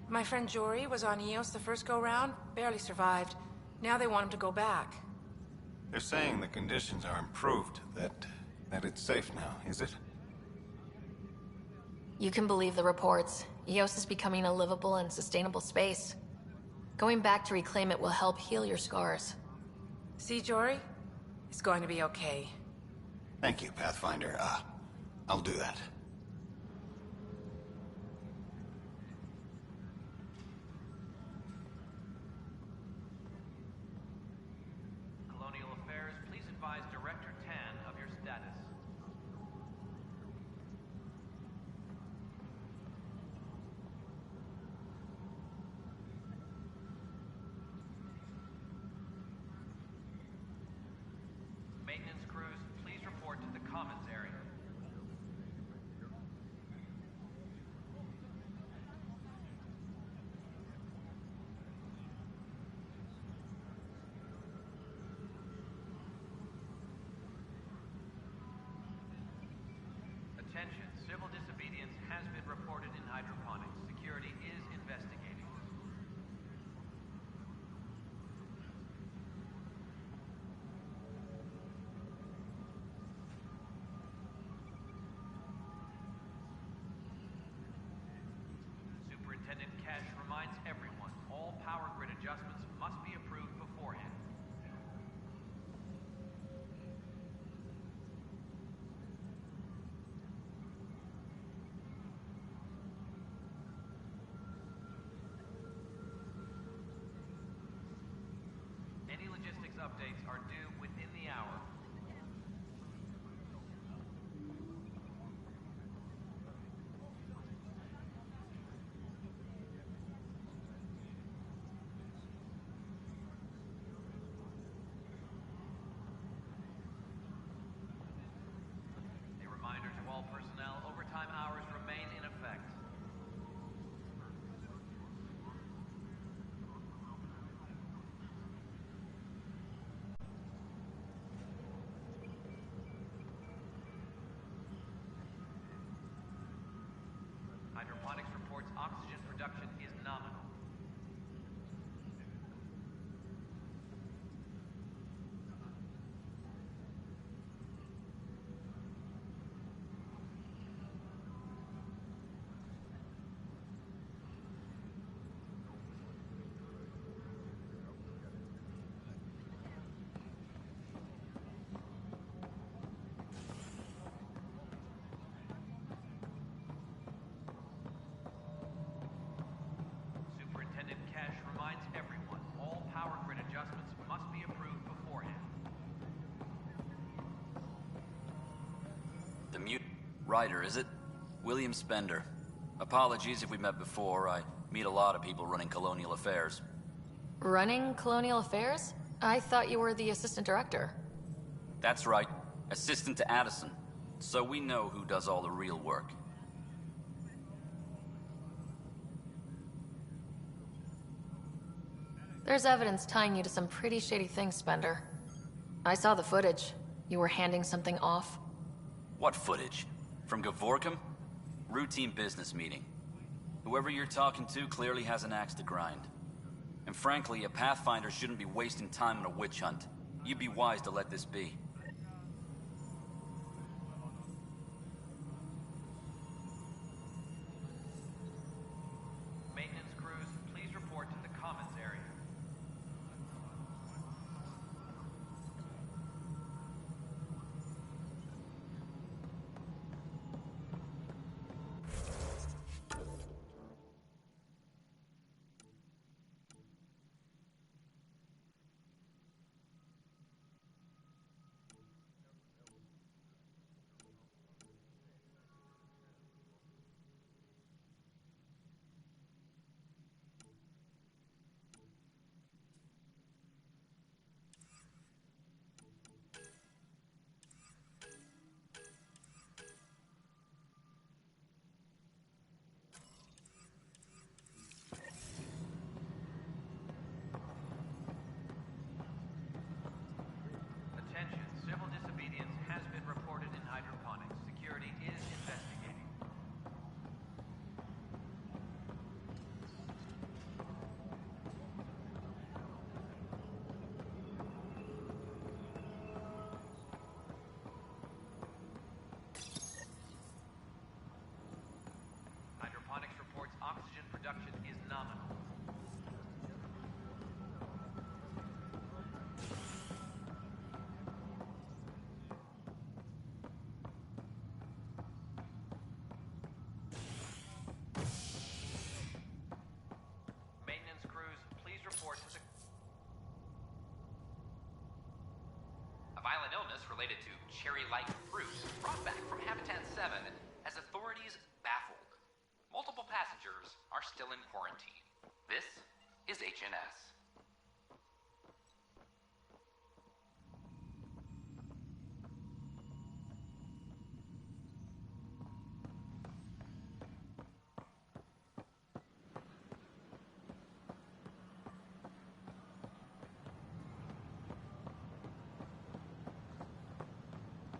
My friend Jory was on Eos the first go-round, barely survived. Now they want him to go back. They're saying the conditions are improved, that it's safe now, is it? You can believe the reports. Eos is becoming a livable and sustainable space. Going back to reclaim it will help heal your scars. See, Jory? It's going to be okay. Thank you, Pathfinder. I'll do that. Colonial Affairs, please advise Director Tan of your status. Maintenance crews, please report to the commons area. Attention, civil disobedience has been reported in hydroponics. Security is investigating. Superintendent Cash reminds everyone, all power grid adjustments must be approved beforehand. Any logistics updates are due within the hour. A reminder to all personnel, overtime hours remain in effect. Ryder, is it? William Spender. Apologies if we met before. I meet a lot of people running colonial affairs. Running Colonial Affairs? I thought you were the assistant director. That's right. Assistant to Addison. So we know who does all the real work. There's evidence tying you to some pretty shady things, Spender. I saw the footage. You were handing something off. What footage? From Gavorkum? Routine business meeting. Whoever you're talking to clearly has an axe to grind. And frankly, a Pathfinder shouldn't be wasting time on a witch hunt. You'd be wise to let this be. Maintenance crews, please report to the commons area. Attention, civil disobedience has been reported in hydroponics. Security is investigating. Hydroponics reports oxygen production is nominal. Maintenance crews, please report to the... A violent illness related to cherry-like fruit brought back from Habitat 7 has authorities baffled. Multiple passengers are still in quarantine. This is HNS.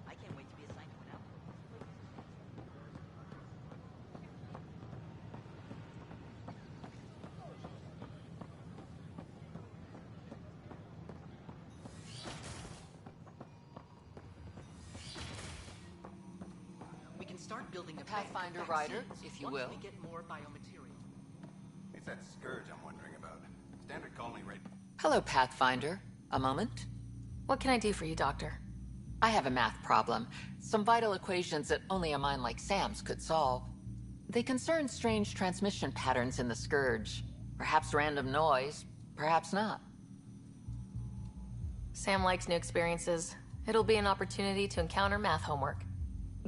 I can't wait to be assigned to an outpost. We can start building a Pathfinder bank of Rider, vaccines if you once will. we get more biomaterial. It's that scourge I'm wondering about. Standard colony rate. Hello, Pathfinder. A moment? What can I do for you, Doctor? I have a math problem. Some vital equations that only a mind like Sam's could solve. They concern strange transmission patterns in the Scourge. Perhaps random noise, perhaps not. Sam likes new experiences. It'll be an opportunity to encounter math homework.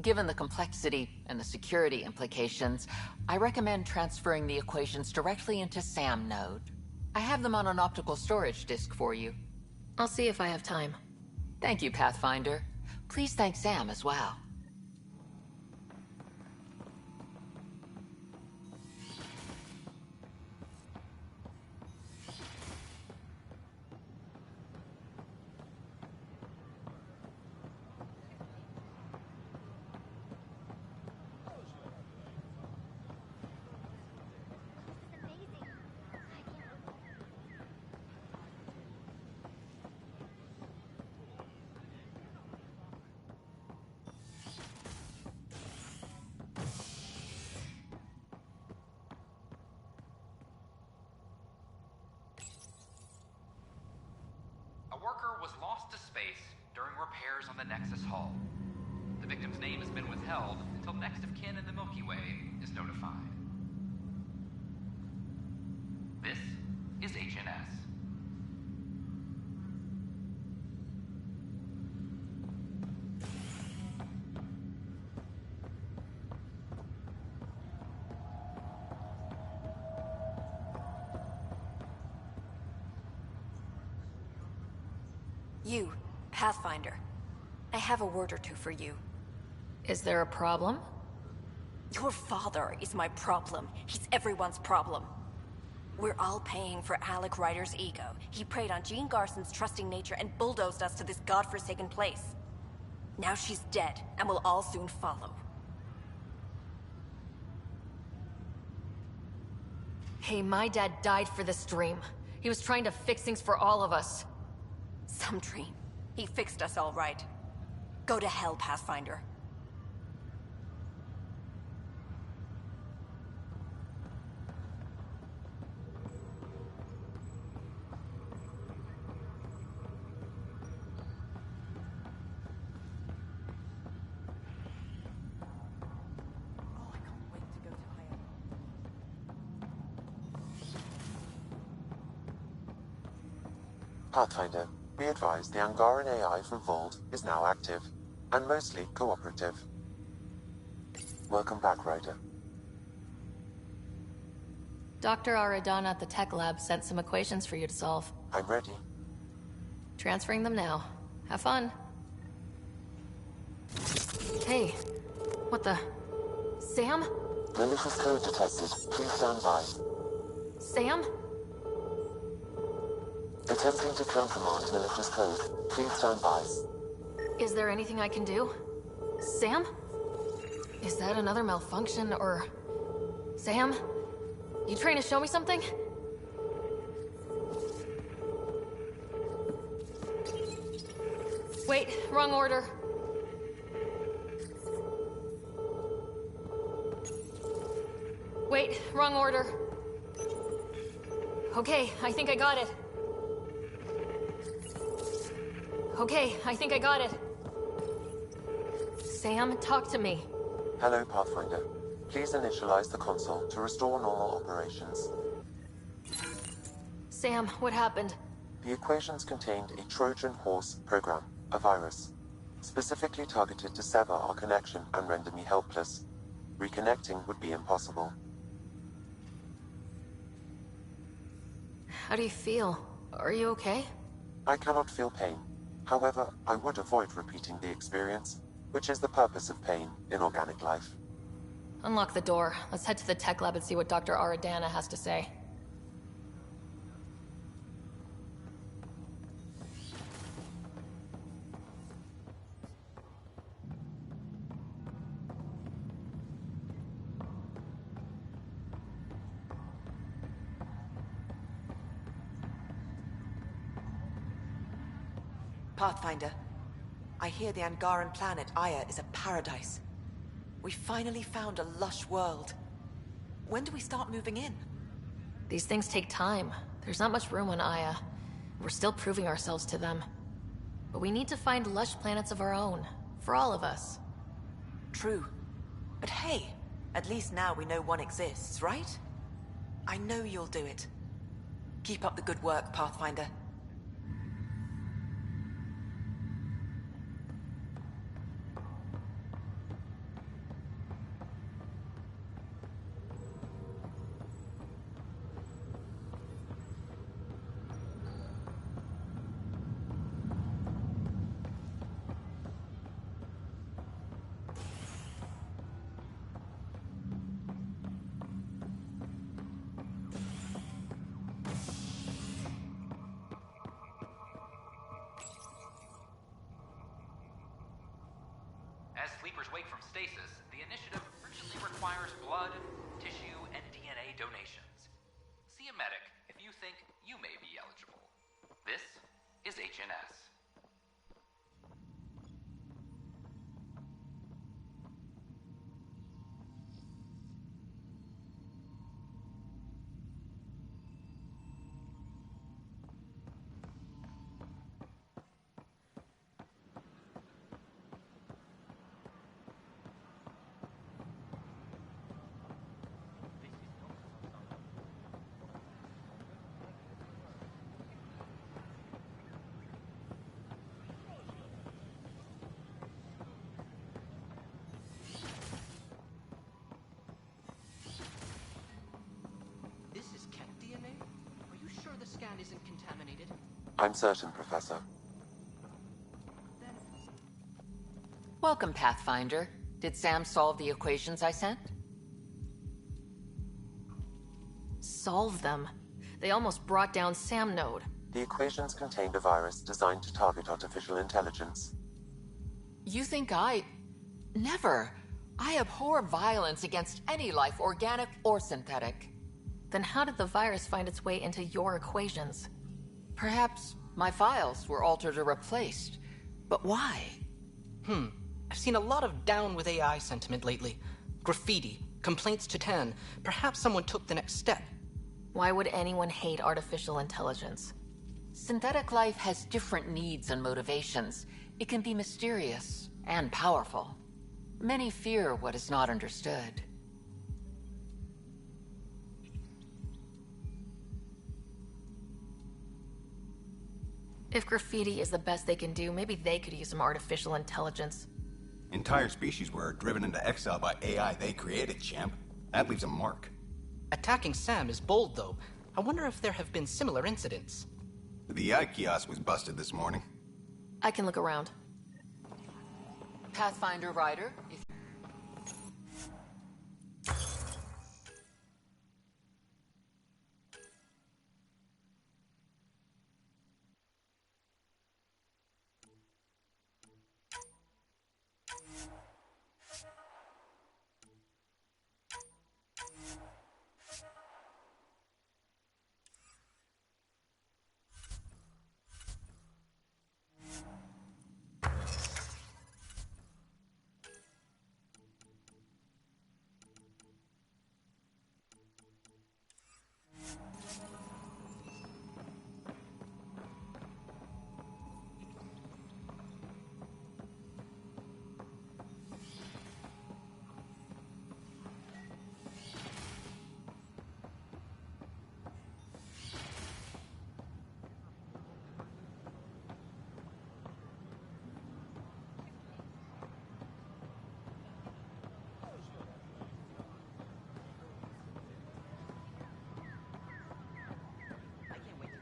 Given the complexity and the security implications, I recommend transferring the equations directly into SAM node. I have them on an optical storage disk for you. I'll see if I have time. Thank you, Pathfinder. Please thank Sam as well. A worker was lost to space during repairs on the Nexus hull. The victim's name has been withheld until next of kin in the Milky Way is notified. This is HNS. You, Pathfinder. I have a word or two for you. Is there a problem? Your father is my problem. He's everyone's problem. We're all paying for Alec Ryder's ego. He preyed on Jean Garson's trusting nature and bulldozed us to this godforsaken place. Now she's dead, and we'll all soon follow. Hey, my dad died for this dream. He was trying to fix things for all of us. Some dream. He fixed us all right. Go to hell, Pathfinder. Pathfinder, be advised the Angaran AI from Vault is now active, and mostly cooperative. Welcome back, Ryder. Dr. Aradana at the tech lab sent some equations for you to solve. I'm ready. Transferring them now. Have fun. Hey, what the... Sam? Malicious code detected. Please stand by. Sam? Attempting to countermand malicious code. Please stand by. Is there anything I can do? Sam? Is that another malfunction, or... Sam? You trying to show me something? Wait, wrong order. Wait, wrong order. Okay, I think I got it. Okay, I think I got it. Sam, talk to me. Hello, Pathfinder. Please initialize the console to restore normal operations. Sam, what happened? The equations contained a Trojan horse program, a virus, specifically targeted to sever our connection and render me helpless. Reconnecting would be impossible. How do you feel? Are you okay? I cannot feel pain. However, I would avoid repeating the experience, which is the purpose of pain in organic life. Unlock the door. Let's head to the tech lab and see what Dr. Aradana has to say. Pathfinder, I hear the Angaran planet Aya is a paradise. We finally found a lush world. When do we start moving in? These things take time. There's not much room on Aya. We're still proving ourselves to them. But we need to find lush planets of our own, for all of us. True. But hey, at least now we know one exists, right? I know you'll do it. Keep up the good work, Pathfinder. As sleepers wake from stasis, the initiative urgently requires blood, tissue, and DNA donations. See a medic if you think you may be eligible. This is HNS. This is Kett DNA? Are you sure the scan isn't contaminated? I'm certain, Professor. Welcome, Pathfinder. Did Sam solve the equations I sent? Solve them? They almost brought down Sam Node. The equations contained a virus designed to target artificial intelligence. You think Never. I abhor violence against any life, organic or synthetic. Then how did the virus find its way into your equations? Perhaps my files were altered or replaced. But why? I've seen a lot of down with AI sentiment lately. Graffiti, complaints to 10. Perhaps someone took the next step. Why would anyone hate artificial intelligence? Synthetic life has different needs and motivations. It can be mysterious and powerful. Many fear what is not understood. If graffiti is the best they can do, maybe they could use some artificial intelligence. Entire species were driven into exile by AI they created, champ. That leaves a mark. Attacking Sam is bold, though. I wonder if there have been similar incidents. The AI kiosk was busted this morning. I can look around. Pathfinder Ryder, if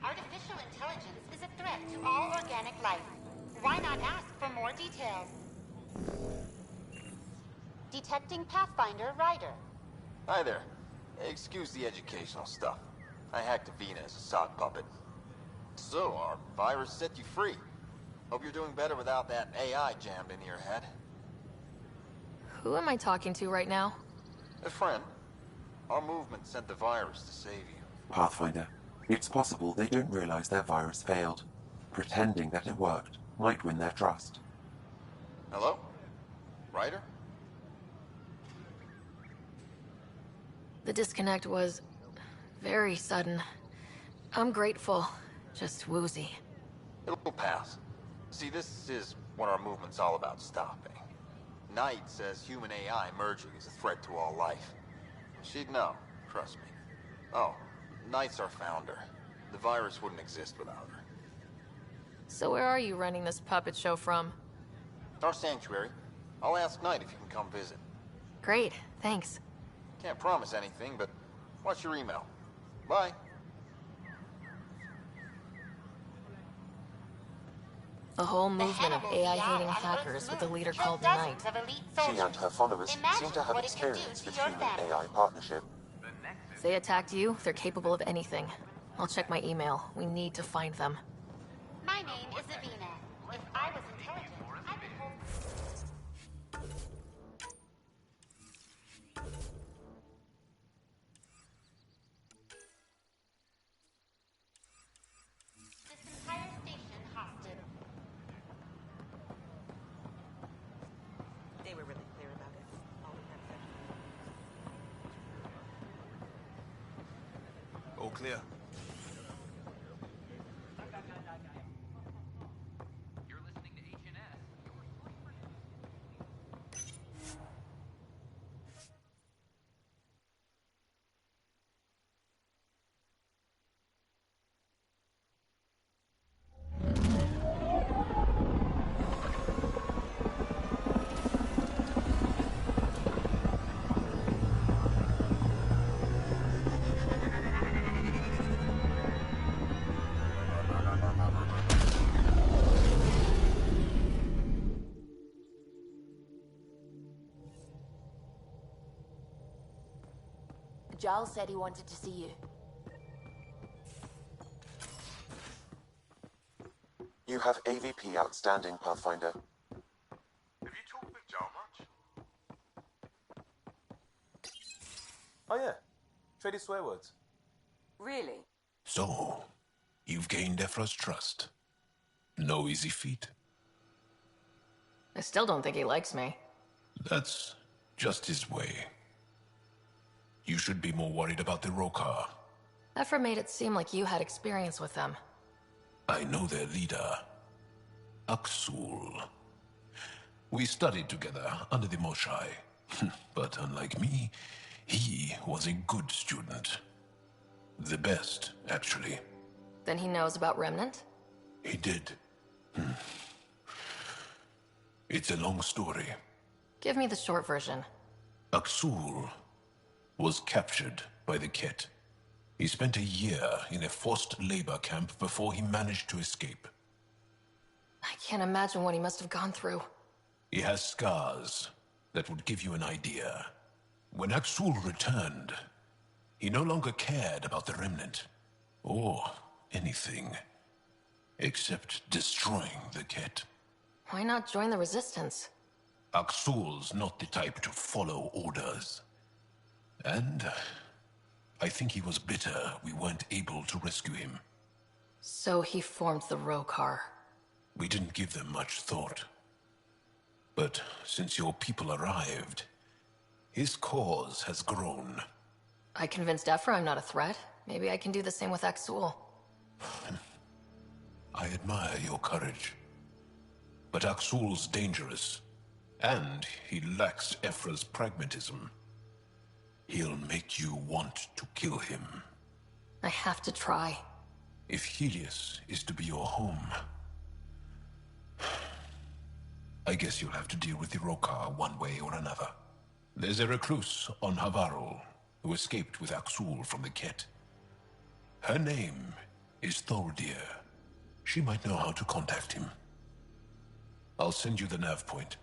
Artificial intelligence is a threat to all organic life. Why not ask for more details? Detecting Pathfinder Ryder. Hi there. Excuse the educational stuff. I hacked Avina as a sock puppet. So, our virus set you free. Hope you're doing better without that AI jammed into your head. Who am I talking to right now? A friend. Our movement sent the virus to save you. Pathfinder, it's possible they don't realize their virus failed. Pretending that it worked might win their trust. Hello? Ryder? The disconnect was very sudden. I'm grateful, just woozy. It'll pass. See, this is what our movement's all about stopping. Knight says human AI merging is a threat to all life. She'd know, trust me. Oh, Knight's our founder. The virus wouldn't exist without her. So where are you running this puppet show from? Our sanctuary. I'll ask Knight if you can come visit. Great, thanks. Can't promise anything, but watch your email. Bye. A whole movement of AI-hating hackers with a leader called Knight. She and her followers seem to have experience with human-AI partnership. If they attacked you, they're capable of anything. I'll check my email. We need to find them. My name is Avina. If I was intelligent, I would hold... This entire station hostage. They were really clear about it. All we had said. All clear. You're listening to HNS. Giles said he wanted to see you. You have AVP outstanding, Pathfinder. Have you talked with Joe much? Oh yeah, traded swear words. Really? So, you've gained Ephra's trust. No easy feat. I still don't think he likes me. That's just his way. You should be more worried about the Rokar. Ephra made it seem like you had experience with them. I know their leader, Aksul. We studied together under the Moshai. But unlike me, he was a good student. The best, actually. Then he knows about Remnant? He did. It's a long story. Give me the short version. Aksul was captured by the Ket. He spent a year in a forced labor camp before he managed to escape. I can't imagine what he must have gone through. He has scars that would give you an idea. When Aksul returned, he no longer cared about the Remnant, or anything, except destroying the Ket. Why not join the Resistance? Aksul's not the type to follow orders. And I think he was bitter we weren't able to rescue him. So he formed the Rokar. We didn't give them much thought. But since your people arrived, his cause has grown. I convinced Ephra I'm not a threat. Maybe I can do the same with Aksul. I admire your courage. But Aksul's dangerous, and he lacks Ephra's pragmatism. He'll make you want to kill him. I have to try. If Helios is to be your home, I guess you'll have to deal with the Rokar one way or another. There's a recluse on Havarul who escaped with Aksul from the Ket. Her name is Thordir. She might know how to contact him. I'll send you the nav point.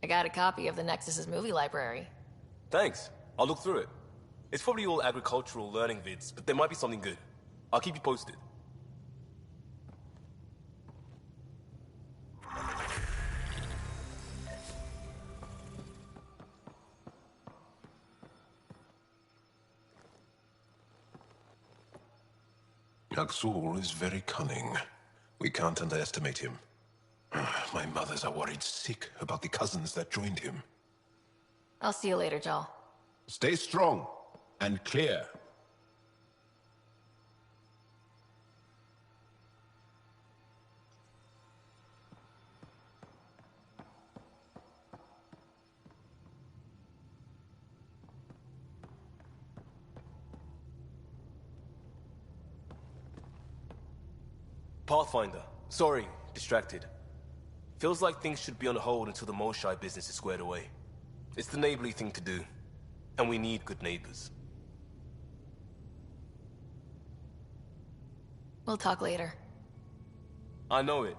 I got a copy of the Nexus's movie library. Thanks. I'll look through it. It's probably all agricultural learning vids, but there might be something good. I'll keep you posted. Aksul is very cunning. We can't underestimate him. My mothers are worried sick about the cousins that joined him. I'll see you later, Jal. Stay strong and clear. Pathfinder. Sorry, distracted. Feels like things should be on hold until the Moshai business is squared away. It's the neighborly thing to do, and we need good neighbors. We'll talk later. I know it.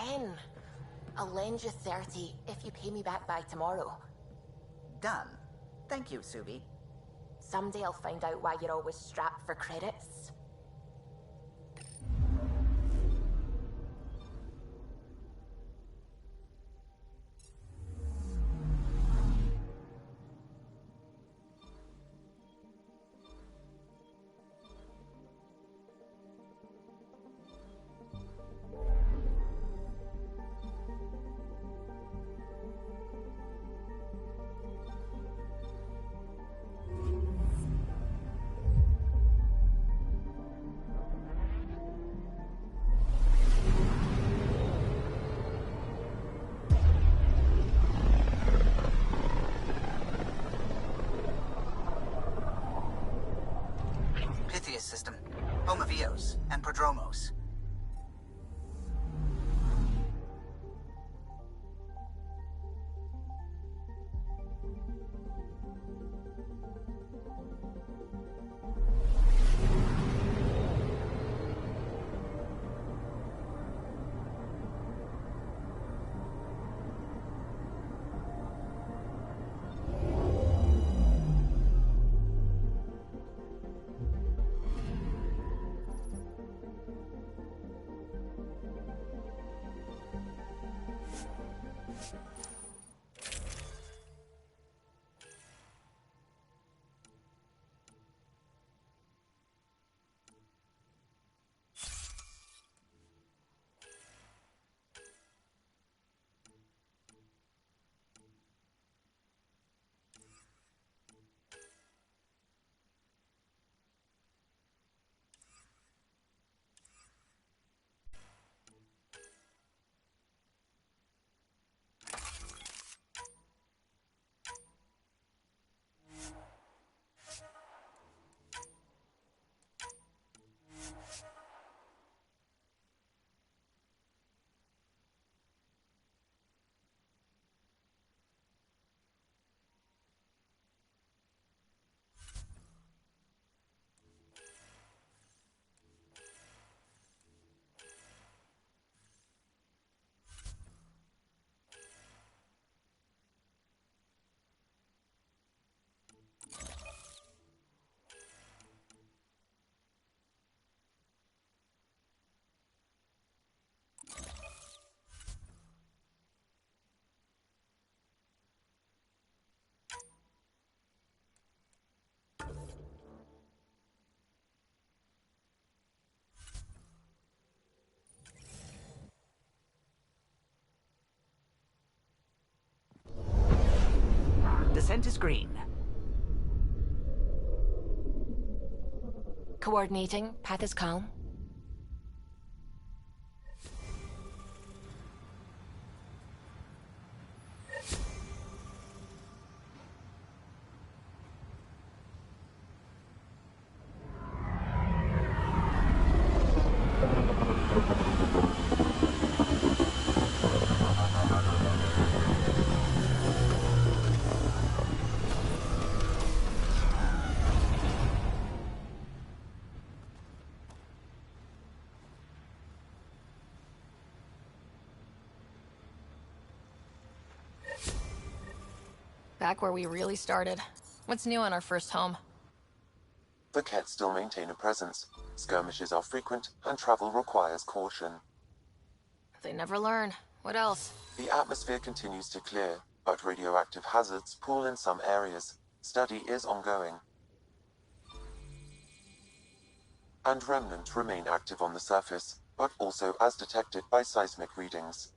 10. I'll lend you 30 if you pay me back by tomorrow. Done. Thank you, Subi. Someday I'll find out why you're always strapped for credits. System, home of Eos and Prodromos. Descent is green. Coordinating. Path is calm. Back where we really started. What's new on our first home? The Kett still maintain a presence. Skirmishes are frequent, and travel requires caution. They never learn. What else? The atmosphere continues to clear, but radioactive hazards pool in some areas. Study is ongoing. And remnant remain active on the surface, but also as detected by seismic readings.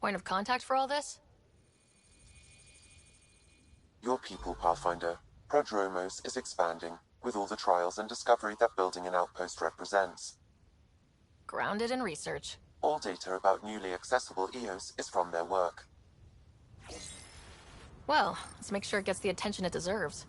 Point of contact for all this? Your people, Pathfinder. Prodromos is expanding, with all the trials and discovery that building an outpost represents. Grounded in research. All data about newly accessible Eos is from their work. Well, let's make sure it gets the attention it deserves.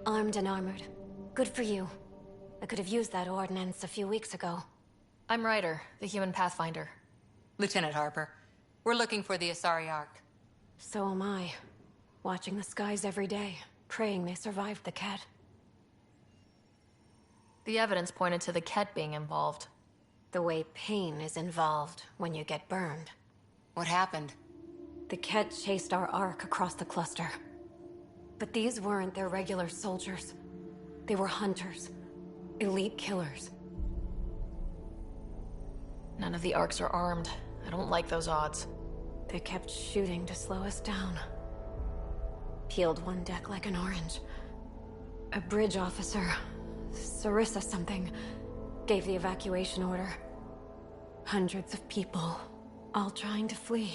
Armed and armored. Good for you. I could have used that ordnance a few weeks ago. I'm Ryder, the human pathfinder. Lieutenant Harper, we're looking for the Asari Ark. So am I. Watching the skies every day, praying they survived the Ket. The evidence pointed to the Ket being involved. The way pain is involved when you get burned. What happened? The Ket chased our Ark across the cluster. But these weren't their regular soldiers. They were hunters. Elite killers. None of the Arks are armed. I don't like those odds. They kept shooting to slow us down. Peeled one deck like an orange. A bridge officer, Sarissa something, gave the evacuation order. Hundreds of people, all trying to flee.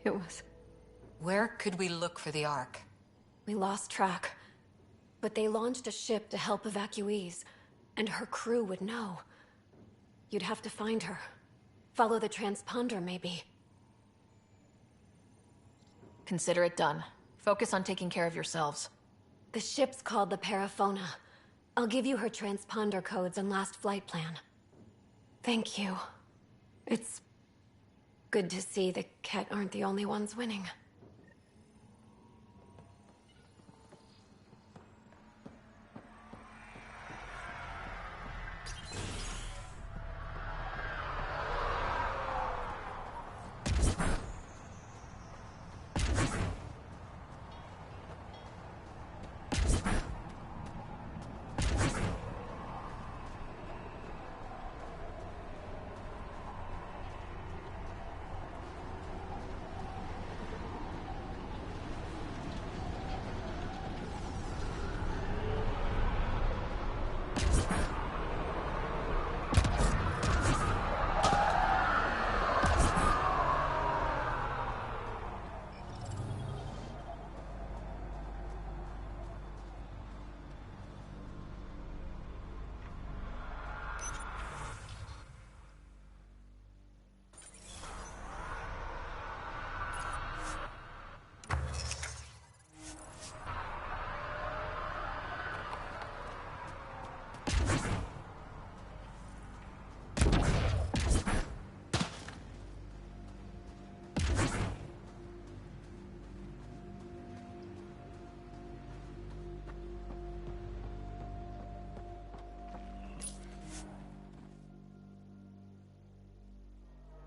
It was... Where could we look for the Ark? We lost track. But they launched a ship to help evacuees, and her crew would know. You'd have to find her. Follow the transponder, maybe. Consider it done. Focus on taking care of yourselves. The ship's called the Paraphona. I'll give you her transponder codes and last flight plan. Thank you. It's good to see the Ket aren't the only ones winning.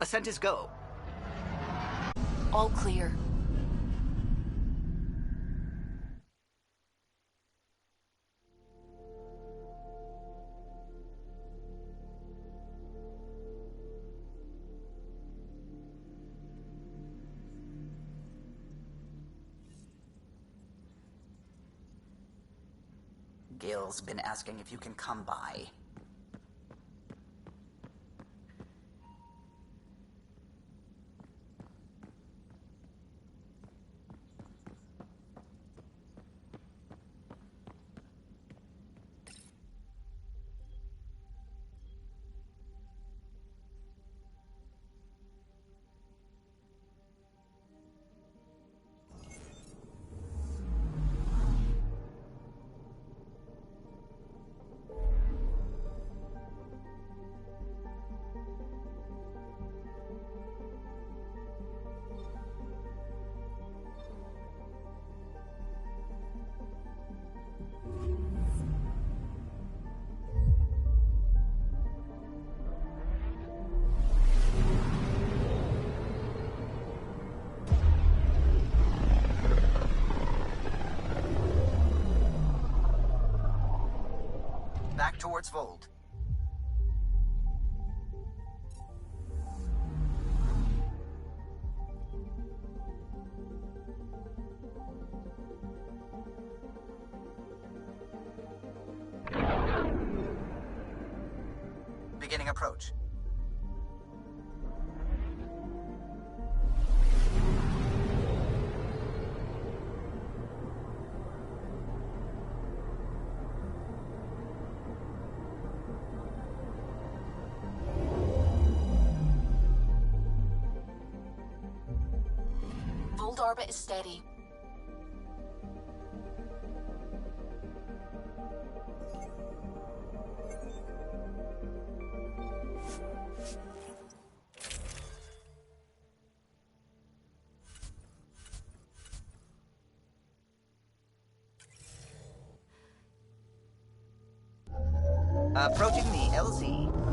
Ascent is go. All clear. Gil's been asking if you can come by. Back towards Vold. Beginning approach. Hold orbit is steady. Approaching the LZ.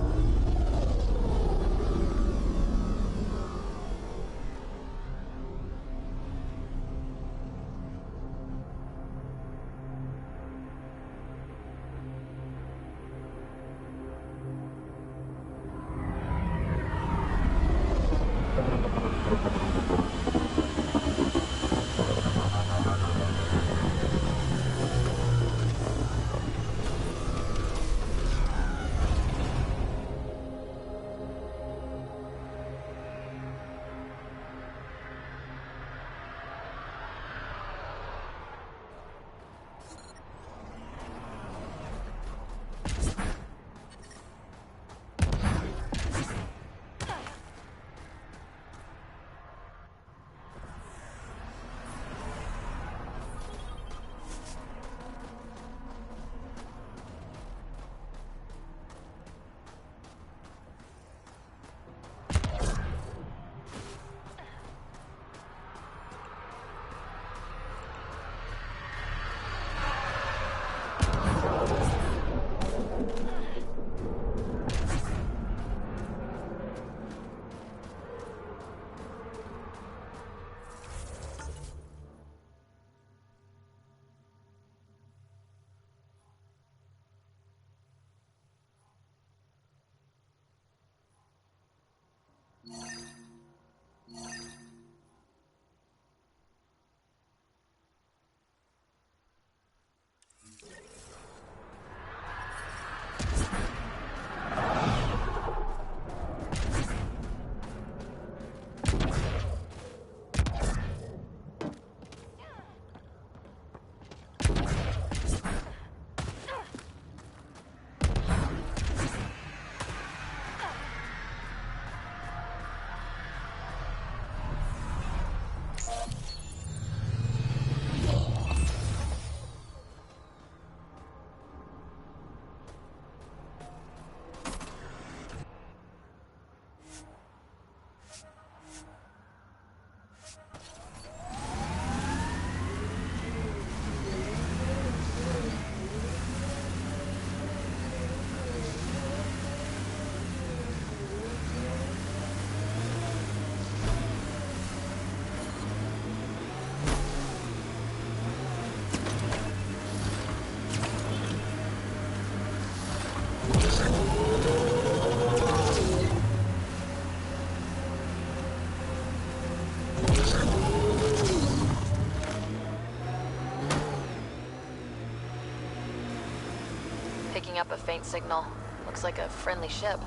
Picking up a faint signal. Looks like a friendly ship.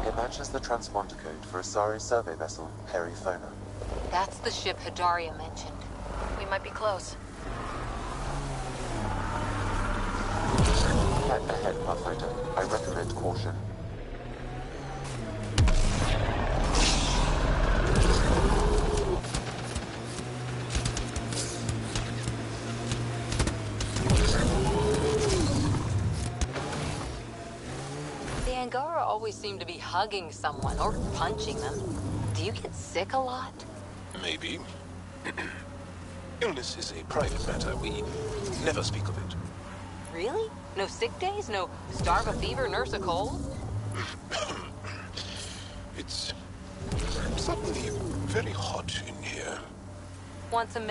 It matches the transponder code for a Asari survey vessel, Perifona. That's the ship Hidaria mentioned. We might be close. Ahead, Pathfinder. I recommend caution. The Angara always seem to be hugging someone or punching them. Do you get sick a lot? Maybe. Illness is a private matter. We never speak of it. Really? No sick days? No starve a fever, nurse a cold? It's suddenly very hot in here. Want some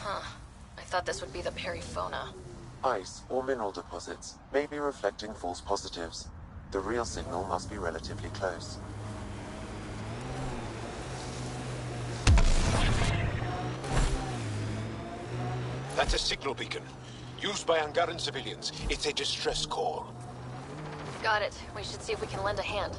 Huh. I thought this would be the Perifona. Ice or mineral deposits may be reflecting false positives. The real signal must be relatively close. That's a signal beacon. Used by Angaran civilians. It's a distress call. Got it. We should see if we can lend a hand.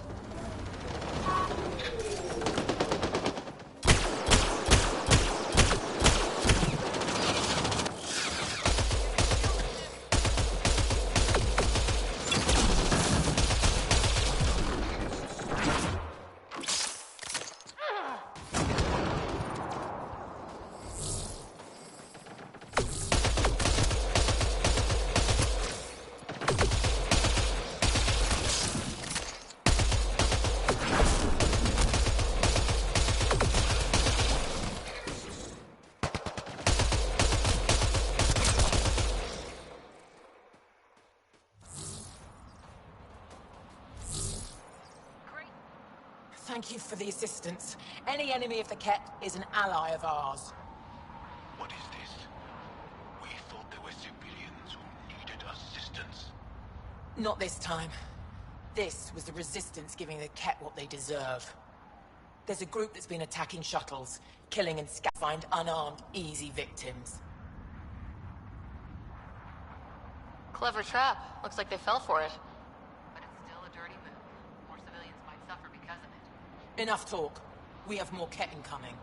Thank you for the assistance. Any enemy of the Ket is an ally of ours. What is this? We thought there were civilians who needed assistance. Not this time. This was the Resistance giving the Ket what they deserve. There's a group that's been attacking shuttles, killing and find unarmed, easy victims. Clever trap. Looks like they fell for it. But it's still a dirty move. More civilians might suffer because of it. Enough talk. We have more Ket incoming.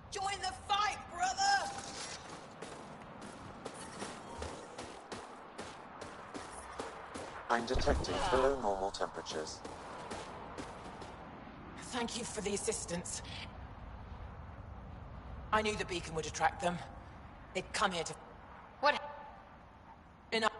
Join the fight, brother! I'm detecting below normal temperatures. Thank you for the assistance. I knew the beacon would attract them. They'd come here to... What? Enough.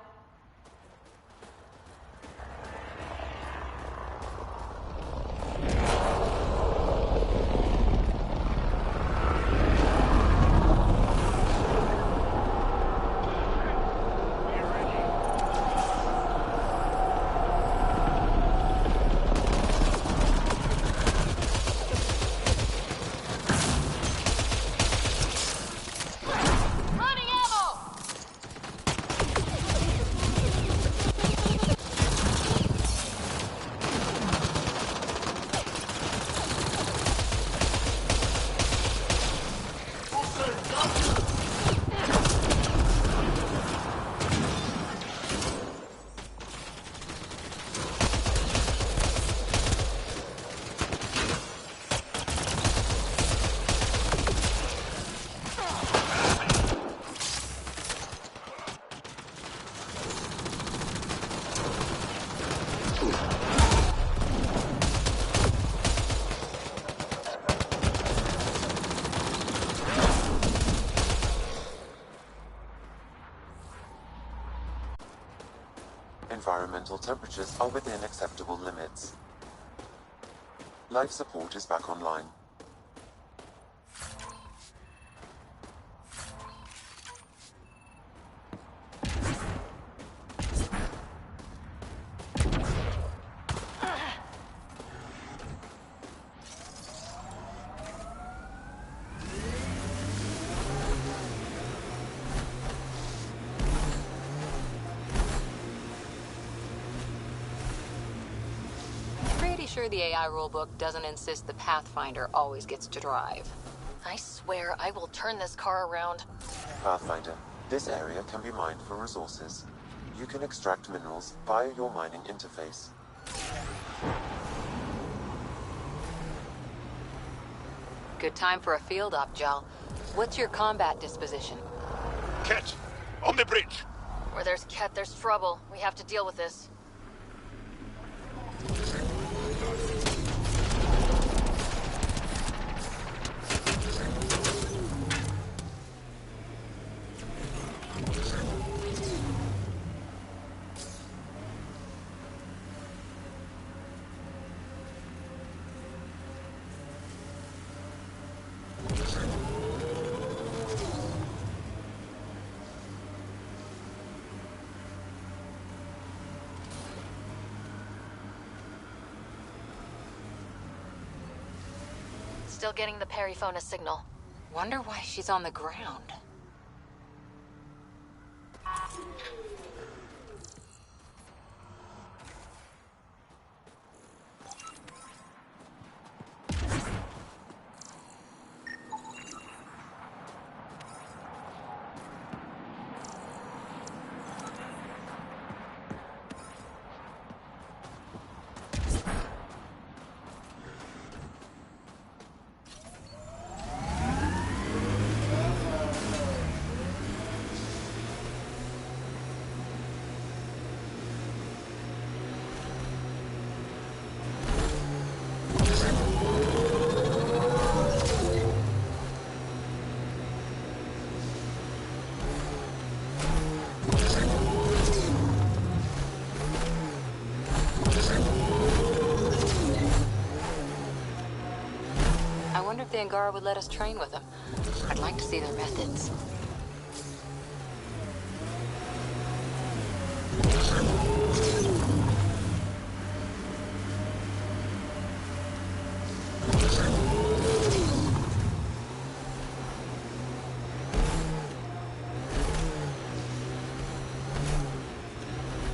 Environmental temperatures are within acceptable limits. Life support is back online. Sure the AI rulebook doesn't insist the Pathfinder always gets to drive. I swear I will turn this car around. Pathfinder, this area can be mined for resources. You can extract minerals via your mining interface. Good time for a field op, Jal. What's your combat disposition? Ket, on the bridge! Where there's Ket, there's trouble. We have to deal with this. Still getting the periphonus signal. Wonder why she's on the ground. if the Angara would let us train with them. I'd like to see their methods.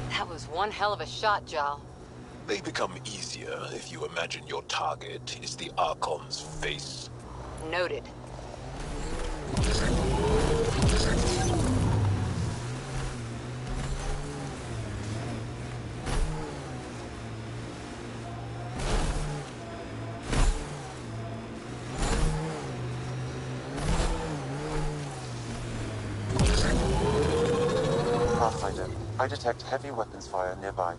That was one hell of a shot, Jal. They become easier if you imagine your target is the Archon's face. Noted. Pathfinder, I detect heavy weapons fire nearby.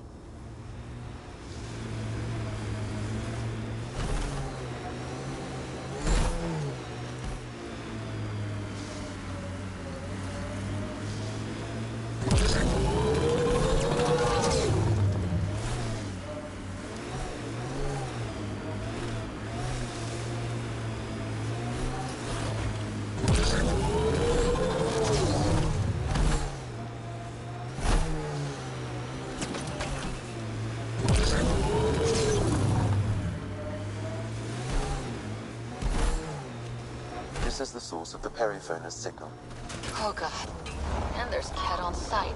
This is the source of the periphoner's signal. Oh god. And there's Ket on site.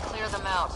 Clear them out.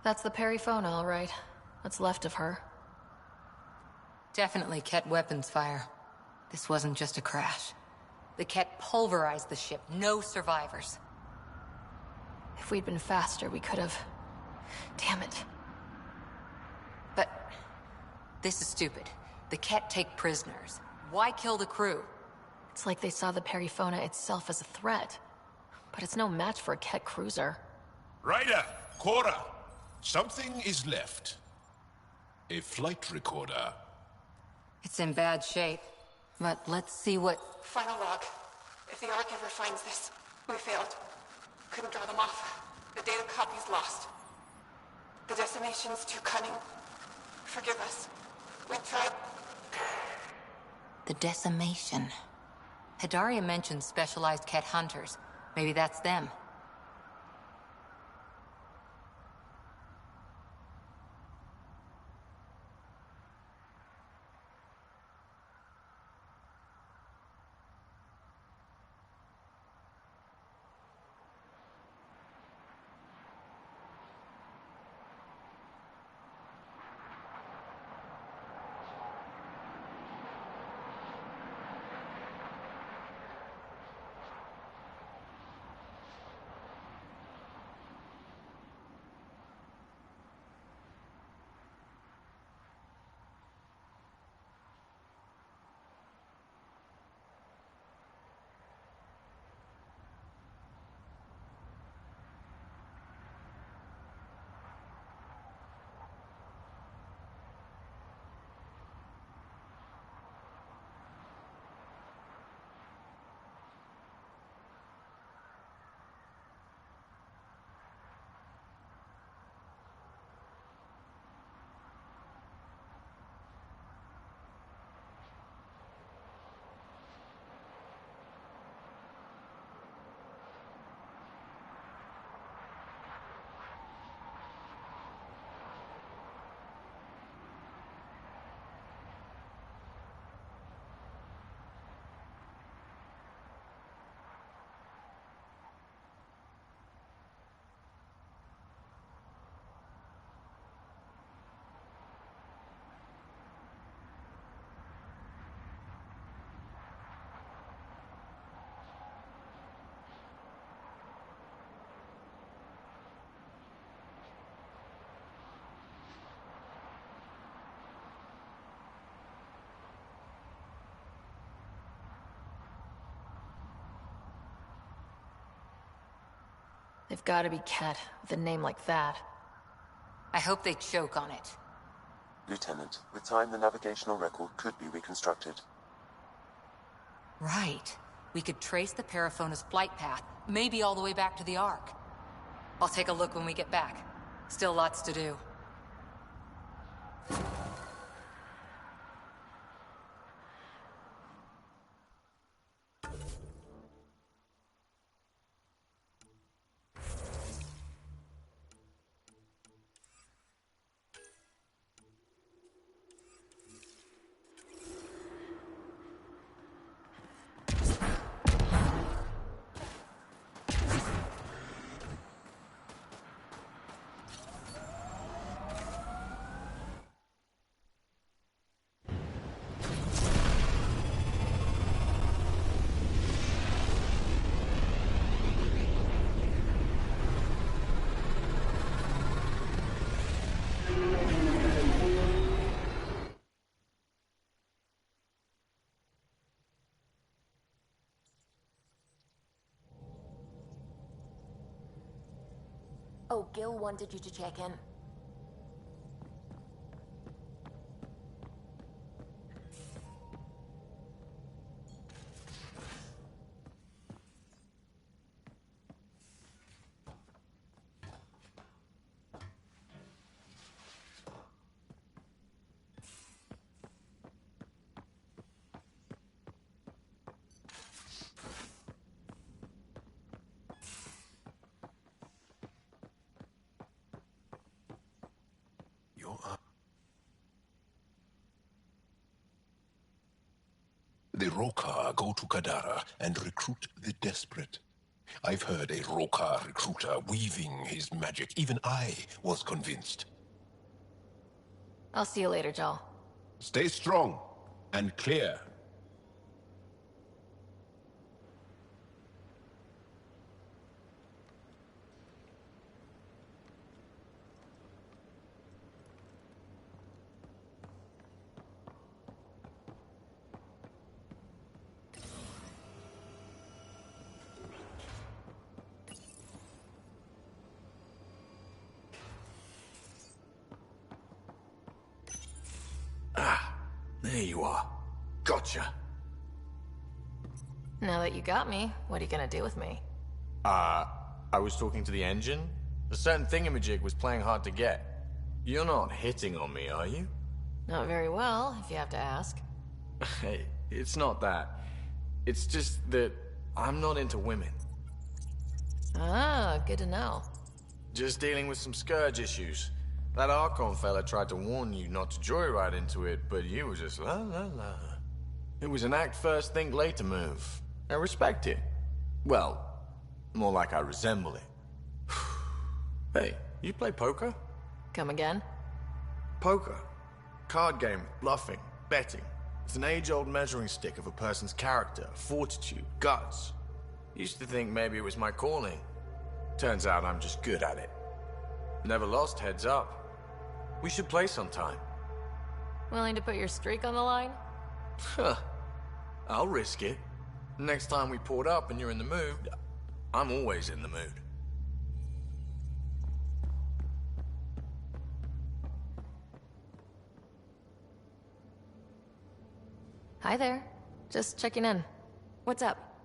That's the Perifona, all right. What's left of her. Definitely Ket weapons fire. This wasn't just a crash. The Ket pulverized the ship. No survivors. If we'd been faster, we could have... Damn it. But... this is stupid. The Ket take prisoners. Why kill the crew? It's like they saw the Perifona itself as a threat. But it's no match for a Ket cruiser. Ryder! Cora! Something is left. A flight recorder. It's in bad shape. But let's see what... Final log. If the Ark ever finds this, we failed. Couldn't draw them off. The data copy's lost. The decimation's too cunning. Forgive us. We tried... The decimation. Hidaria mentioned specialized Ket hunters. Maybe that's them. They've got to be Ket, with a name like that. I hope they choke on it. Lieutenant, with time the navigational record could be reconstructed. Right. We could trace the Paraphona's flight path, maybe all the way back to the Ark. I'll take a look when we get back. Still lots to do. Oh, Gil wanted you to check in. The Rokar go to Kadara and recruit the desperate. I've heard a Rokar recruiter weaving his magic. Even I was convinced. I'll see you later, Jal. Stay strong and clear. There you are. Gotcha. Now that you got me, what are you gonna do with me? I was talking to the engine. A certain thingamajig was playing hard to get. You're not hitting on me, are you? Not very well, if you have to ask. Hey, it's not that. It's just that I'm not into women. Ah, good to know. Just dealing with some scourge issues. That Archon fella tried to warn you not to joyride into it, but you were just la la la. It was an act first, think later move. I respect it. Well, more like I resemble it. Hey, you play poker? Come again? Poker. Card game, bluffing, betting. It's an age-old measuring stick of a person's character, fortitude, guts. Used to think maybe it was my calling. Turns out I'm just good at it. Never lost heads up. We should play sometime. Willing to put your streak on the line? Huh. I'll risk it. Next time we port up and you're in the mood, I'm always in the mood. Hi there. Just checking in. What's up?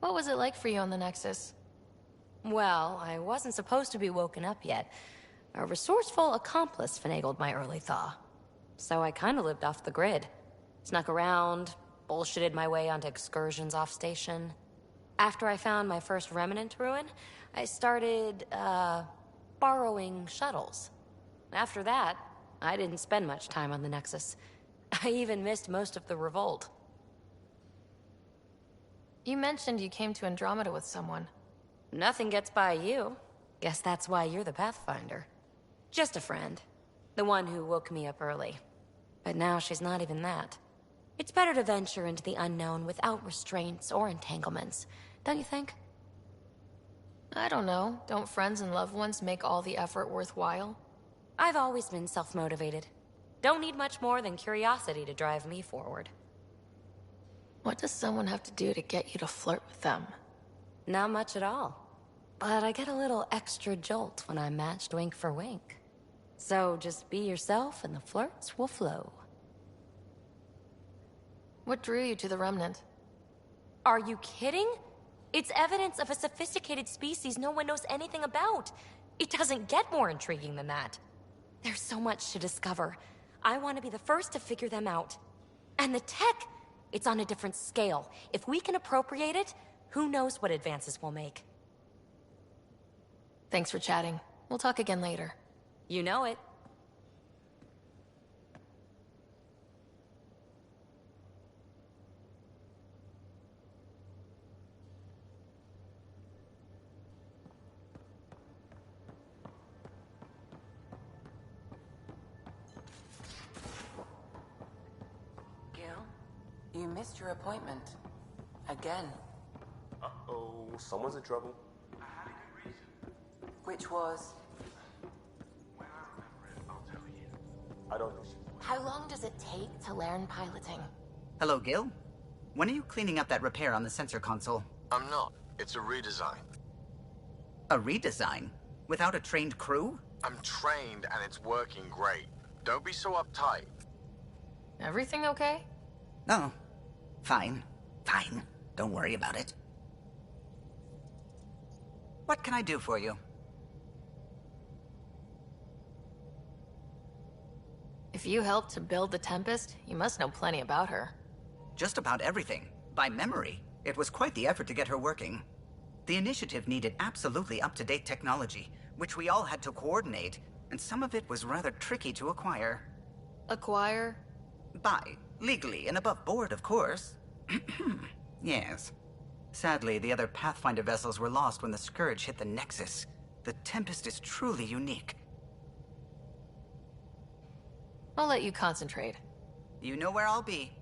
What was it like for you on the Nexus? Well, I wasn't supposed to be woken up yet. A resourceful accomplice finagled my early thaw. So I kinda lived off the grid. Snuck around, bullshitted my way onto excursions off station. After I found my first remnant ruin, I started, borrowing shuttles. After that, I didn't spend much time on the Nexus. I even missed most of the revolt. You mentioned you came to Andromeda with someone. Nothing gets by you. Guess that's why you're the Pathfinder. Just a friend. The one who woke me up early. But now she's not even that. It's better to venture into the unknown without restraints or entanglements, don't you think? I don't know. Don't friends and loved ones make all the effort worthwhile? I've always been self-motivated. Don't need much more than curiosity to drive me forward. What does someone have to do to get you to flirt with them? Not much at all. But I get a little extra jolt when I'm matched wink for wink. So just be yourself and the flirts will flow. What drew you to the Remnant? Are you kidding? It's evidence of a sophisticated species no one knows anything about. It doesn't get more intriguing than that. There's so much to discover. I want to be the first to figure them out. And the tech, it's on a different scale. If we can appropriate it, who knows what advances we'll make. Thanks for chatting. We'll talk again later. You know it. Gil, you missed your appointment. Again. Uh-oh, someone's in trouble. Which was... I don't know. How long does it take to learn piloting? Hello, Gil. When are you cleaning up that repair on the sensor console? I'm not. It's a redesign. A redesign? Without a trained crew? I'm trained and it's working great. Don't be so uptight. Everything okay? No. Fine. Fine. Don't worry about it. What can I do for you? If you helped to build the Tempest, you must know plenty about her. Just about everything. By memory. It was quite the effort to get her working. The initiative needed absolutely up-to-date technology, which we all had to coordinate, and some of it was rather tricky to acquire. Acquire? Buy. Legally and above board, of course. Yes. Sadly, the other Pathfinder vessels were lost when the Scourge hit the Nexus. The Tempest is truly unique. I'll let you concentrate. You know where I'll be.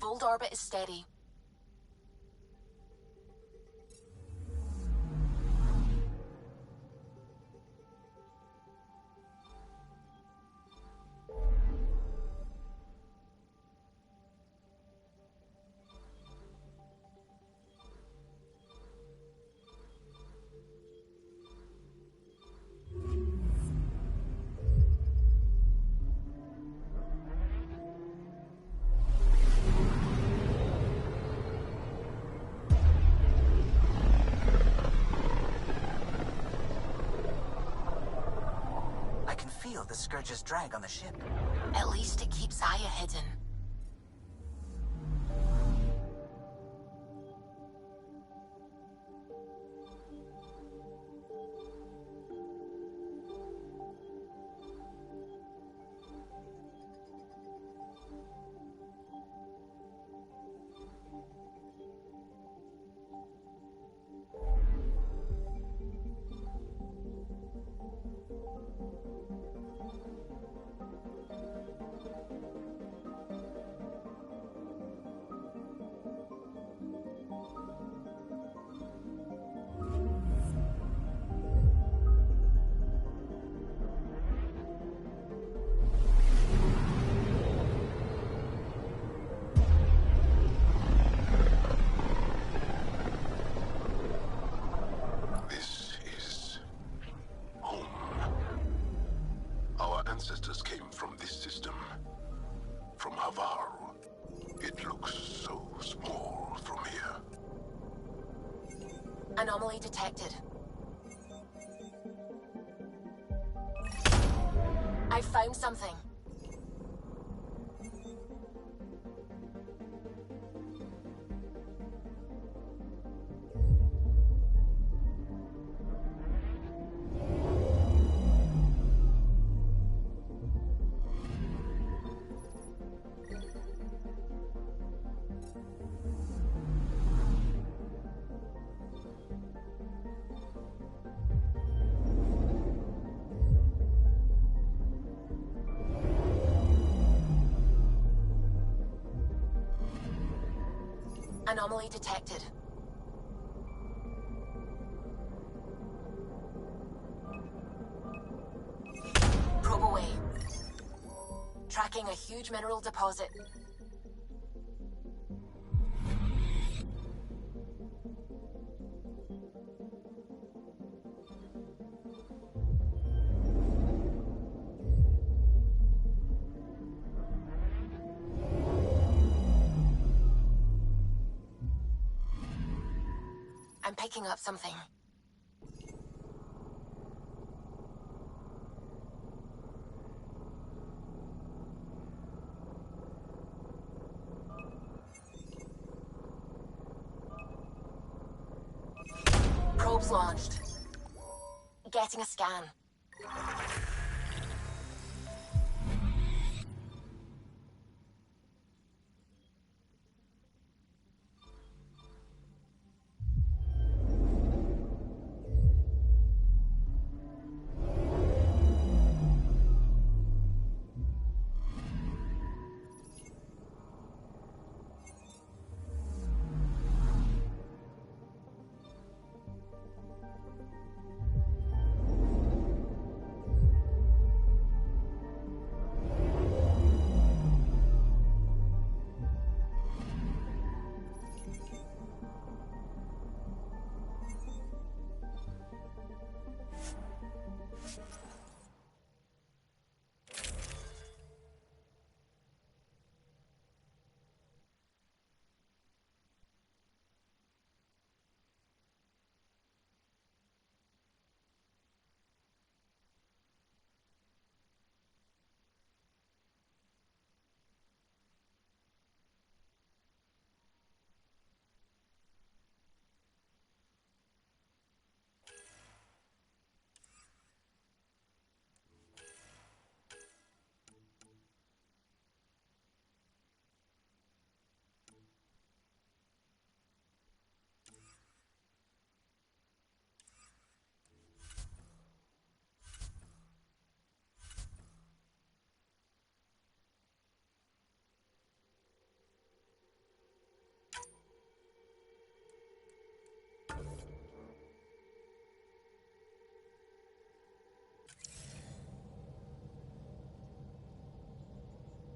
Fold orbit is steady. the Scourge's drag on the ship. At least it keeps Aya hidden. Ancestors came from this system, from Havar. It looks so small from here. Anomaly detected. I found something. Anomaly detected. Probe away. Tracking a huge mineral deposit. I'm picking up something. Probes launched. Getting a scan.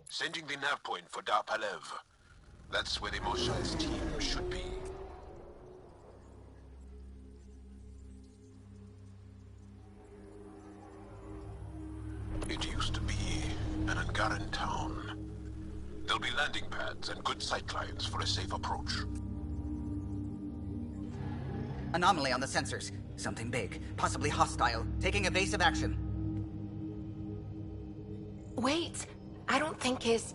Sending the nav point for Dar Palev. That's where the Moshai's team should be. It used to be an Angaran town. There'll be landing pads and good sightlines for a safe approach. Anomaly on the sensors. Something big, possibly hostile, taking evasive action. Wait, I don't think his...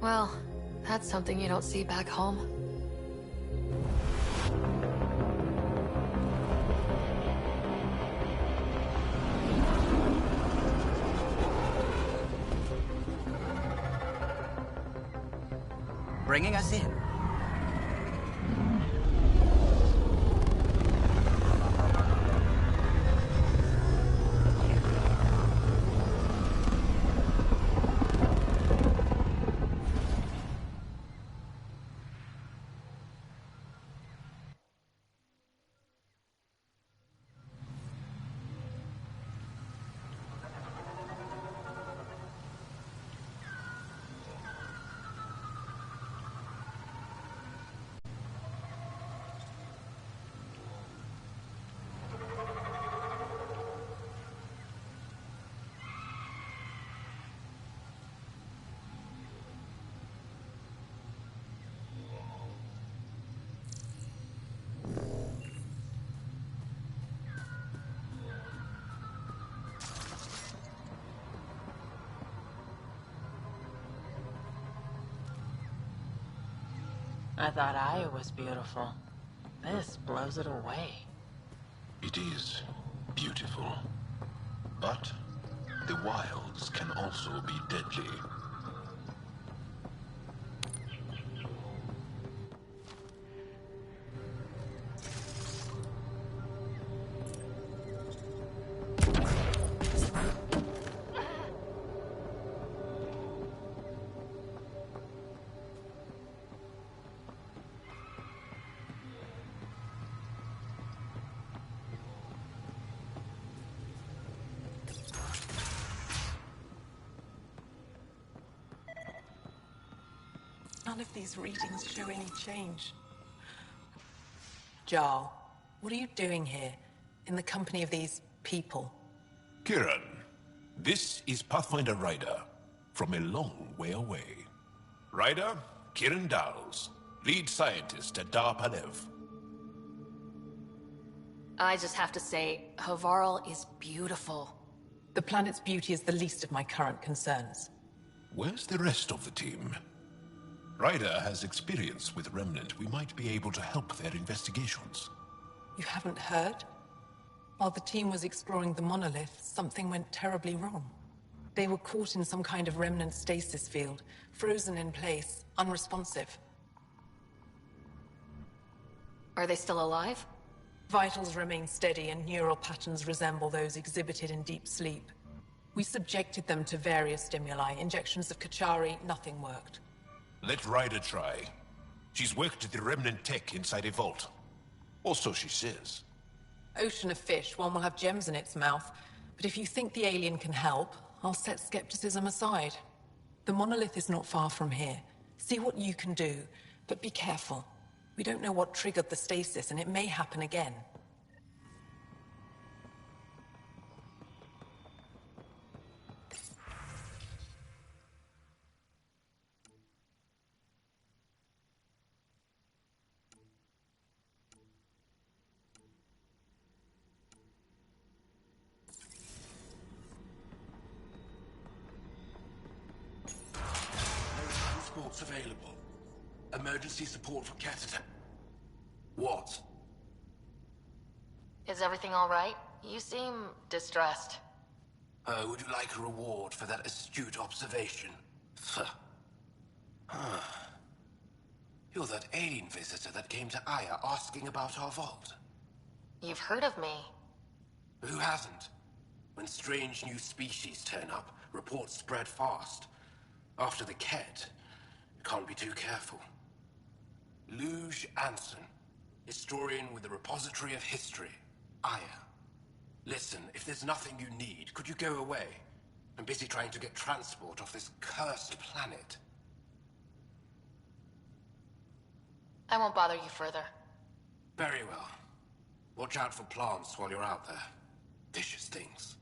Well, that's something you don't see back home. Bringing us in. I thought Aya was beautiful. This blows it away. It is beautiful. But the wilds can also be deadly. None of these readings show any change. Jarl, what are you doing here, in the company of these people? Kiran, this is Pathfinder Ryder, from a long way away. Ryder, Kiran Dals, lead scientist at Dar Palev. I just have to say, Havarl is beautiful. The planet's beauty is the least of my current concerns. Where's the rest of the team? Ryder has experience with Remnant. We might be able to help their investigations. You haven't heard? While the team was exploring the monolith, something went terribly wrong. They were caught in some kind of Remnant stasis field, frozen in place, unresponsive. Are they still alive? Vitals remain steady and neural patterns resemble those exhibited in deep sleep. We subjected them to various stimuli, injections of Kachari, nothing worked. Let Ryder try. She's worked at the Remnant tech inside a vault. Or so she says. Ocean of fish, one will have gems in its mouth. But if you think the alien can help, I'll set skepticism aside. The monolith is not far from here. See what you can do, but be careful. We don't know what triggered the stasis, and it may happen again. Transports available. Emergency support for catheter. What? Is everything all right? You seem distressed. Would you like a reward for that astute observation? You're that alien visitor that came to Aya asking about our vault. You've heard of me. Who hasn't? When strange new species turn up, reports spread fast. After the Ket, you can't be too careful. Luge Anson, historian with the Repository of History, Aya. Listen, if there's nothing you need, could you go away? I'm busy trying to get transport off this cursed planet. I won't bother you further. Very well. Watch out for plants while you're out there. Vicious things.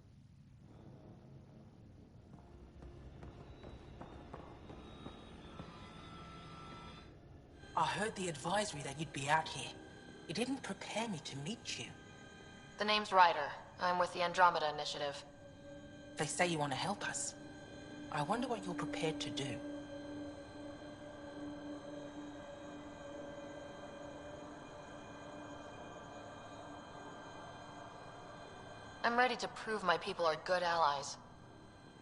I heard the advisory that you'd be out here. It didn't prepare me to meet you. The name's Ryder. I'm with the Andromeda Initiative. They say you want to help us. I wonder what you're prepared to do. I'm ready to prove my people are good allies.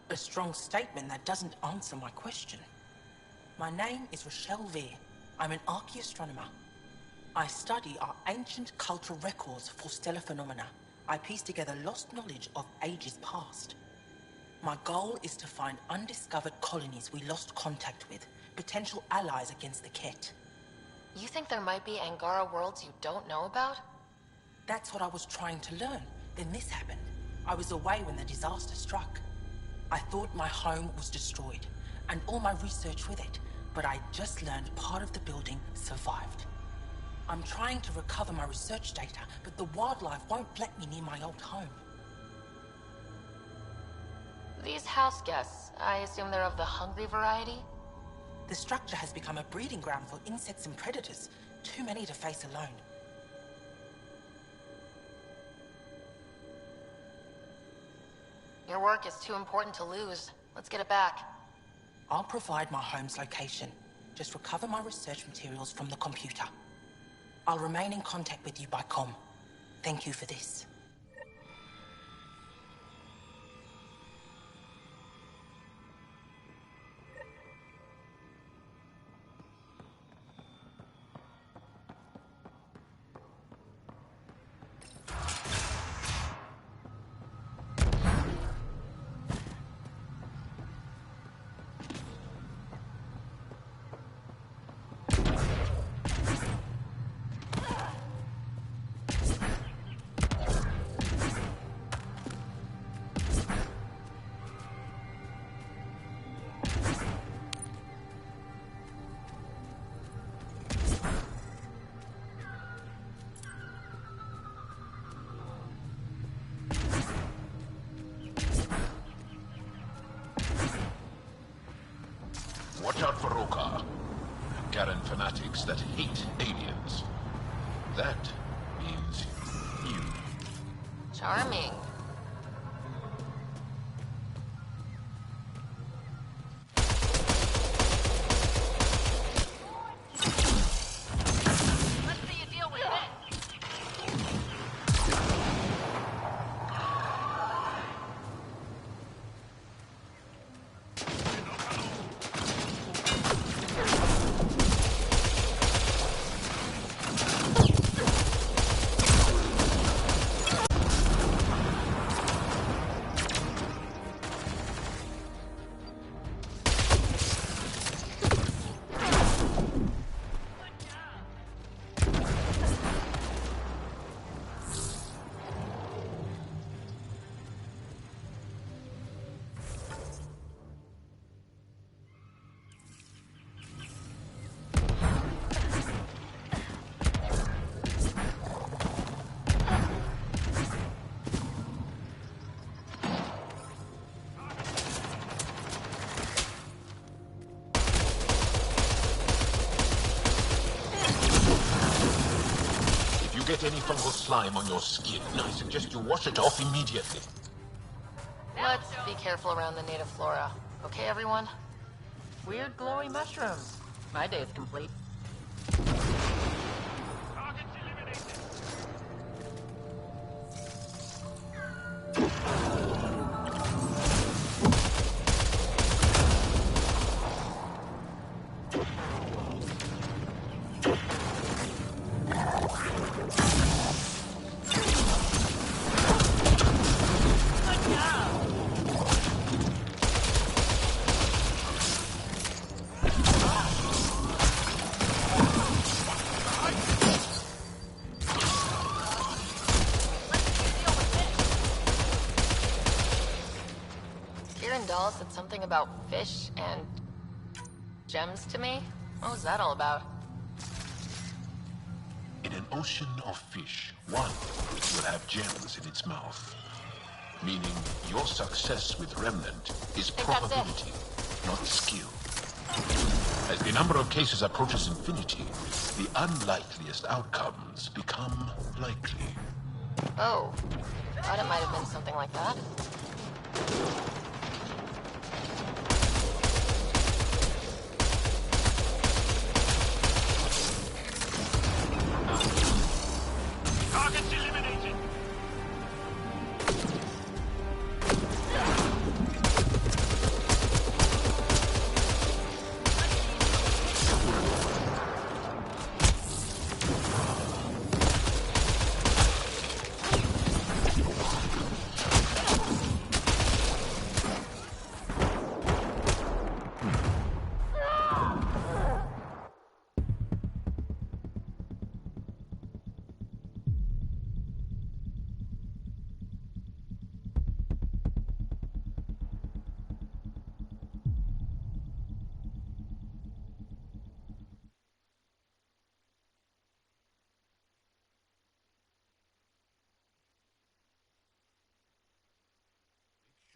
A strong statement that doesn't answer my question. My name is Rochelle Vere. I'm an archaeoastronomer. I study our ancient cultural records for stellar phenomena. I piece together lost knowledge of ages past. My goal is to find undiscovered colonies we lost contact with, potential allies against the Ket. You think there might be Angara worlds you don't know about? That's what I was trying to learn. Then this happened. I was away when the disaster struck. I thought my home was destroyed, and all my research with it, but I just learned part of the building survived. I'm trying to recover my research data, but the wildlife won't let me near my old home. These house guests, I assume they're of the hungry variety? The structure has become a breeding ground for insects and predators, too many to face alone. Your work is too important to lose. Let's get it back. I'll provide my home's location. Just recover my research materials from the computer. I'll remain in contact with you by comm. Thank you for this. Watch out for Roka. Garen fanatics that hate aliens. That means you. Charming. Get any fungal slime on your skin, I suggest you wash it off immediately. Let's be careful around the native flora. Okay, everyone? Weird glowy mushrooms. My day's complete. Said something about fish and gems to me. What was that all about? In an ocean of fish, one will have gems in its mouth. Meaning your success with Remnant is probability, not skill. As the number of cases approaches infinity, the unlikeliest outcomes become likely. Oh, thought it might have been something like that. Targets eliminated!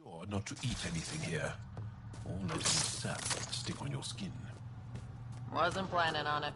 Sure not to eat anything here, or let any sap stick on your skin. Wasn't planning on it.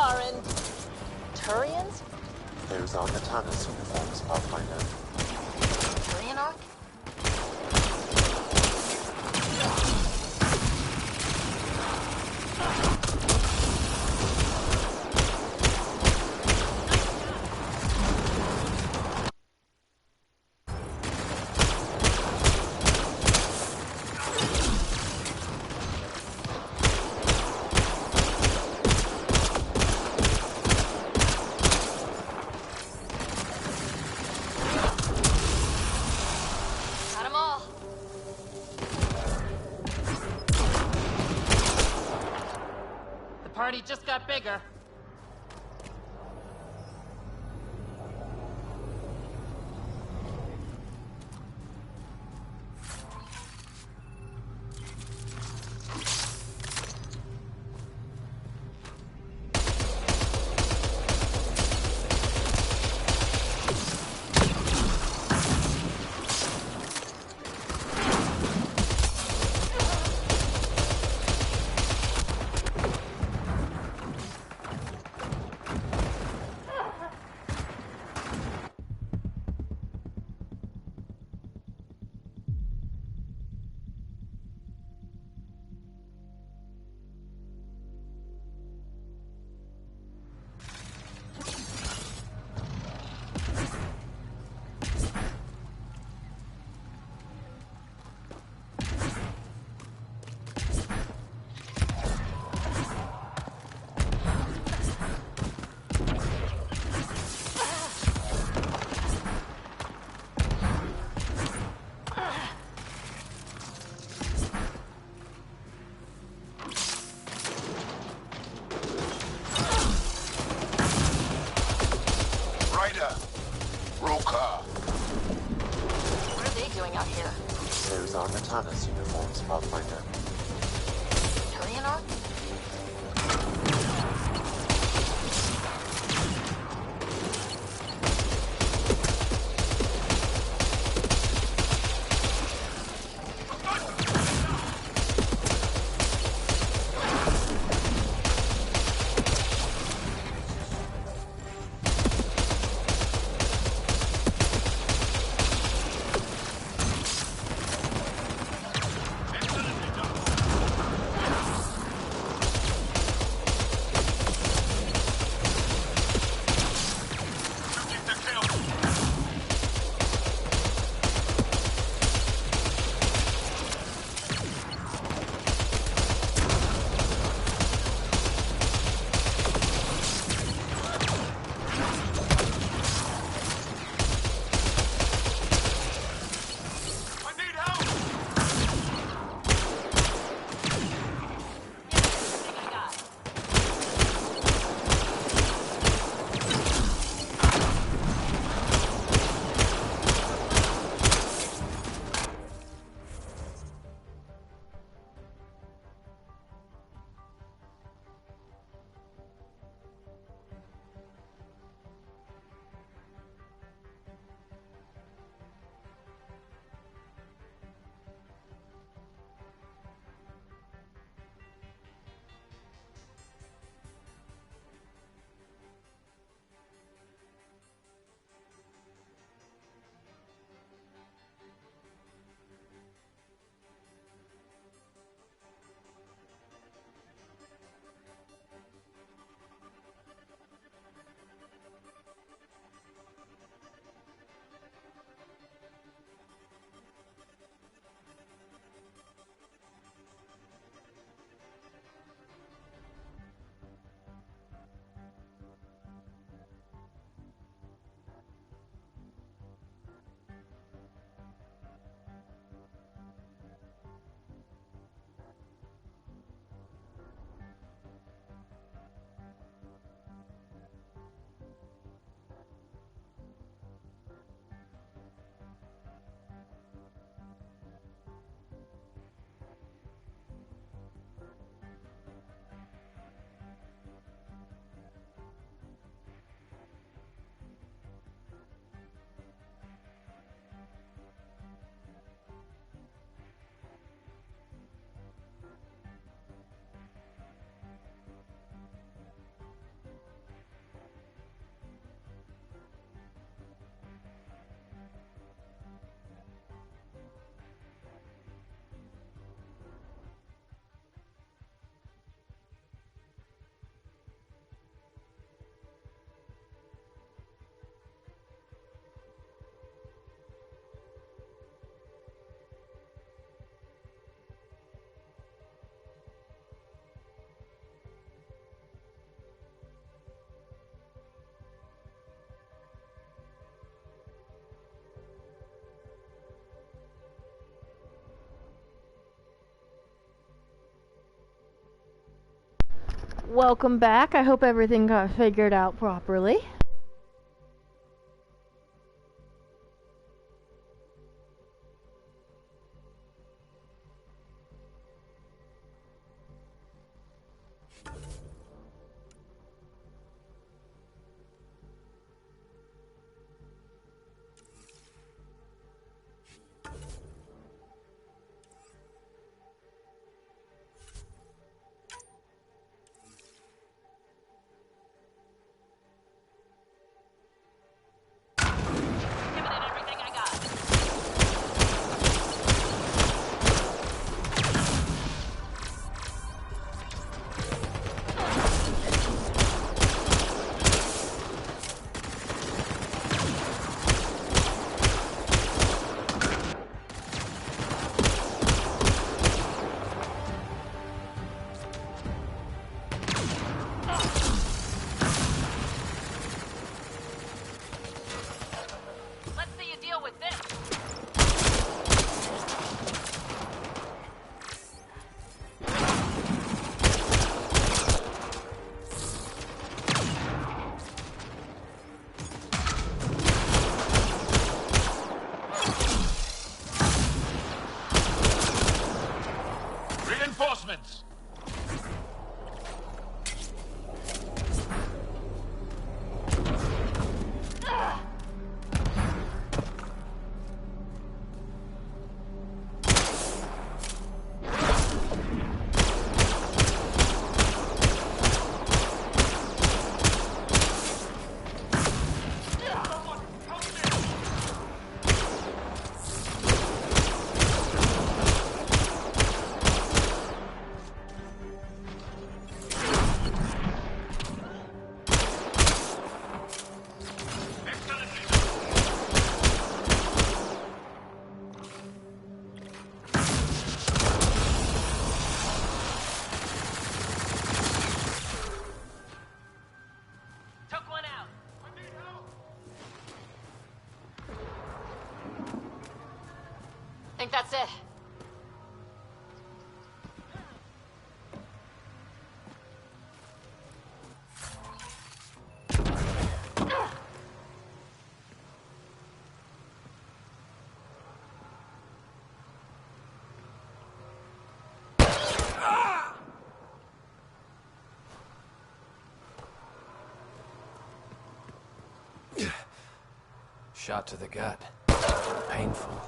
Karen. Turians? Those are Natana's uniforms, Pathfinder. Turian Ark? Party just got bigger. Natana's uniforms, Pathfinder. Turian Ark? Excellent Welcome back. I hope everything got figured out properly. Reinforcements! I think that's it. Shot to the gut. Painful.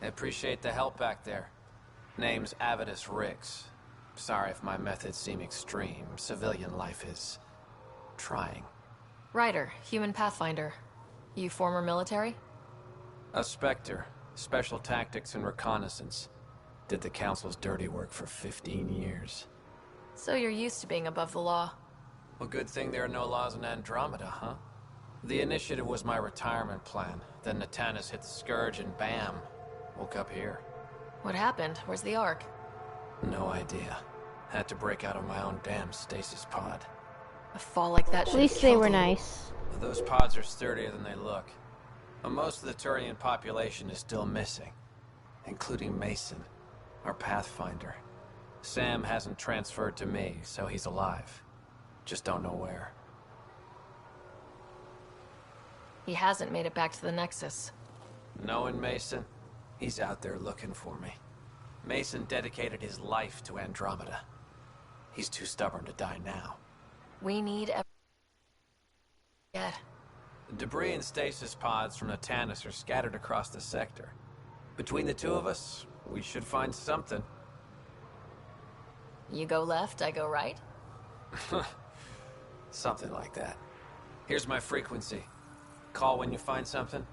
I appreciate the help back there. Name's Avidus Rix. Sorry if my methods seem extreme. Civilian life is trying. Ryder, human pathfinder. You former military? A Spectre. Special tactics and reconnaissance. Did the Council's dirty work for 15 years. So you're used to being above the law. Well, good thing there are no laws in Andromeda, huh? The initiative was my retirement plan. Then Natanus hit the Scourge and bam. Woke up here. What happened? Where's the Ark? No idea. Had to break out of my own damn stasis pod. A fall like that should At least they were nice. Those pods are sturdier than they look. But most of the Turian population is still missing. Including Mason, our Pathfinder. Sam hasn't transferred to me, so he's alive. Just don't know where. He hasn't made it back to the Nexus. Knowing Mason, he's out there looking for me. Mason dedicated his life to Andromeda. He's too stubborn to die now. We need yet. The debris and stasis pods from Natanus are scattered across the sector. Between the two of us, we should find something. You go left, I go right? Something like that. Here's my frequency. Call when you find something.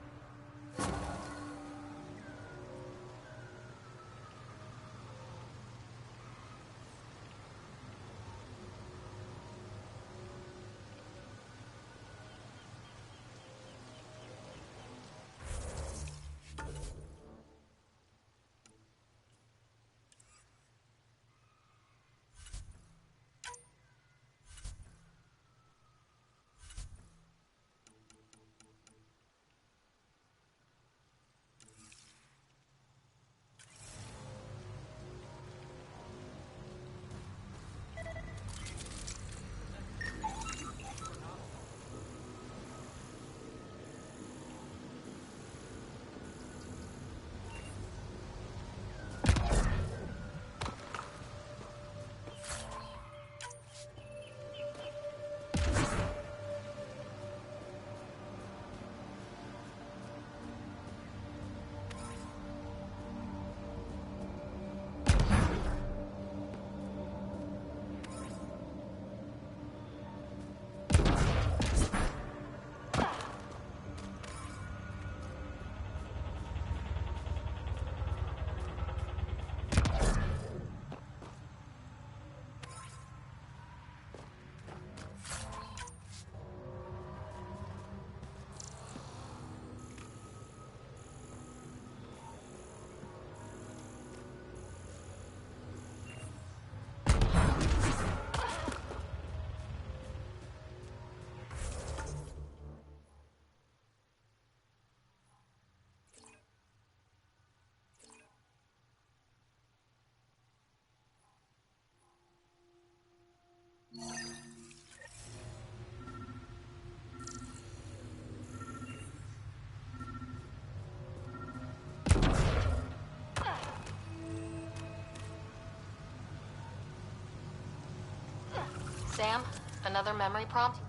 Sam, another memory prompt?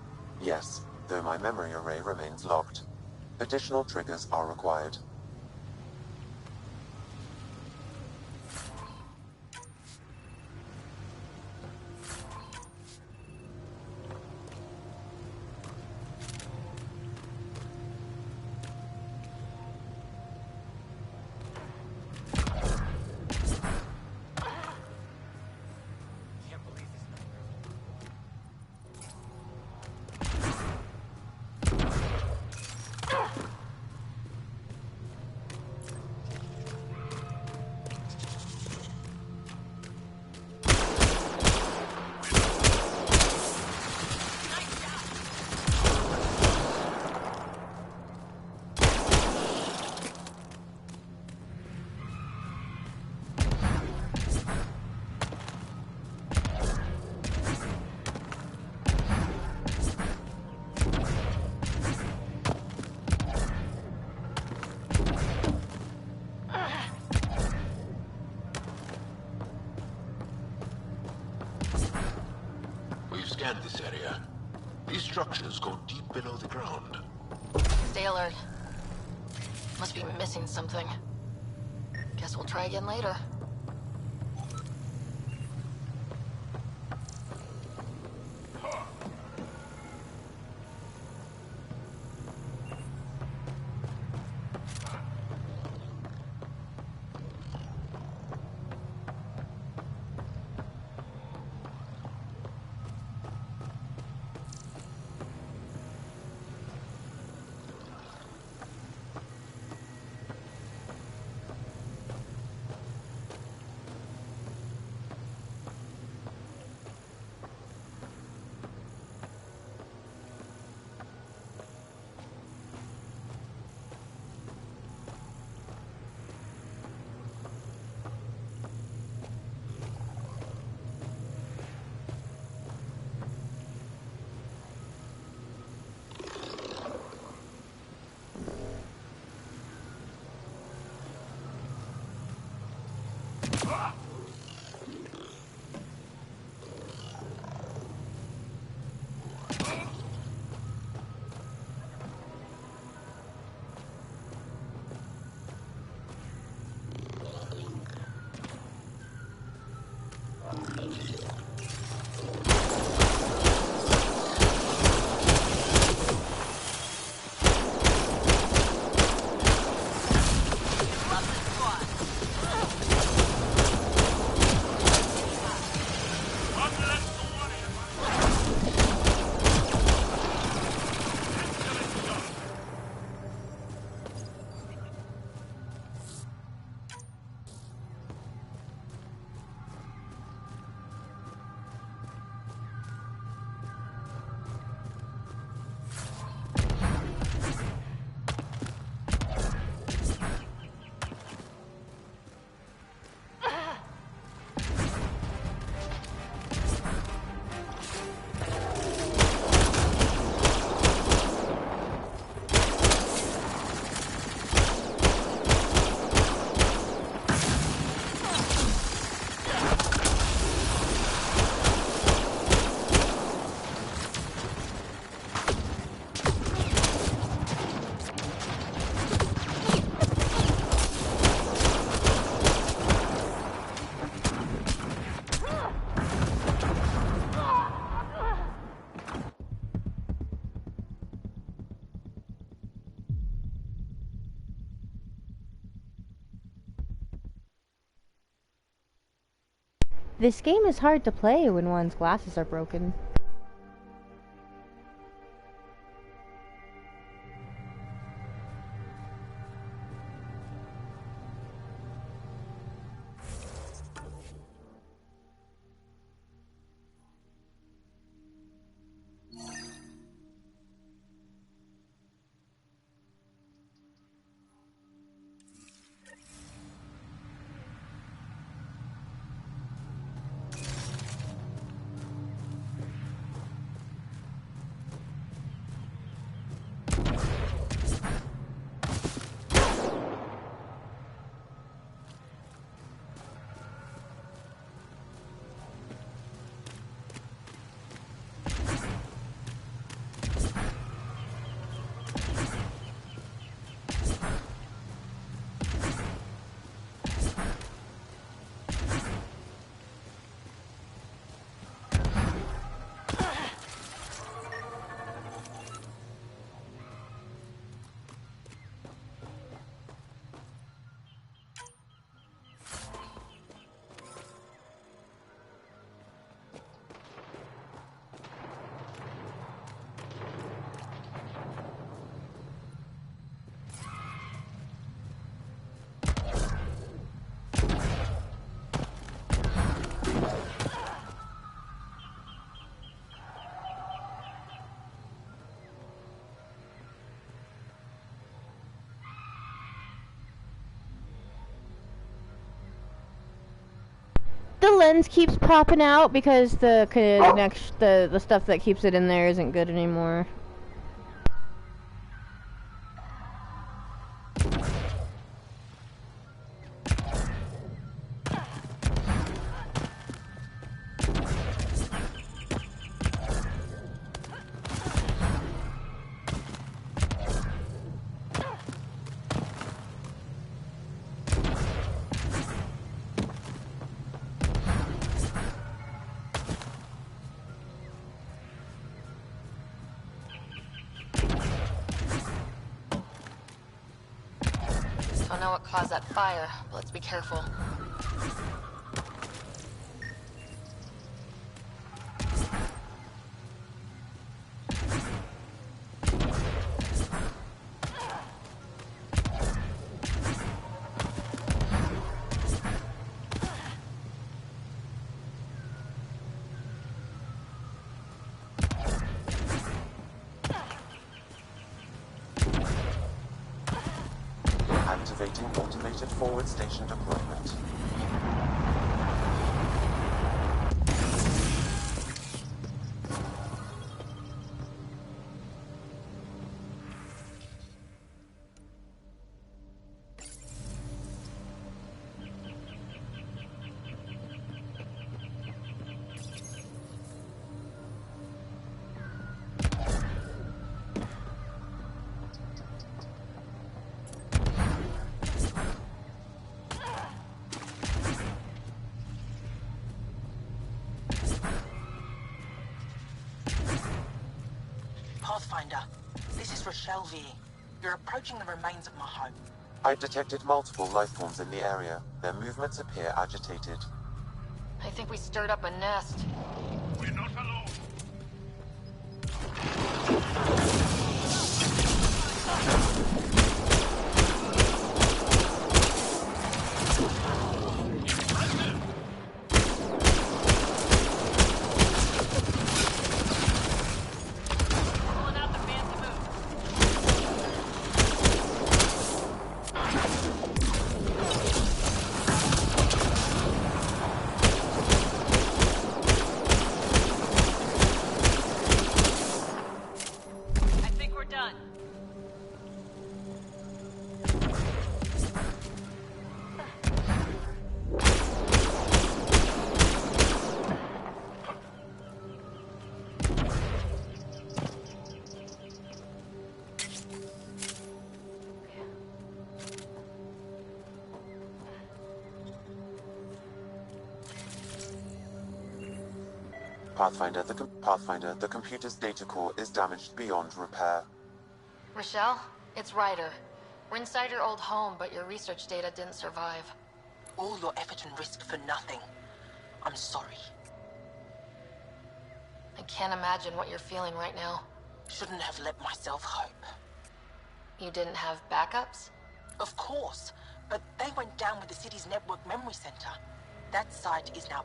Yes, though my memory array remains locked. Additional triggers are required. We've scanned this area. These structures go deep below the ground. Stay alert. Must be missing something. Guess we'll try again later. This game is hard to play when one's glasses are broken. lens keeps popping out because the stuff that keeps it in there isn't good anymore. Don't know what caused that fire, but let's be careful. Activating automated forward station deployment. Pathfinder, this is Rochelle V. You're approaching the remains of my home. I detected multiple life forms in the area. Their movements appear agitated. I think we stirred up a nest. We're not alone. Pathfinder, the computer's data core is damaged beyond repair. Rochelle, it's Ryder. We're inside your old home, but your research data didn't survive. All your effort and risk for nothing. I'm sorry. I can't imagine what you're feeling right now. Shouldn't have let myself hope. You didn't have backups? Of course, but they went down with the city's network memory center. That site is now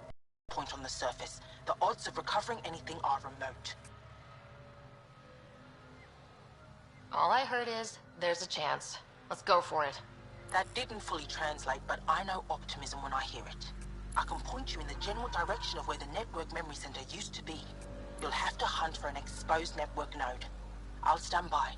point on the surface. The odds of recovering anything are remote. All I heard is, there's a chance. Let's go for it. That didn't fully translate, but I know optimism when I hear it. I can point you in the general direction of where the network memory center used to be. You'll have to hunt for an exposed network node. I'll stand by.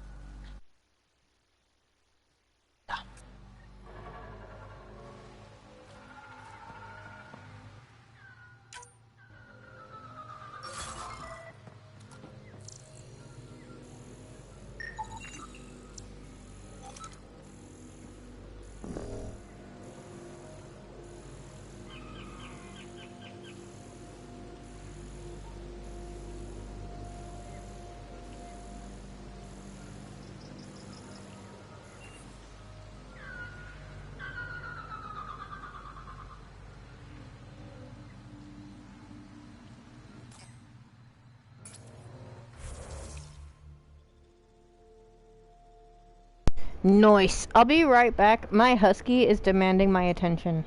Nice. I'll be right back. My husky is demanding my attention.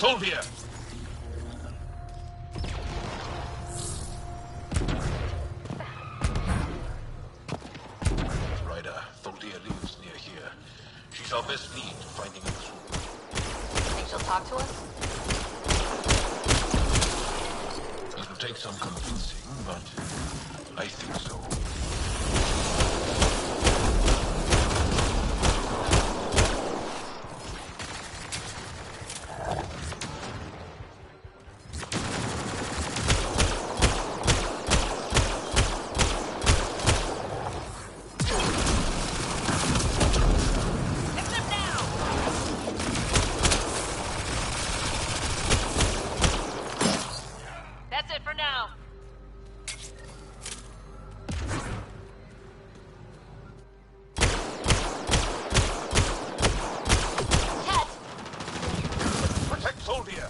Tholvir! Ryder, Tholvir lives near here. She's our best lead finding Aksul. Think she'll talk to us? It'll take some convincing, but I think so. That's it for now. Protect Tholvir!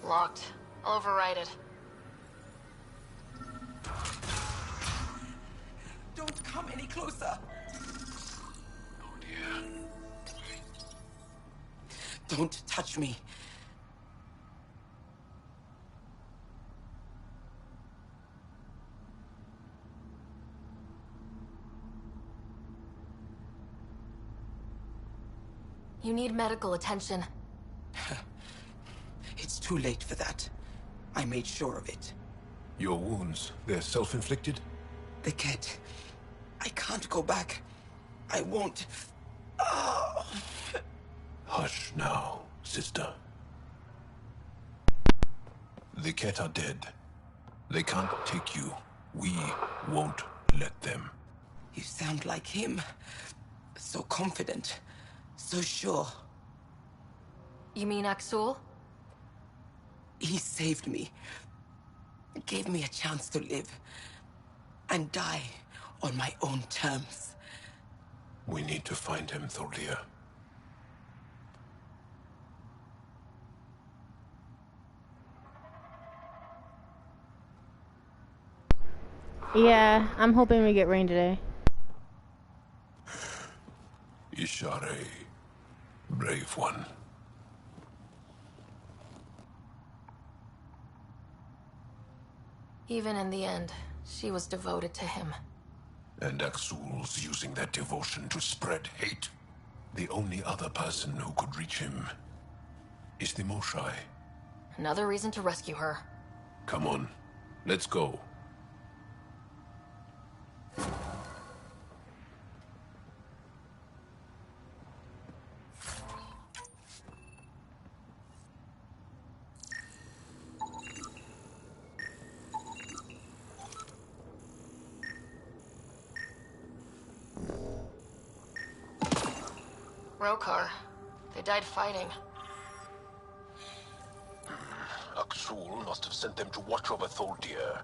Locked. I'll override it. Don't come any closer. Oh dear. Don't touch me. You need medical attention. It's too late for that. I made sure of it. Your wounds, they're self-inflicted? The cat. I can't go back. I won't. Oh. Hush now, sister. The cat are dead. They can't take you. We won't let them. You sound like him. So confident. So sure. You mean Aksul? He saved me. Gave me a chance to live. And die on my own terms. We need to find him, Tholvir. Yeah, I'm hoping we get rain today. Ishare, brave one. Even in the end, she was devoted to him. And Aksul's using that devotion to spread hate. The only other person who could reach him is the Moshai. Another reason to rescue her. Come on, let's go. Rokar. They died fighting. Aksul must have sent them to watch over Tholvir.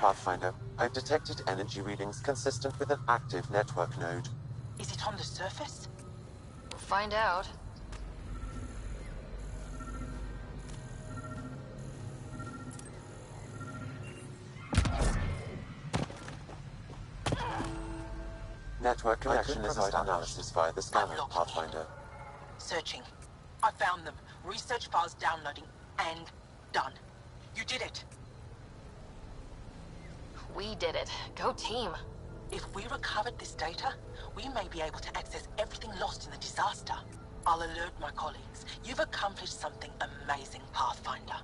Pathfinder, I've detected energy readings consistent with an active network node. Is it on the surface? We'll find out. Network connection is established. Analysis via the scanner, Pathfinder. Searching. I found them. Research files downloading and done. You did it. We did it. Go team. If we recovered this data, we may be able to access everything lost in the disaster. I'll alert my colleagues. You've accomplished something amazing, Pathfinder.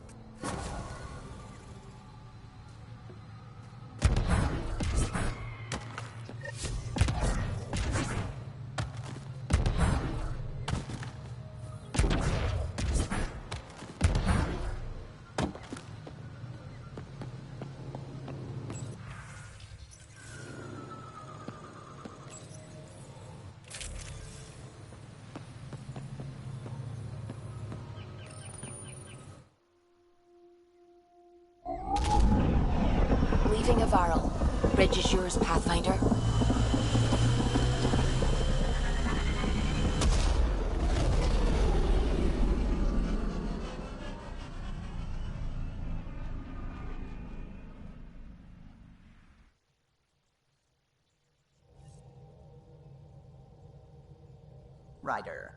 Leaving Avaril. Bridge is yours, Pathfinder. Ryder.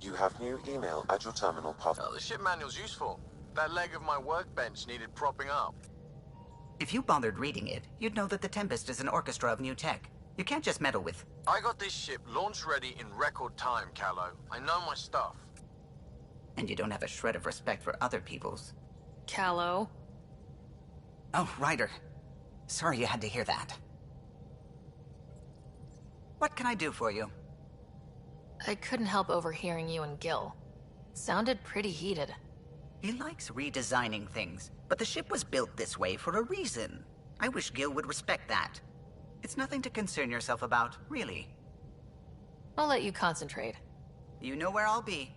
You have new email at your terminal, Pathfinder. Oh, the ship manual's useful. That leg of my workbench needed propping up. If you bothered reading it, you'd know that the Tempest is an orchestra of new tech. You can't just meddle with... I got this ship launch ready in record time, Callow. I know my stuff. And you don't have a shred of respect for other people's. Callow. Oh, Ryder. Sorry you had to hear that. What can I do for you? I couldn't help overhearing you and Gil. Sounded pretty heated. He likes redesigning things, but the ship was built this way for a reason. I wish Gil would respect that. It's nothing to concern yourself about, really. I'll let you concentrate. You know where I'll be.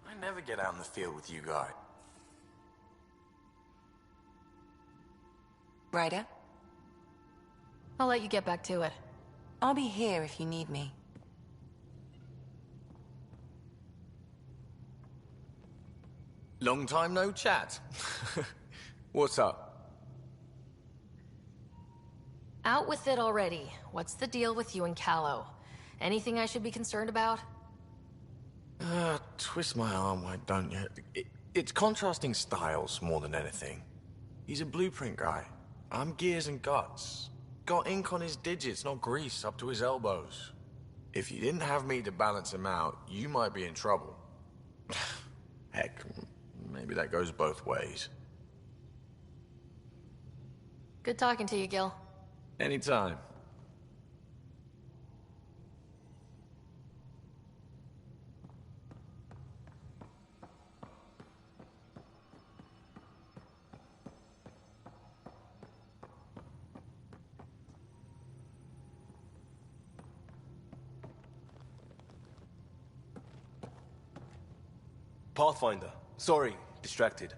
I never get out in the field with you guys. Ryder? I'll let you get back to it. I'll be here if you need me. Long time no chat. What's up? Out with it already. What's the deal with you and Callow? Anything I should be concerned about? Twist my arm, why don't you? It's contrasting styles more than anything. He's a blueprint guy. I'm gears and guts. Got ink on his digits, not grease up to his elbows. If you didn't have me to balance him out, you might be in trouble. Heck, maybe that goes both ways. Good talking to you, Gil. Anytime. Pathfinder. Sorry, distracted.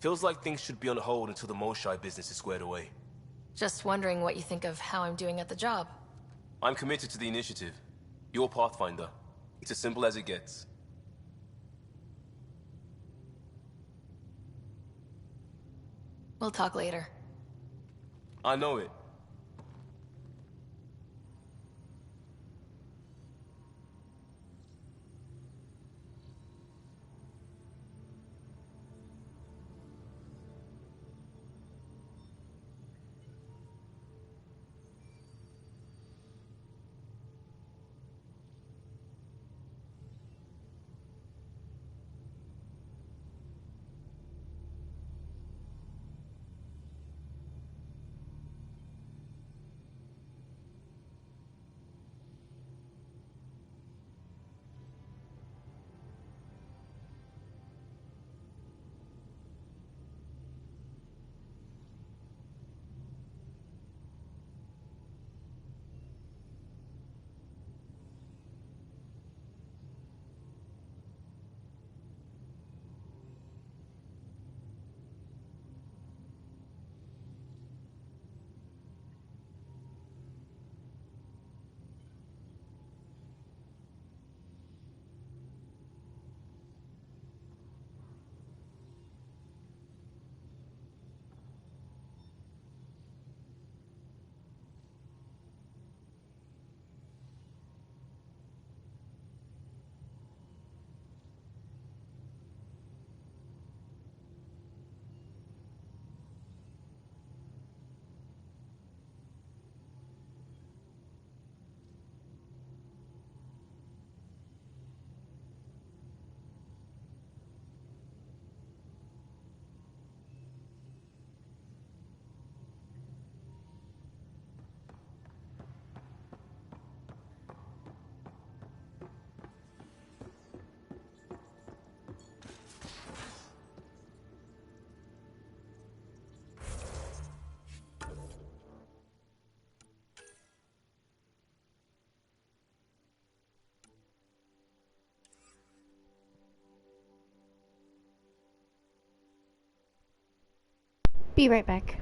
Feels like things should be on hold until the Moshai business is squared away. Just wondering what you think of how I'm doing at the job. I'm committed to the initiative. You're Pathfinder. It's as simple as it gets. We'll talk later. I know it. Be right back.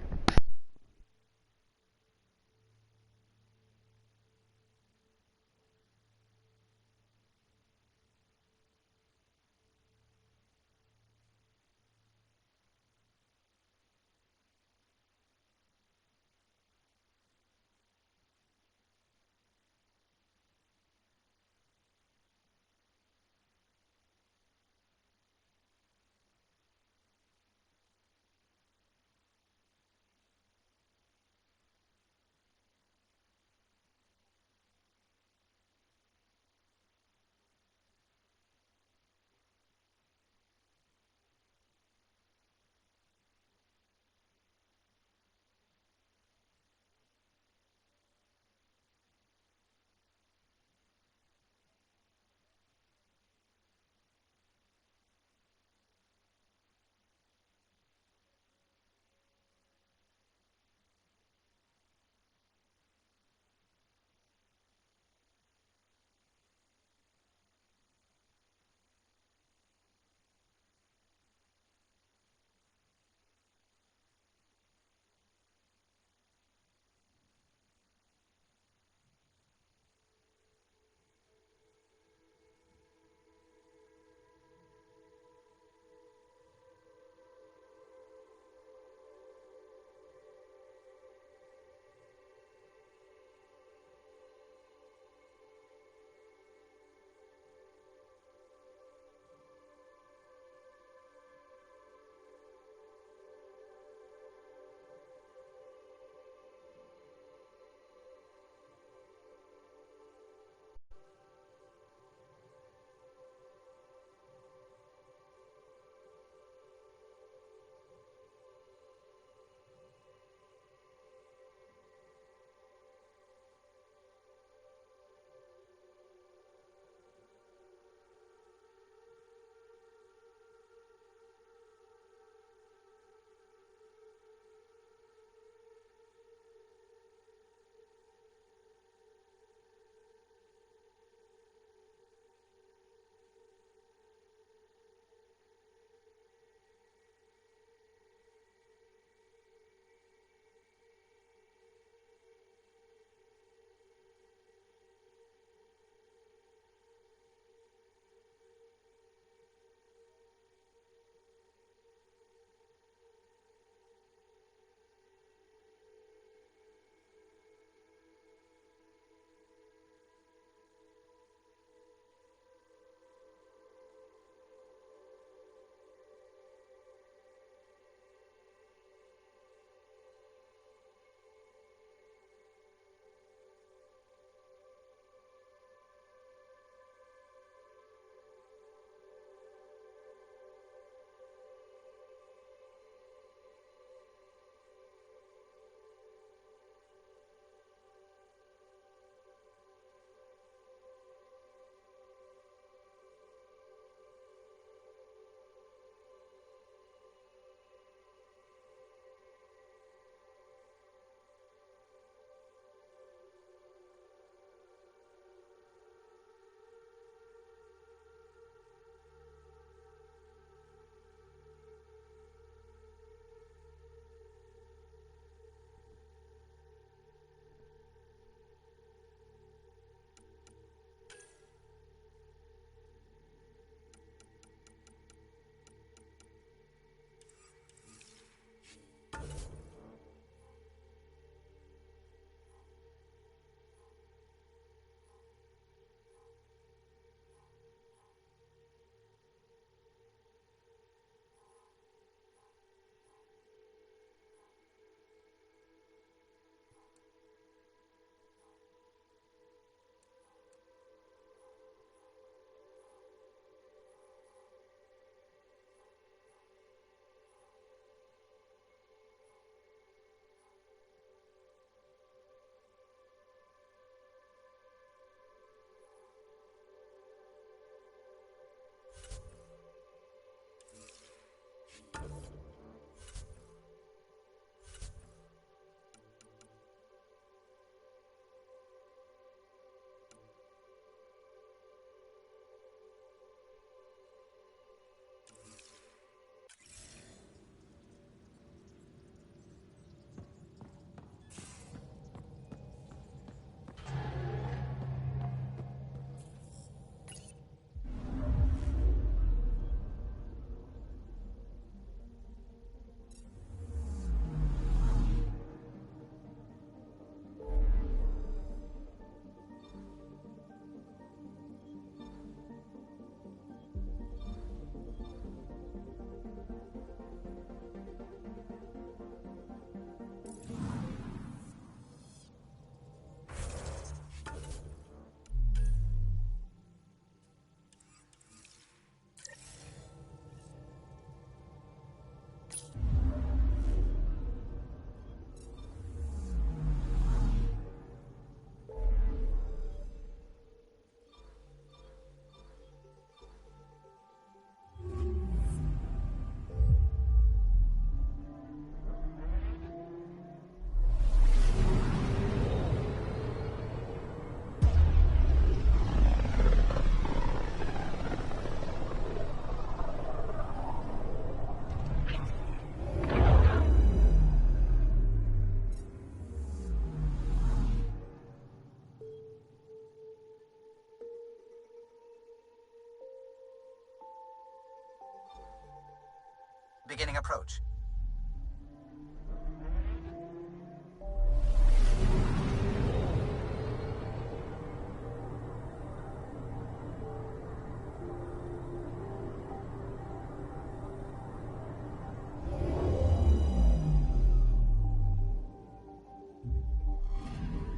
Beginning approach.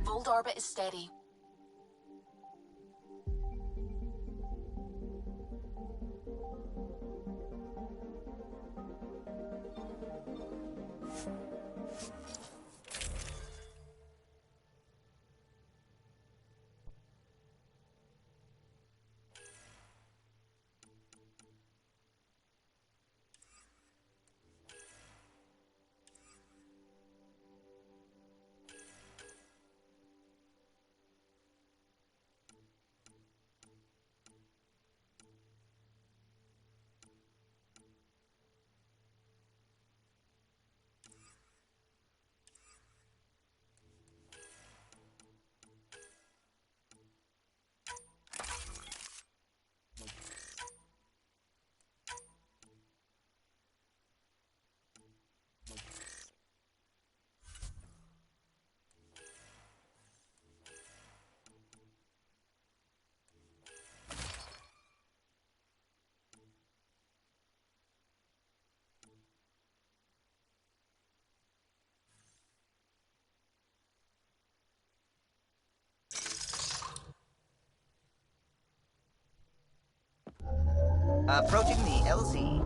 Fold orbit is steady. Approaching the LZ.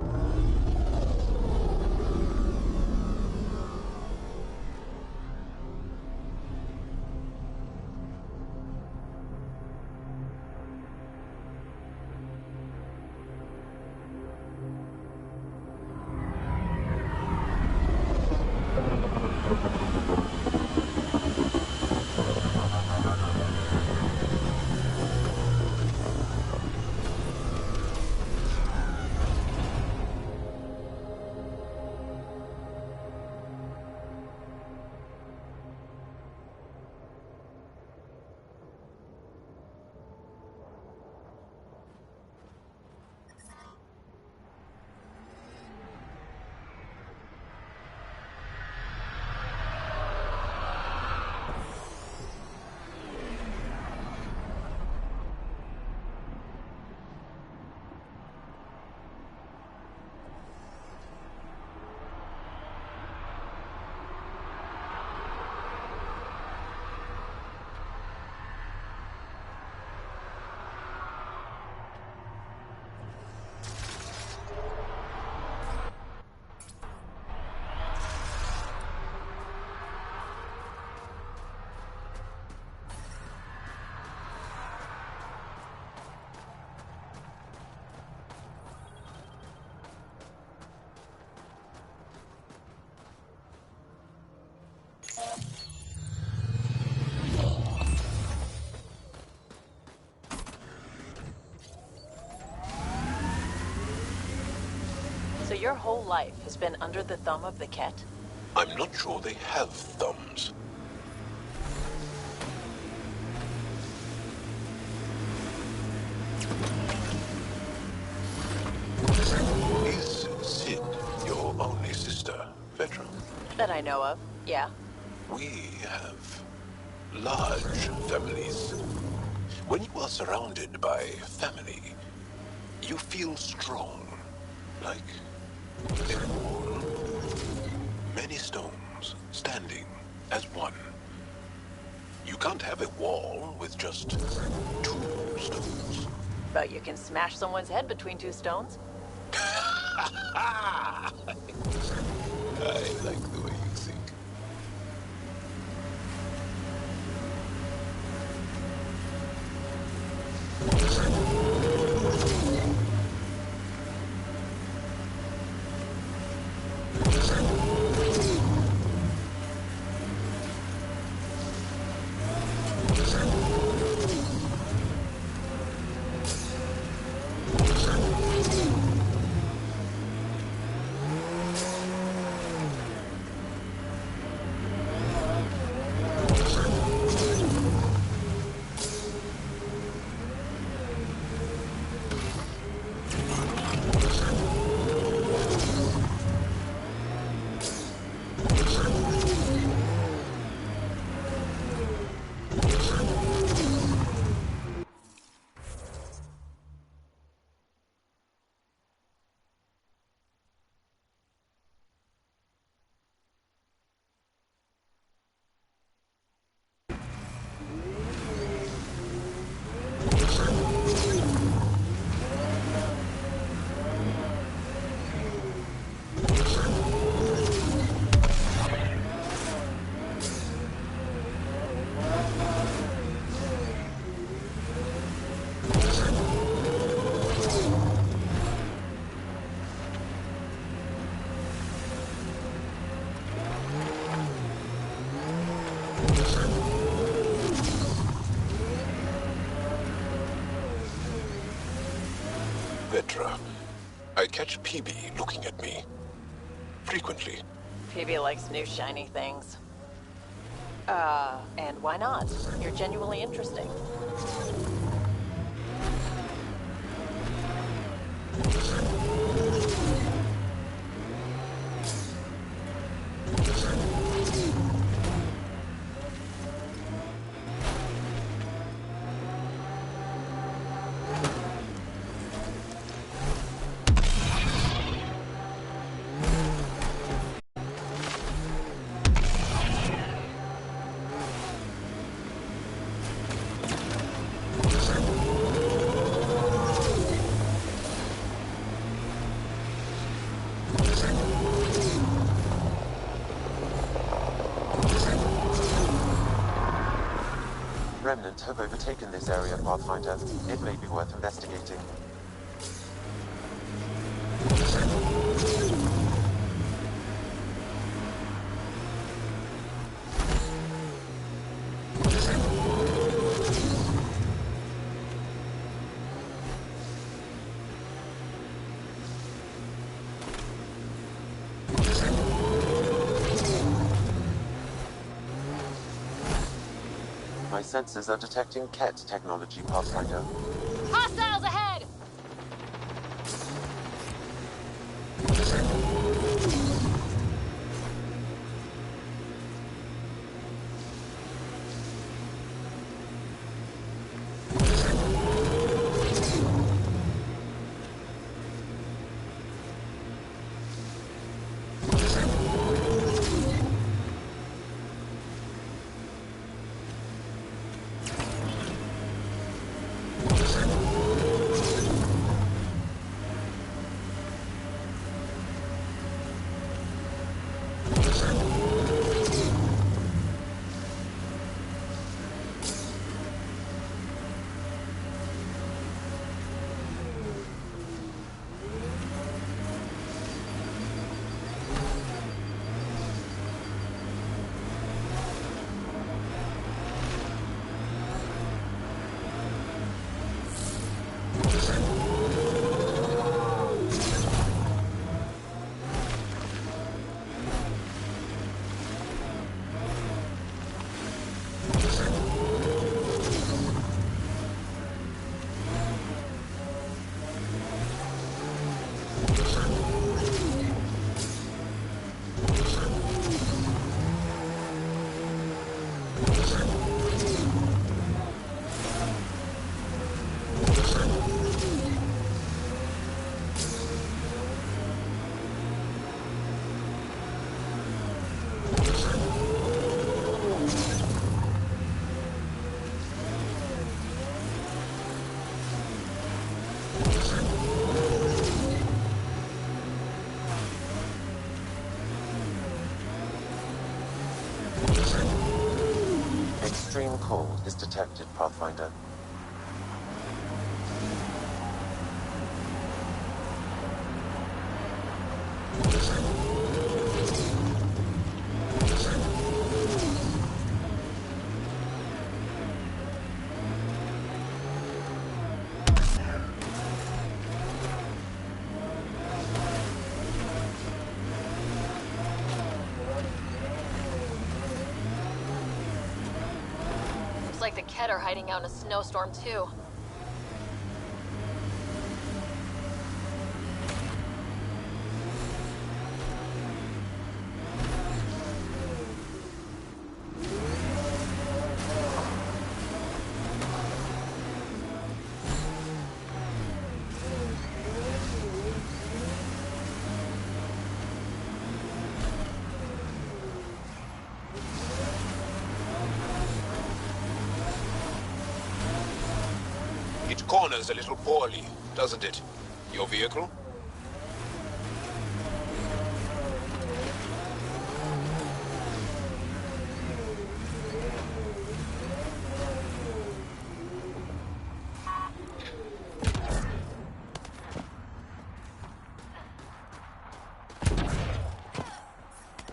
So your whole life has been under the thumb of the Ket? I'm not sure they have thumbs. Is Sid your only sister, Vetra? That I know of, yeah. We have large families. When you are surrounded by family, you feel strong, like a wall. Many stones standing as one. You can't have a wall with just 2 stones. But you can smash someone's head between 2 stones? I like the way you think. catch PB looking at me. Frequently. PB likes new shiny things. And why not? You're genuinely interesting. Remnant have overtaken this area, Pathfinder. It may be worth investigating. My sensors are detecting Ket technology, Pathfinder. Hostiles ahead! Extreme cold is detected, Pathfinder. Looks like the Ket are hiding out in a snowstorm, too. It corners a little poorly, doesn't it? Your vehicle?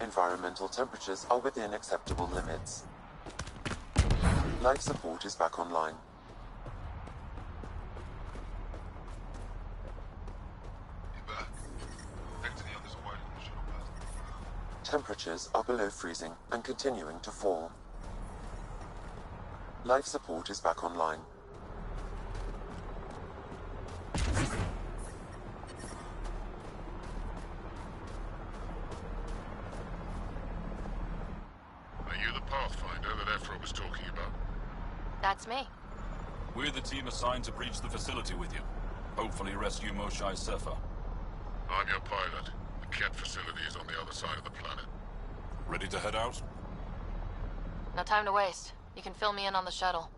Environmental temperatures are within acceptable limits. Life support is back online. Temperatures are below freezing and continuing to fall. Life support is back online. Are you the Pathfinder that Ephra was talking about? That's me. We're the team assigned to breach the facility with you. Hopefully rescue Moshae Sefa. I'm your pilot. The Ket facility is on the other side of the planet. Ready to head out? No time to waste. You can fill me in on the shuttle.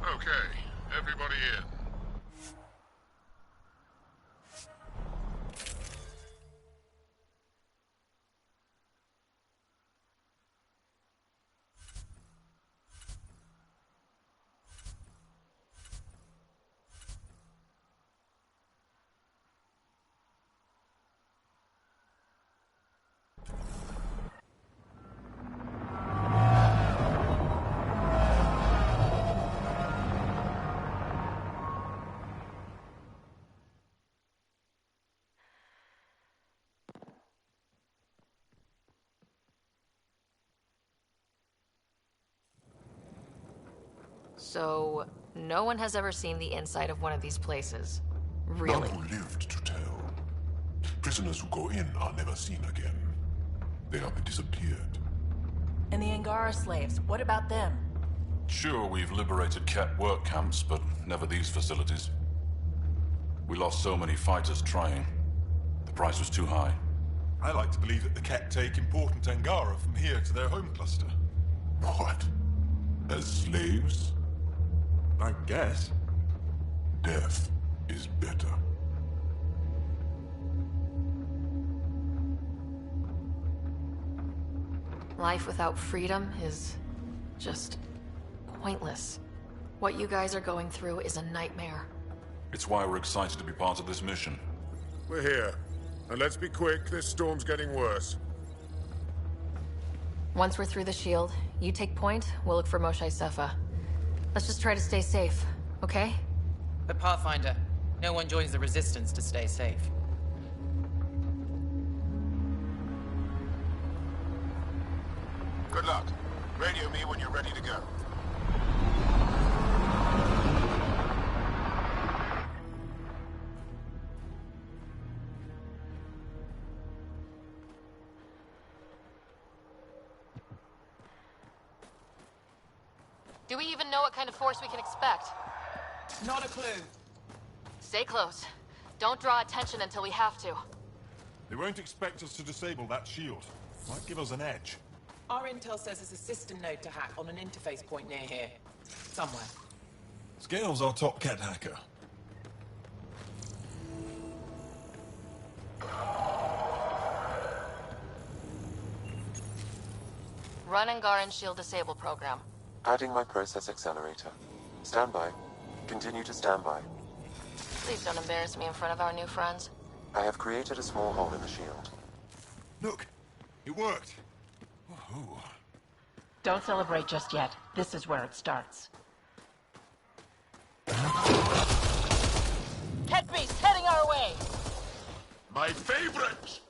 Okay, everybody in. So, no one has ever seen the inside of one of these places. Really? None who lived to tell. Prisoners who go in are never seen again. They have disappeared. And the Angara slaves, what about them? Sure, we've liberated Ket work camps, but never these facilities. We lost so many fighters trying. The price was too high. I like to believe that the Ket take important Angara from here to their home cluster. What? As slaves? I guess. Death is better. Life without freedom is just pointless. What you guys are going through is a nightmare. It's why we're excited to be part of this mission. We're here. And let's be quick, this storm's getting worse. Once we're through the shield, you take point, we'll look for Moshae Sefa. Let's just try to stay safe, okay? But Pathfinder, no one joins the Resistance to stay safe. Good luck. Radio me when you're ready to go. Do we even know what kind of force we can expect? Not a clue. Stay close. Don't draw attention until we have to. They won't expect us to disable that shield. Might give us an edge. Our intel says there's a system node to hack on an interface point near here. Somewhere. Scale's our top Ket hacker. Run Angaran Shield Disable program. Adding my process accelerator. Stand by. Continue to stand by. Please don't embarrass me in front of our new friends. I have created a small hole in the shield. Look, it worked. Woohoo. Don't celebrate just yet. This is where it starts. Ket beast heading our way! My favorite!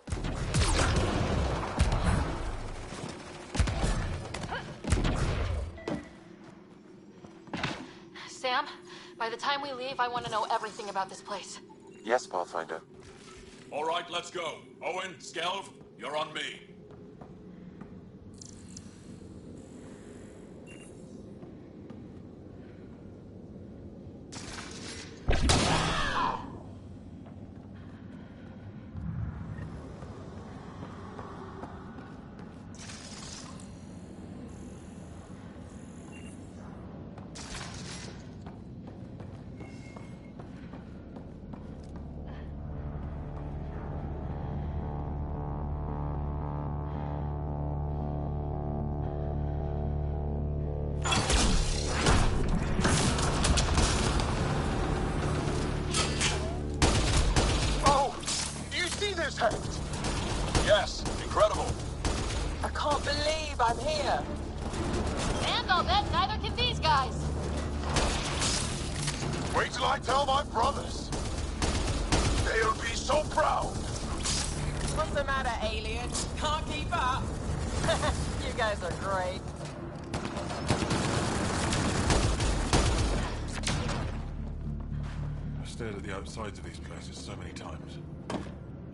Sam, by the time we leave, I want to know everything about this place. Yes, Pathfinder. All right, let's go. Owen, Skelv, you're on me. Yes, incredible. I can't believe I'm here. And I'll bet neither can these guys. Wait till I tell my brothers. They'll be so proud. What's the matter, alien? Can't keep up? You guys are great. I've stared at the outsides of these places so many times.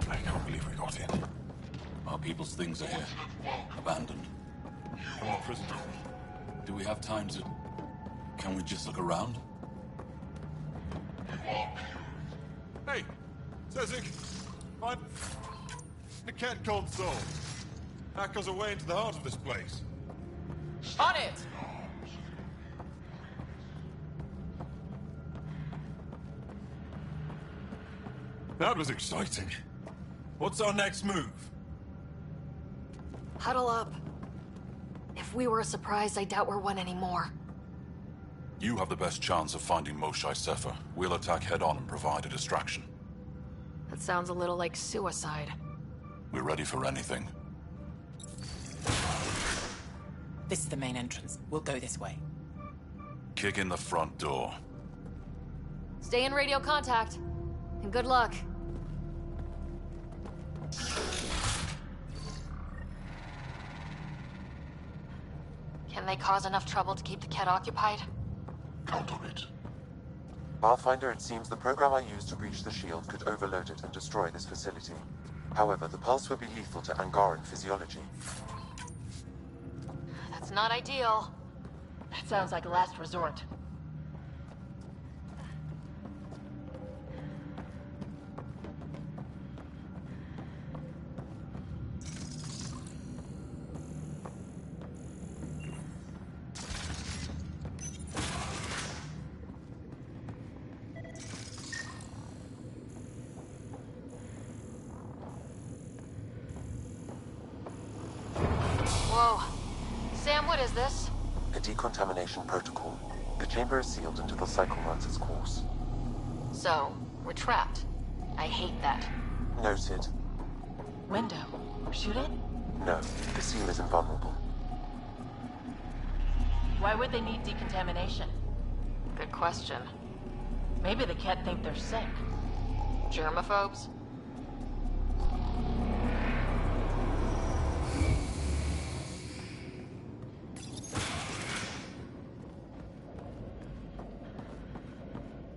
I can't believe we got in. Our people's things are here. Abandoned. From the prison. Do we have time to... Can we just look around? Hey! Sezik! Find the cat console. Hack us away into the heart of this place. On it! That was exciting. What's our next move? Huddle up. If we were a surprise, I doubt we're one anymore. You have the best chance of finding Moshae Sefer. We'll attack head-on and provide a distraction. That sounds a little like suicide. We're ready for anything. This is the main entrance. We'll go this way. Kick in the front door. Stay in radio contact. And good luck. Can they cause enough trouble to keep the Ket occupied? Count on it. Pathfinder, it seems the program I used to breach the shield could overload it and destroy this facility. However, the pulse would be lethal to Angaran physiology. That's not ideal. That sounds like a last resort. Whoa. Sam, what is this? A decontamination protocol. The chamber is sealed until the cycle runs its course. So, we're trapped. I hate that. Noted. Window. Shoot it? No, the seal is invulnerable. Why would they need decontamination? Good question. Maybe the Ket think they're sick. Germaphobes?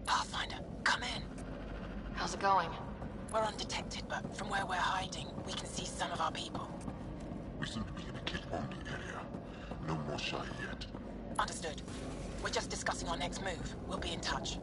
Pathfinder, come in. How's it going? We're undetected, but from where we're hiding, we can see some of our people. We seem to be in a kid-only area. No more shy yet. Understood. We're just discussing our next move. We'll be in touch.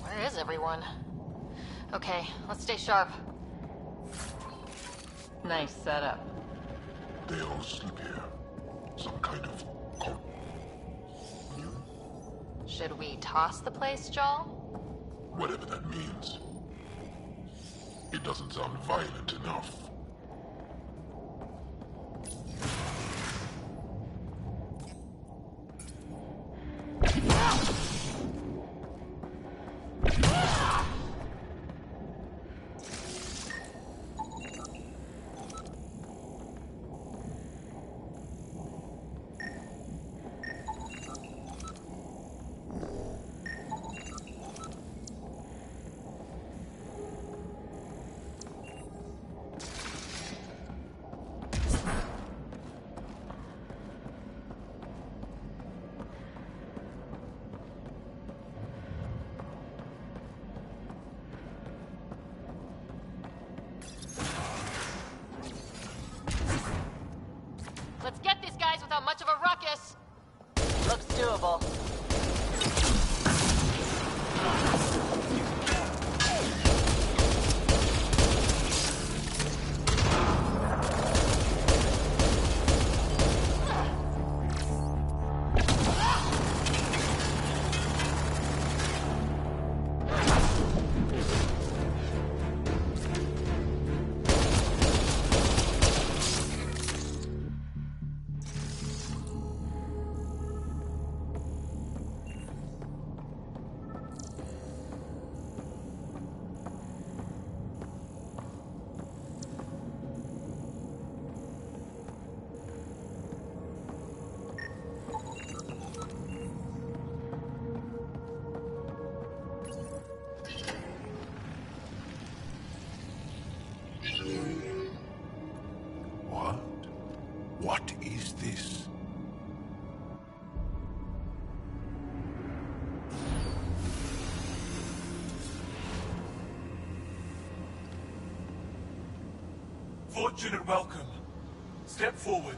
Where is everyone? Okay, let's stay sharp. Nice setup. They all sleep here. Some kind of cult. Should we toss the place, Joel? Whatever that means. It doesn't sound violent enough. Fortunate welcome. Step forward.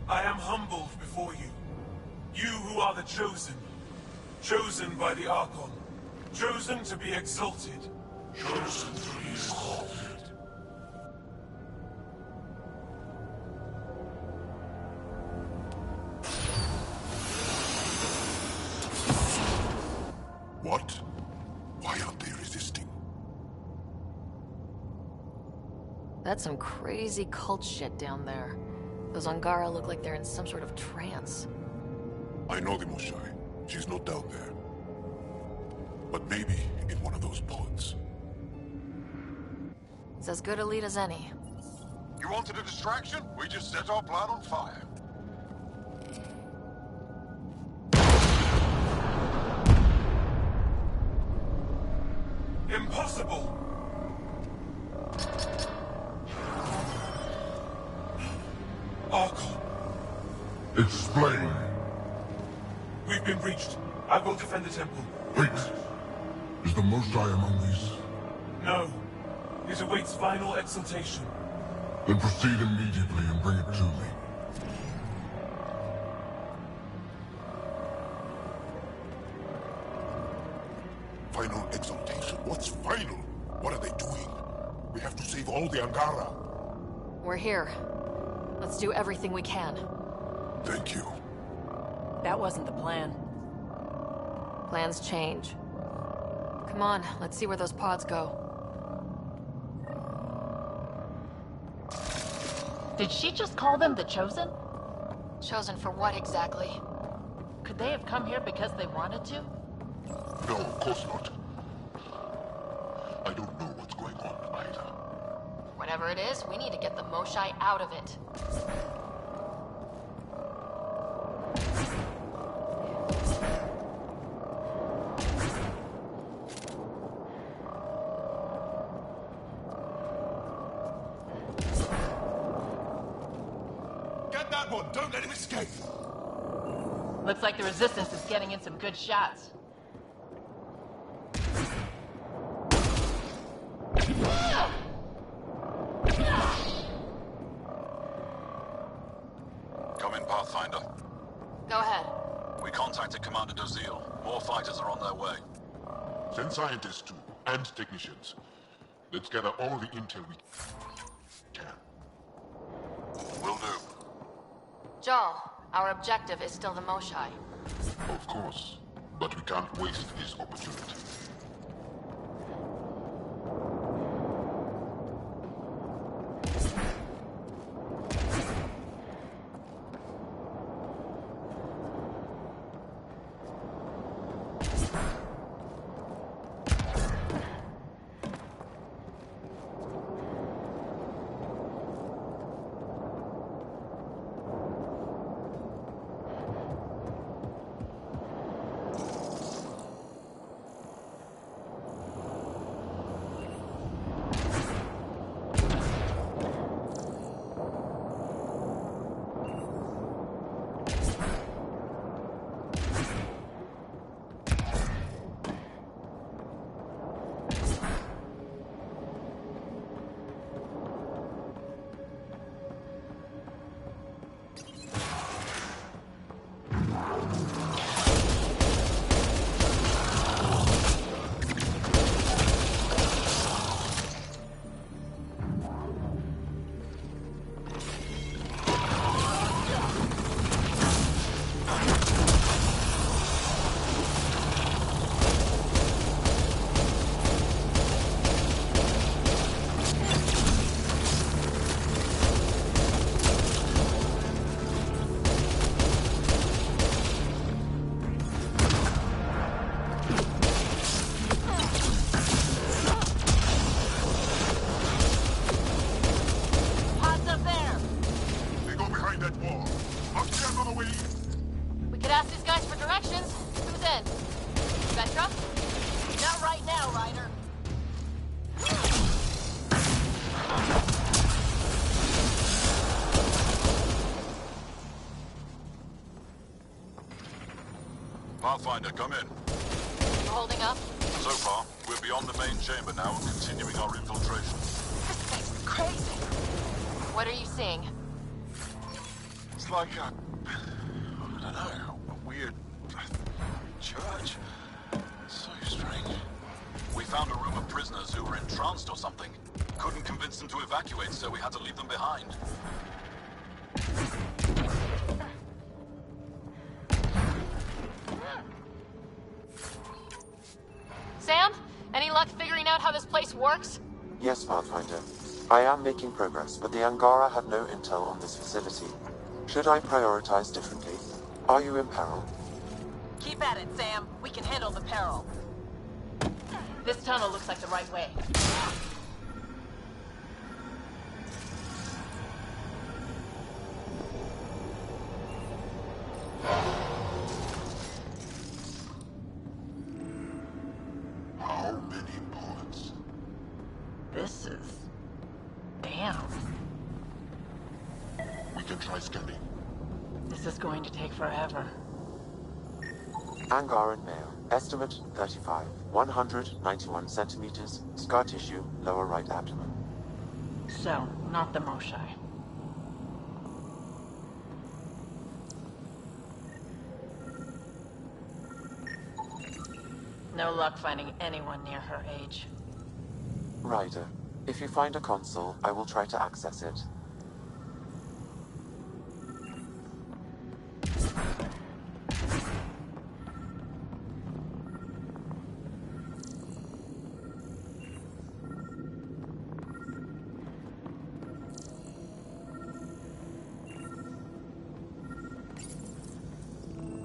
I am humbled before you. You who are the chosen. Chosen by the Archon. Chosen to be exalted. Chosen to be exalted. What? Why aren't they resisting? That's some crazy cult shit down there. Those Angara look like they're in some sort of trance. I know the Moshai. She's not down there. But maybe in one of those pods. It's as good a lead as any. You wanted a distraction? We just set our plan on fire. Impossible! Archon. Explain. We've been breached. I will defend the temple. Wait. Is the Moshai among these? No. It awaits final exaltation. Then proceed immediately and bring it to me. Final exaltation? What's final? What are they doing? We have to save all the Angara. We're here. Let's do everything we can. Thank you. That wasn't the plan. Plans change. Come on, let's see where those pods go. Did she just call them the Chosen? Chosen for what exactly? Could they have come here because they wanted to? No, of course not. I don't know what's going on either. Whatever it is, we need to get the Moshai out of it. Get that one! Don't let him escape! Looks like the Resistance is getting in some good shots. Come in, Pathfinder. Go ahead. We contacted Commander Dozil. More fighters are on their way. Send scientists too, and technicians. Let's gather all the intel we can. Will do. Joel, our objective is still the Moshai. Of course, but we can't waste this opportunity. Pathfinder, come in. You holding up? So far, we're beyond the main chamber now and continuing our infiltration. crazy. What are you seeing? It's like I don't know, a weird church. So strange. We found a room of prisoners who were entranced or something. Couldn't convince them to evacuate, so we had to leave them behind. Sam? Any luck figuring out how this place works? Yes, Pathfinder. I am making progress, but the Angara have no intel on this facility. Should I prioritize differently? Are you in peril? Keep at it, Sam. We can handle the peril. This tunnel looks like the right way. How many bullets? This is... damn. We can try scanning. This is going to take forever. Angaran male. Estimate 35. 191 centimeters. Scar tissue, lower right abdomen. So, not the Moshai. No luck finding anyone near her age. Ryder, if you find a console, I will try to access it.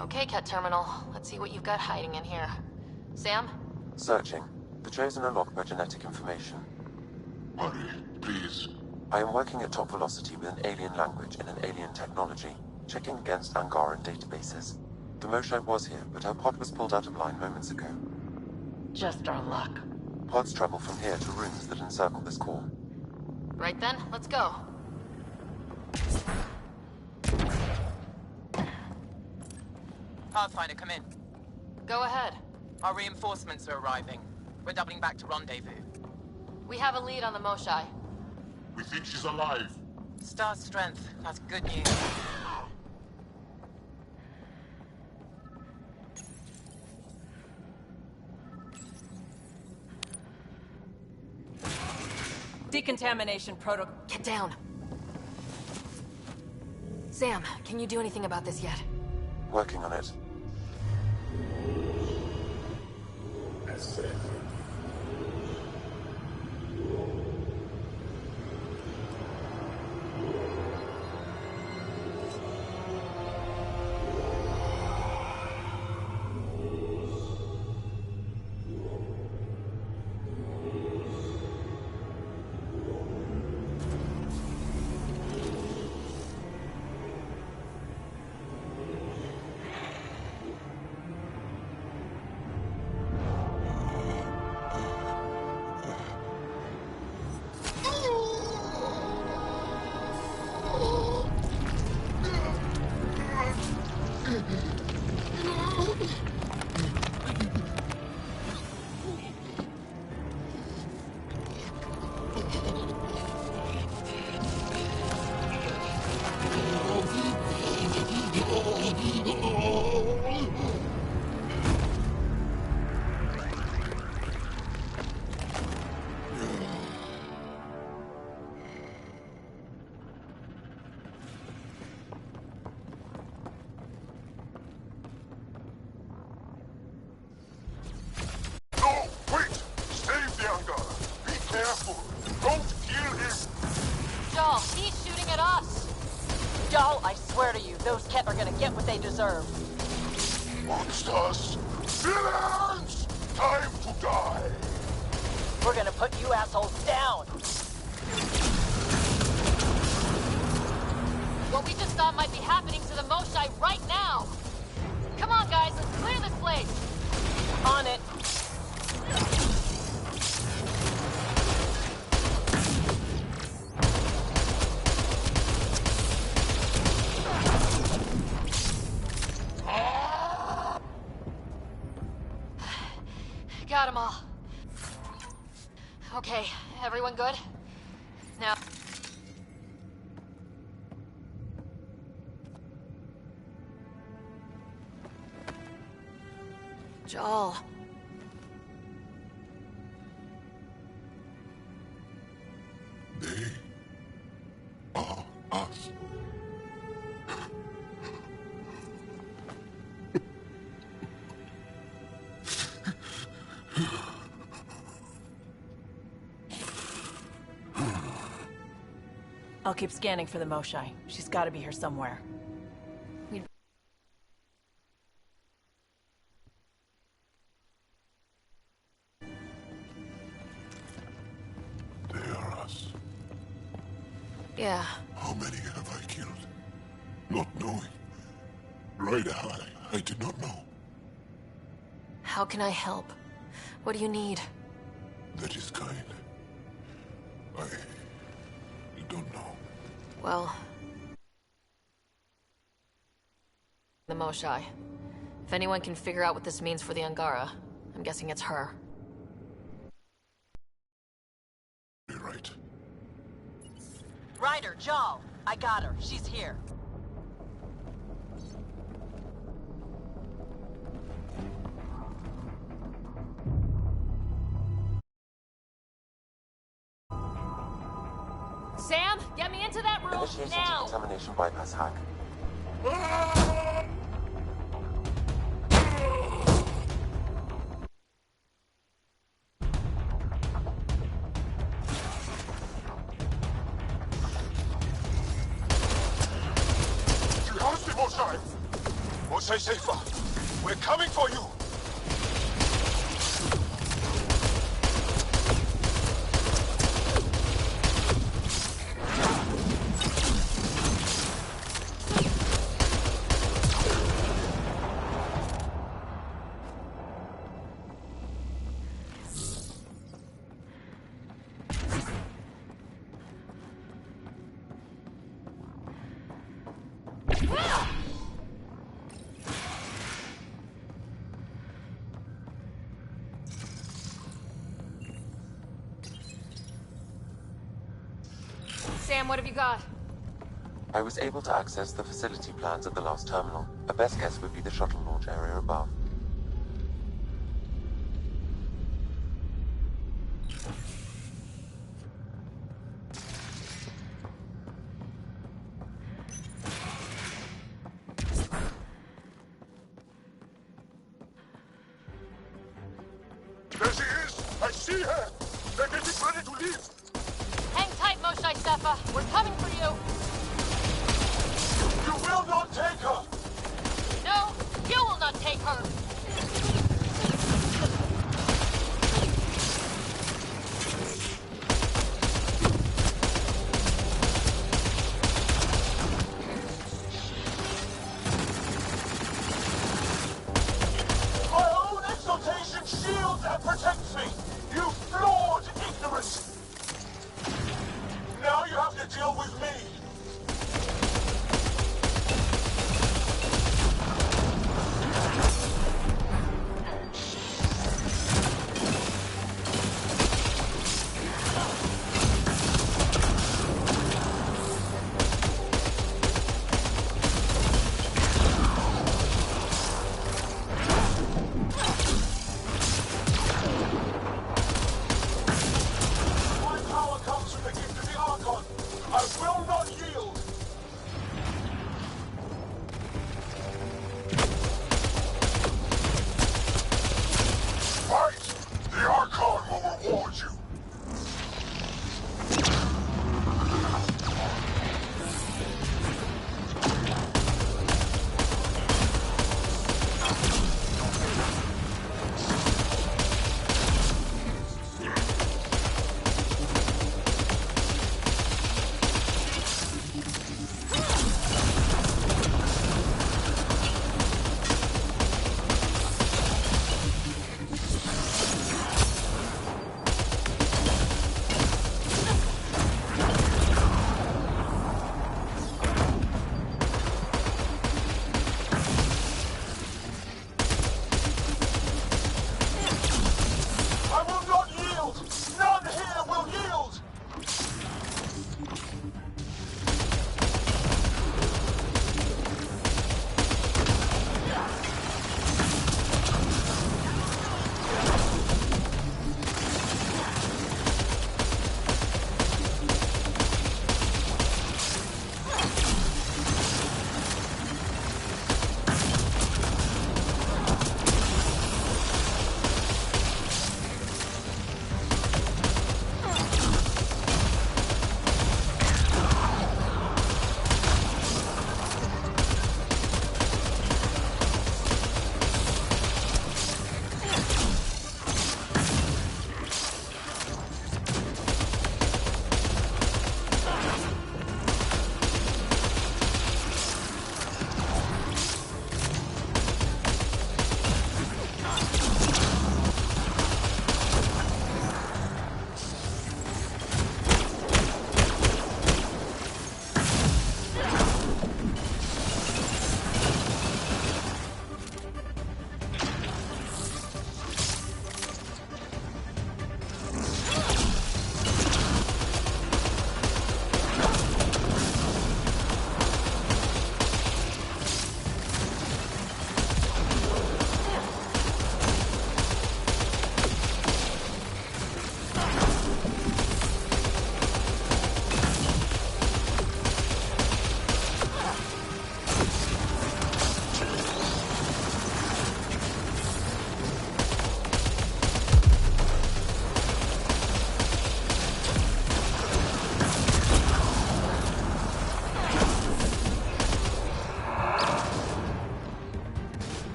Okay, Ket Terminal. Let's see what you've got hiding in here. Sam? Searching. The Chosen are locked by genetic information. Hurry, please. I am working at top velocity with an alien language and an alien technology, checking against Angaran databases. The Moshai was here, but her pod was pulled out of line moments ago. Just our luck. Pods travel from here to rooms that encircle this core. Right then, let's go. Pathfinder, come in. Go ahead. Our reinforcements are arriving. We're doubling back to rendezvous. We have a lead on the Moshai. We think she's alive. Star strength. That's good news. Decontamination protocol. Get down. Sam, can you do anything about this yet? Working on it. Those Ket are gonna get what they deserve. Monsters! Villains! Time to die! We're gonna put you assholes down! What we just thought might be happening to the Moshai right now! Come on, guys, let's clear this place! On it! Got them all. Okay, everyone good? Now... Joel. They are us. I'll keep scanning for the Moshai. She's gotta be here somewhere. They are us. Yeah. How many have I killed? Not knowing. Ryder, I did not know. How can I help? What do you need? That is kind. I don't know. Well... the Moshai. If anyone can figure out what this means for the Angara, I'm guessing it's her. You're right. Ryder, Jal, I got her. She's here. Sam, get me into that room Initiating now! decontamination bypass hack. You have the Moshai! Moshai safer! We're coming for you! Sam, what have you got? I was able to access the facility plans at the last terminal. A best guess would be the shuttle launch area above. There she is! I see her! They're getting ready to leave! Hang tight, Moshai Sefa. We're coming for you. You will not take her! No, you will not take her. My own exaltation shields and protects me! You flawed ignorance! Now you have to deal with me!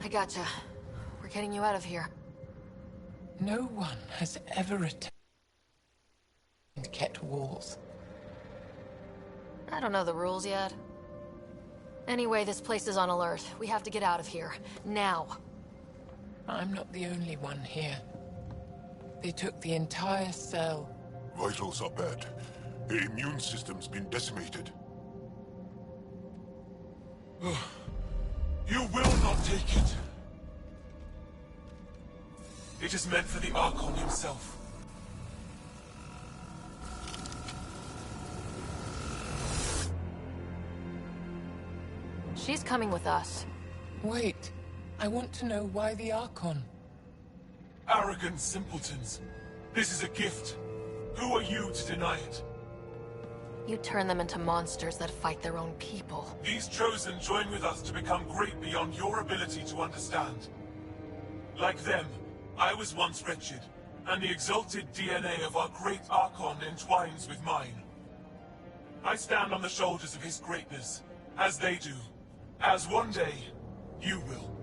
I gotcha. We're getting you out of here. No one has ever attacked Ket walls. I don't know the rules yet. Anyway, this place is on alert. We have to get out of here. Now. I'm not the only one here. They took the entire cell. Vitals are bad. The immune system's been decimated. You will not take it. It is meant for the Archon himself. She's coming with us. Wait. I want to know why the Archon. Arrogant simpletons. This is a gift. Who are you to deny it? You turn them into monsters that fight their own people. These Chosen join with us to become great beyond your ability to understand. Like them, I was once wretched, and the exalted DNA of our great Archon entwines with mine. I stand on the shoulders of his greatness, as they do, as one day, you will.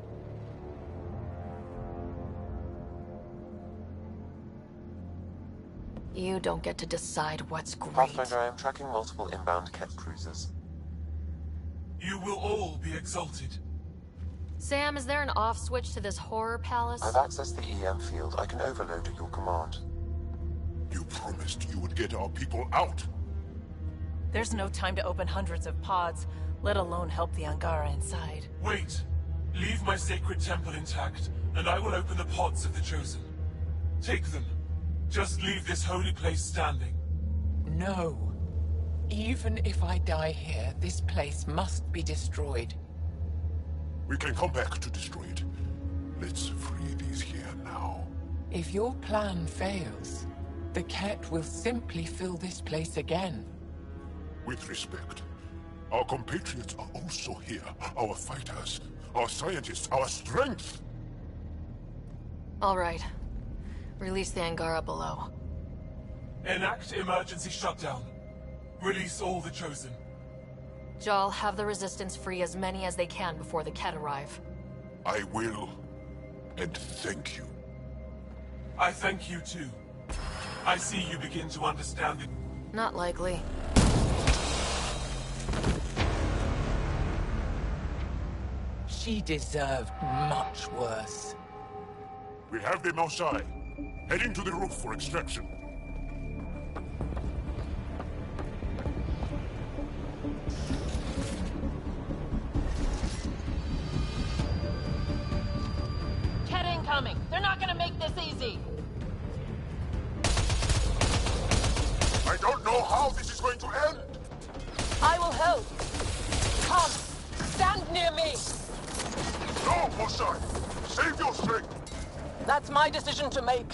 You don't get to decide what's great. Pathfinder, I am tracking multiple inbound Ket cruisers. You will all be exalted. Sam, is there an off switch to this horror palace? I've accessed the EM field. I can overload at your command. You promised you would get our people out. There's no time to open hundreds of pods, let alone help the Angara inside. Wait. Leave my sacred temple intact, and I will open the pods of the Chosen. Take them. Just leave this holy place standing. No. Even if I die here, this place must be destroyed. We can come back to destroy it. Let's free these here now. If your plan fails, the Ket will simply fill this place again. With respect, our compatriots are also here. Our fighters, our scientists, our strength. All right. Release the Angara below. Enact emergency shutdown. Release all the Chosen. Jal, have the Resistance free as many as they can before the Ket arrive. I will. And thank you. I thank you too. I see you begin to understand it. Not likely. She deserved much worse. We have them outside. Heading to the roof for extraction. Ket incoming! They're not gonna make this easy! I don't know how this is going to end! I will help! Come! Stand near me! No, Mosai! Save your strength! That's my decision to make.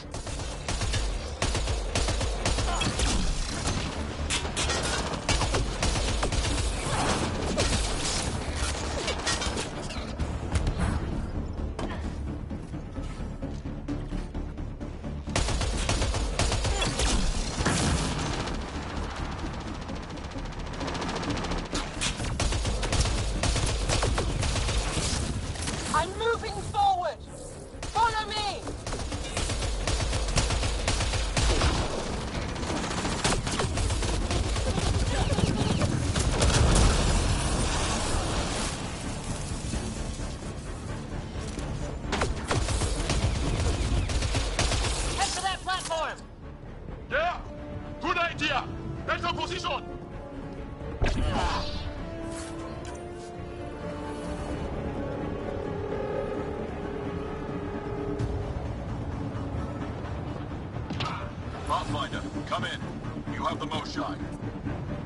I'm moving forward! Follow me! Head for that platform! Yeah! Good idea! Better position! Pathfinder, come in. You have the Moshai.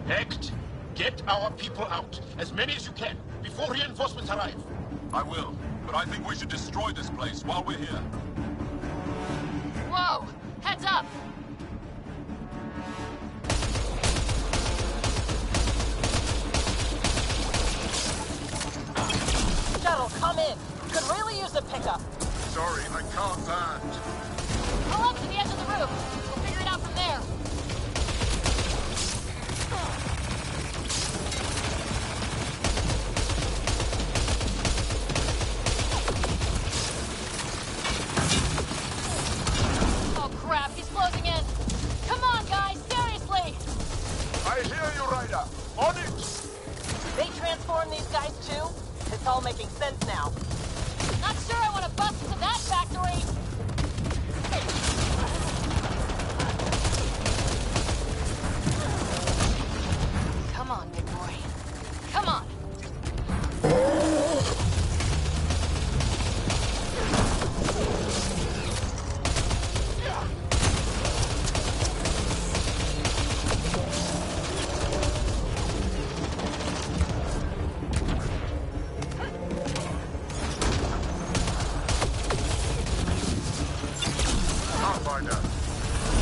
Hecht, get our people out. As many as you can, before reinforcements arrive. I will, but I think we should destroy this place while we're here. Whoa! Heads up! Shuttle, come in. Could really use a pickup. Sorry, I can't land. Pull up to the edge of the roof. We'll figure it out from there. you, Ryder! On it! They transform these guys too? It's all making sense now. Not sure I want to bust into that factory! Come on, big boy. Come on! Pathfinder,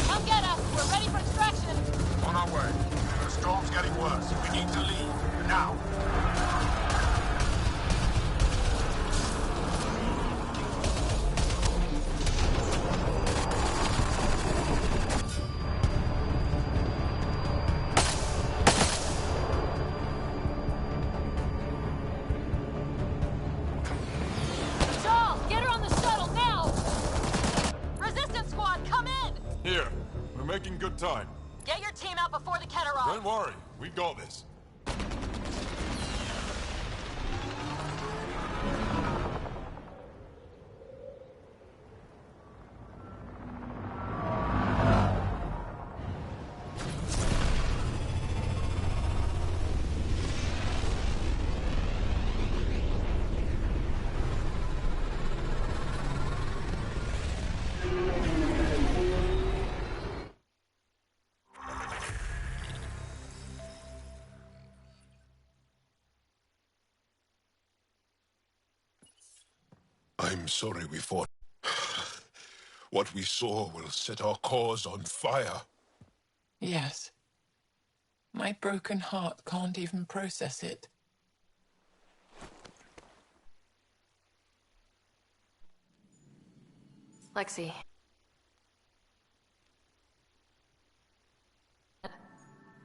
Come get us! We're ready for extraction! on our way. The storm's getting worse. We need to leave. Now. Charles, get her on the shuttle now! Resistance squad, come in! Here. We're making good time. Get your team out before the Ket arrive. Don't worry. We got this. I'm sorry we fought. What we saw will set our cause on fire. Yes. My broken heart can't even process it. Lexi.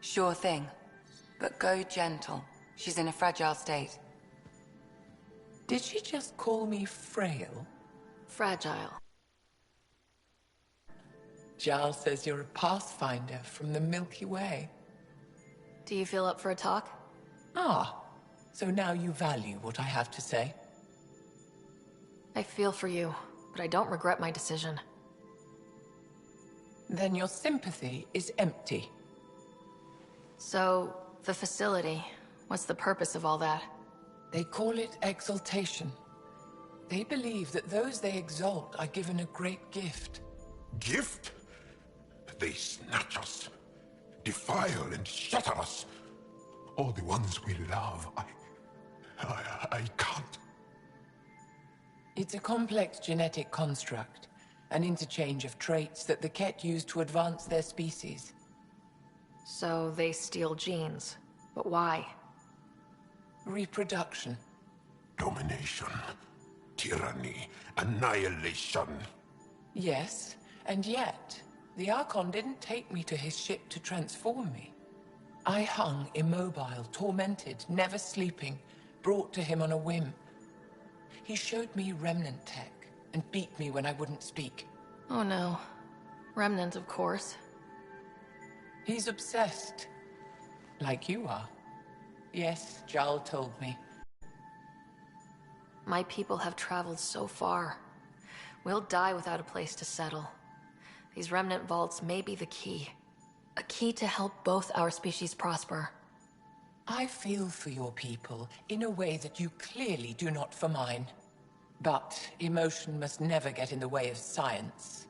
Sure thing. But go gentle. She's in a fragile state. Did she just call me frail? Fragile. Giles says you're a pathfinder from the Milky Way. Do you feel up for a talk? Ah, so now you value what I have to say. I feel for you, but I don't regret my decision. Then your sympathy is empty. So, the facility, what's the purpose of all that? They call it exaltation. They believe that those they exalt are given a great gift. Gift? They snatch us, defile and shatter us. All the ones we love. I can't. It's a complex genetic construct, an interchange of traits that the Ket use to advance their species. So they steal genes. But why? Reproduction. Domination, tyranny, annihilation. Yes, and yet, the Archon didn't take me to his ship to transform me. I hung immobile, tormented, never sleeping, brought to him on a whim. He showed me remnant tech and beat me when I wouldn't speak. Oh no. Remnant, of course. He's obsessed. Like you are. Yes, Jarl told me. My people have traveled so far. We'll die without a place to settle. These remnant vaults may be the key. A key to help both our species prosper. I feel for your people in a way that you clearly do not for mine. But emotion must never get in the way of science.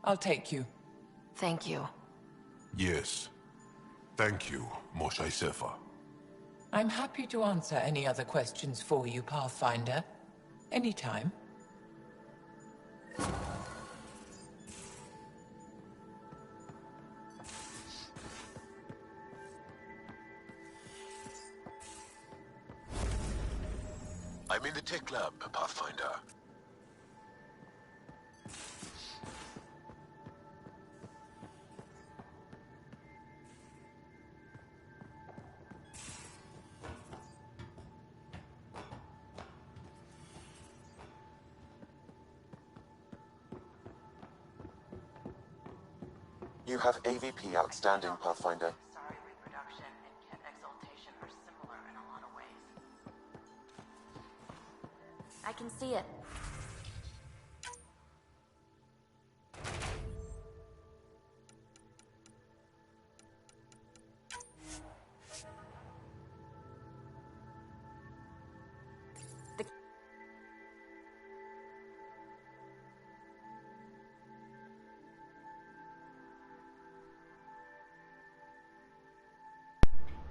I'll take you. Thank you. Yes. Thank you, Moshae Sefa. I'm happy to answer any other questions for you, Pathfinder. Anytime. I'm in the tech lab, Pathfinder. You have AVP outstanding, Pathfinder. I can see it.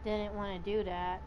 Didn't want to do that.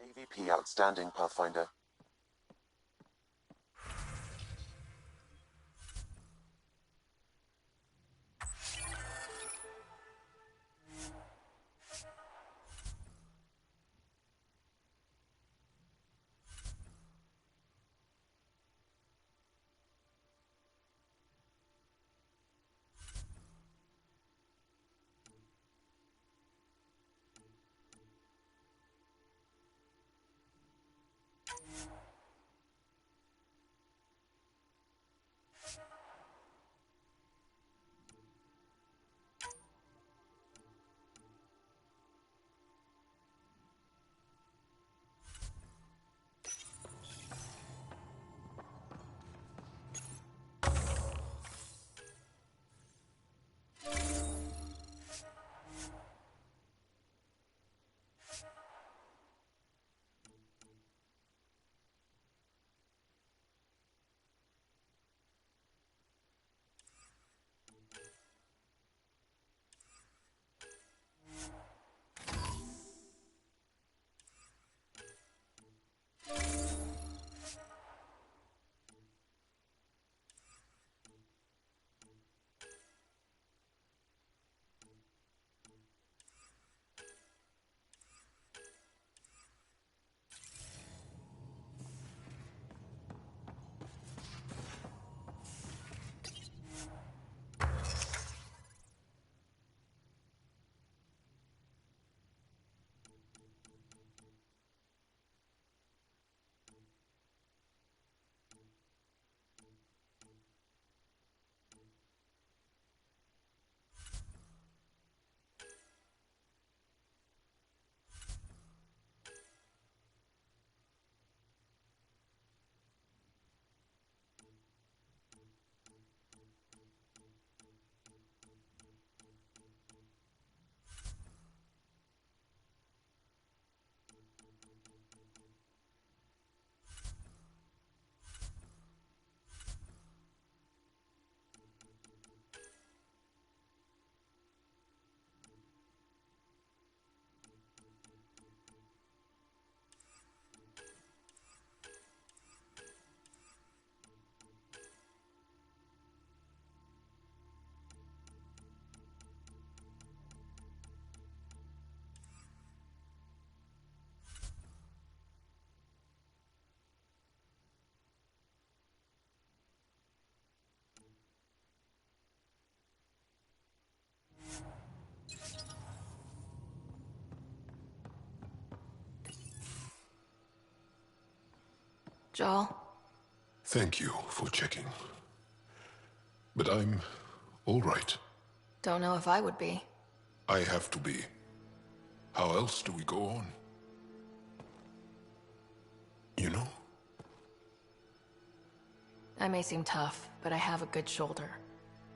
AVP outstanding, Pathfinder. Joel? Thank you for checking. But I'm all right. Don't know if I would be. I have to be. How else do we go on? You know? I may seem tough, but I have a good shoulder.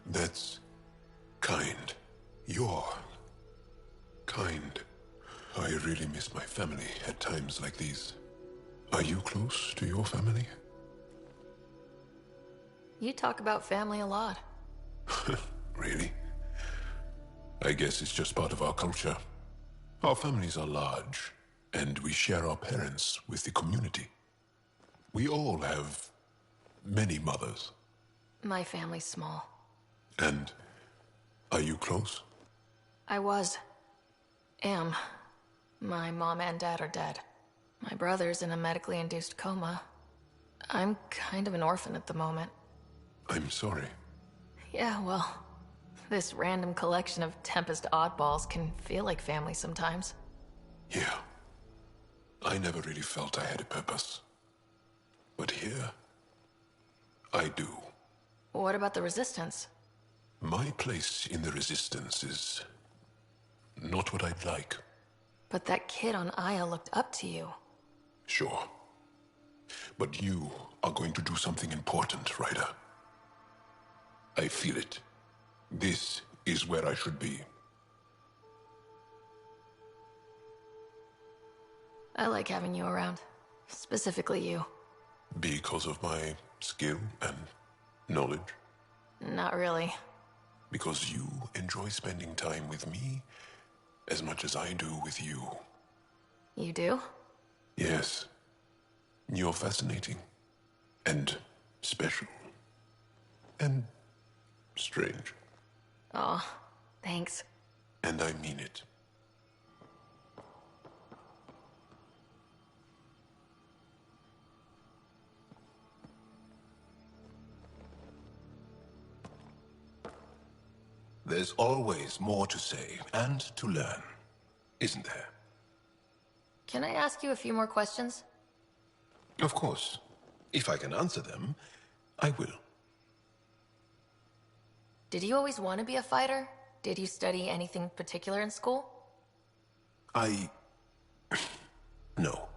That's kind. You're kind. I really miss my family at times like these. Are you close to your family? You talk about family a lot. Really? I guess it's just part of our culture. Our families are large, and we share our parents with the community. We all have many mothers. My family's small. And are you close? I was. Am. My mom and dad are dead. My brother's in a medically induced coma. I'm kind of an orphan at the moment. I'm sorry. Yeah, well, this random collection of Tempest oddballs can feel like family sometimes. Yeah. I never really felt I had a purpose. But here, I do. What about the Resistance? My place in the Resistance is not what I'd like. But that kid on Aya looked up to you. Sure. But you are going to do something important, Ryder. I feel it. This is where I should be. I like having you around. Specifically you. Because of my skill and knowledge? Not really. Because you enjoy spending time with me as much as I do with you. You do? Yes. You're fascinating. And special. And strange. Aw, thanks. And I mean it. There's always more to say and to learn, isn't there? Can I ask you a few more questions? Of course. If I can answer them, I will. Did you always want to be a fighter? Did you study anything particular in school? No.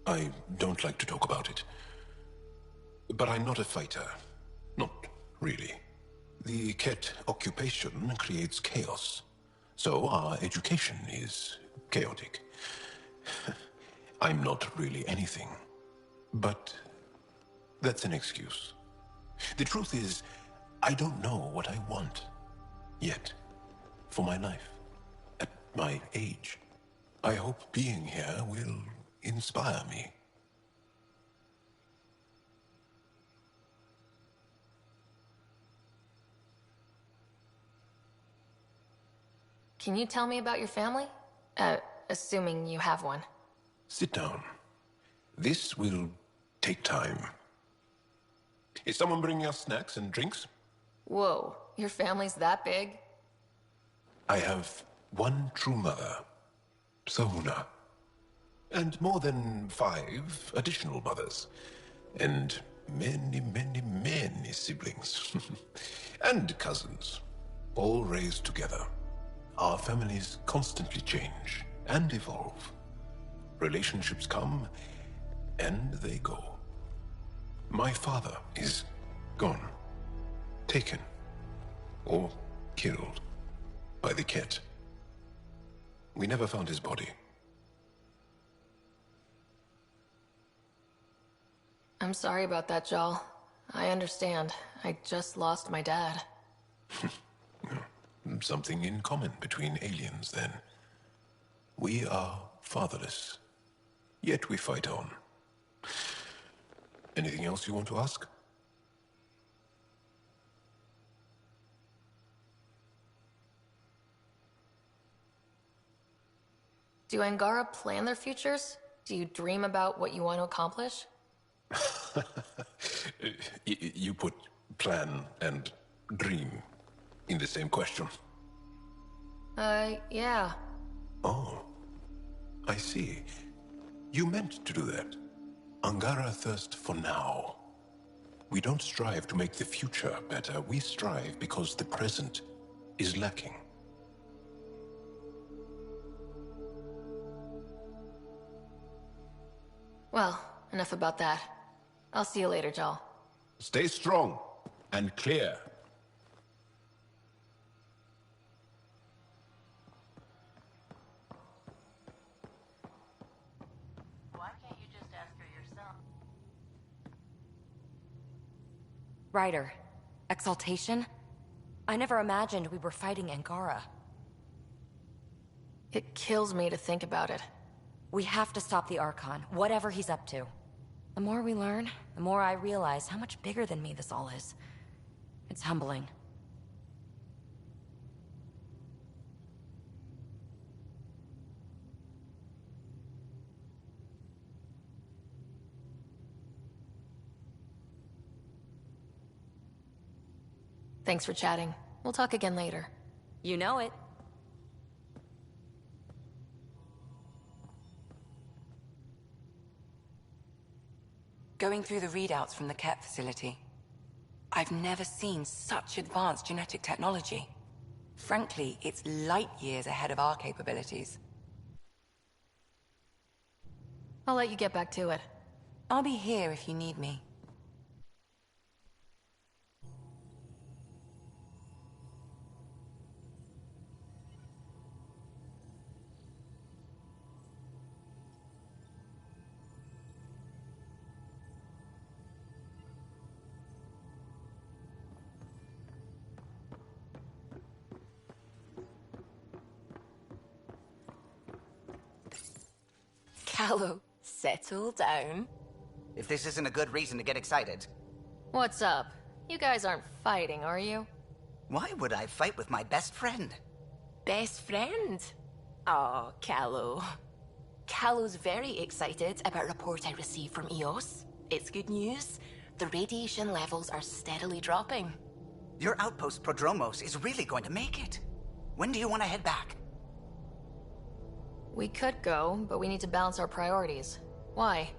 I don't like to talk about it. But I'm not a fighter. Not really. The Ket occupation creates chaos. So our education is chaotic. I'm not really anything. But that's an excuse. The truth is, I don't know what I want. Yet. For my life. At my age. I hope being here will inspire me. Can you tell me about your family? Assuming you have one. Sit down. This will take time. Is someone bringing us snacks and drinks? Whoa, your family's that big? I have one true mother, Sahuna, and more than 5 additional mothers, and many, many, many siblings, and cousins, all raised together. Our families constantly change and evolve. Relationships come and they go. My father is gone, taken, or killed by the Ket. We never found his body. I'm sorry about that, Joel. I understand. I just lost my dad. Something in common between aliens, then. We are fatherless, yet we fight on. Anything else you want to ask? Do Angara plan their futures? Do you dream about what you want to accomplish? You put plan and dream in the same question. Yeah. Oh, I see. You meant to do that. Angara thirst for now. We don't strive to make the future better. We strive because the present is lacking. Well, enough about that. I'll see you later, Jal. Stay strong and clear. Why can't you just ask her yourself? Ryder, exaltation? I never imagined we were fighting Angara. It kills me to think about it. We have to stop the Archon, whatever he's up to. The more we learn, the more I realize how much bigger than me this all is. It's humbling. Thanks for chatting. We'll talk again later. You know it. Going through the readouts from the Ket facility, I've never seen such advanced genetic technology. Frankly, it's light years ahead of our capabilities. I'll let you get back to it. I'll be here if you need me. Callow, settle down. If this isn't a good reason to get excited. What's up? You guys aren't fighting, are you? Why would I fight with my best friend? Best friend? Oh, Callow. Callow's very excited about a report I received from EOS. It's good news. The radiation levels are steadily dropping. Your outpost Prodromos is really going to make it. When do you want to head back? We could go, but we need to balance our priorities. Why?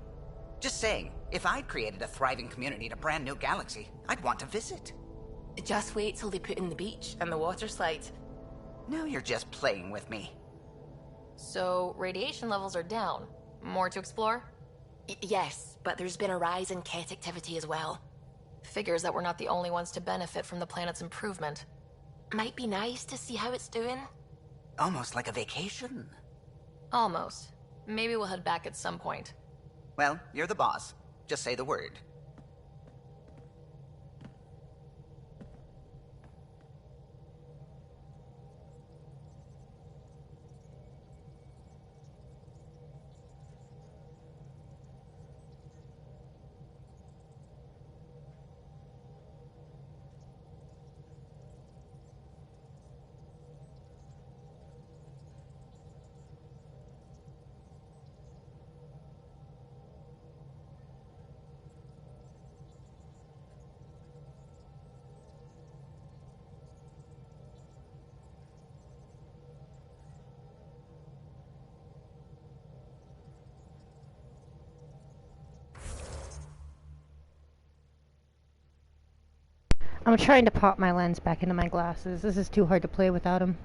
Just saying, if I'd created a thriving community in a brand new galaxy, I'd want to visit. Just wait till they put in the beach and the water slide. Now you're just playing with me. So, radiation levels are down. More to explore? Yes, but there's been a rise in Ket activity as well. Figures that we're not the only ones to benefit from the planet's improvement. Might be nice to see how it's doing. Almost like a vacation. Almost. Maybe we'll head back at some point. Well, you're the boss. Just say the word. I'm trying to pop my lens back into my glasses. This is too hard to play without them.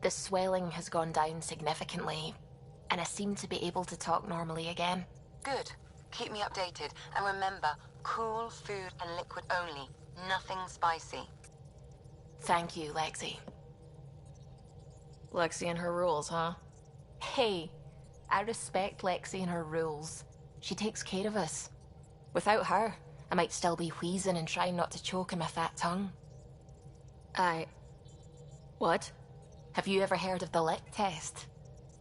The swelling has gone down significantly, and I seem to be able to talk normally again. Good. Keep me updated. And remember, cool food and liquid only. Nothing spicy. Thank you, Lexi. Lexi and her rules, huh? Hey, I respect Lexi and her rules. She takes care of us. Without her, I might still be wheezing and trying not to choke in my fat tongue. What? Have you ever heard of the lick test?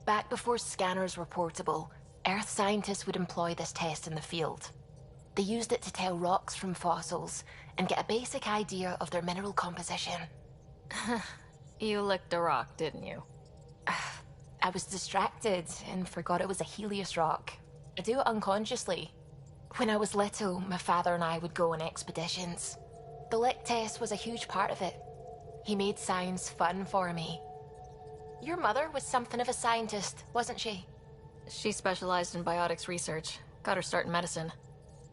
Back before scanners were portable, Earth scientists would employ this test in the field. They used it to tell rocks from fossils and get a basic idea of their mineral composition. You licked a rock, didn't you? I was distracted and forgot it was a Helios rock. I do it unconsciously. When I was little, my father and I would go on expeditions. The lick test was a huge part of it. He made science fun for me. Your mother was something of a scientist, wasn't she? She specialized in biotics research. Got her start in medicine.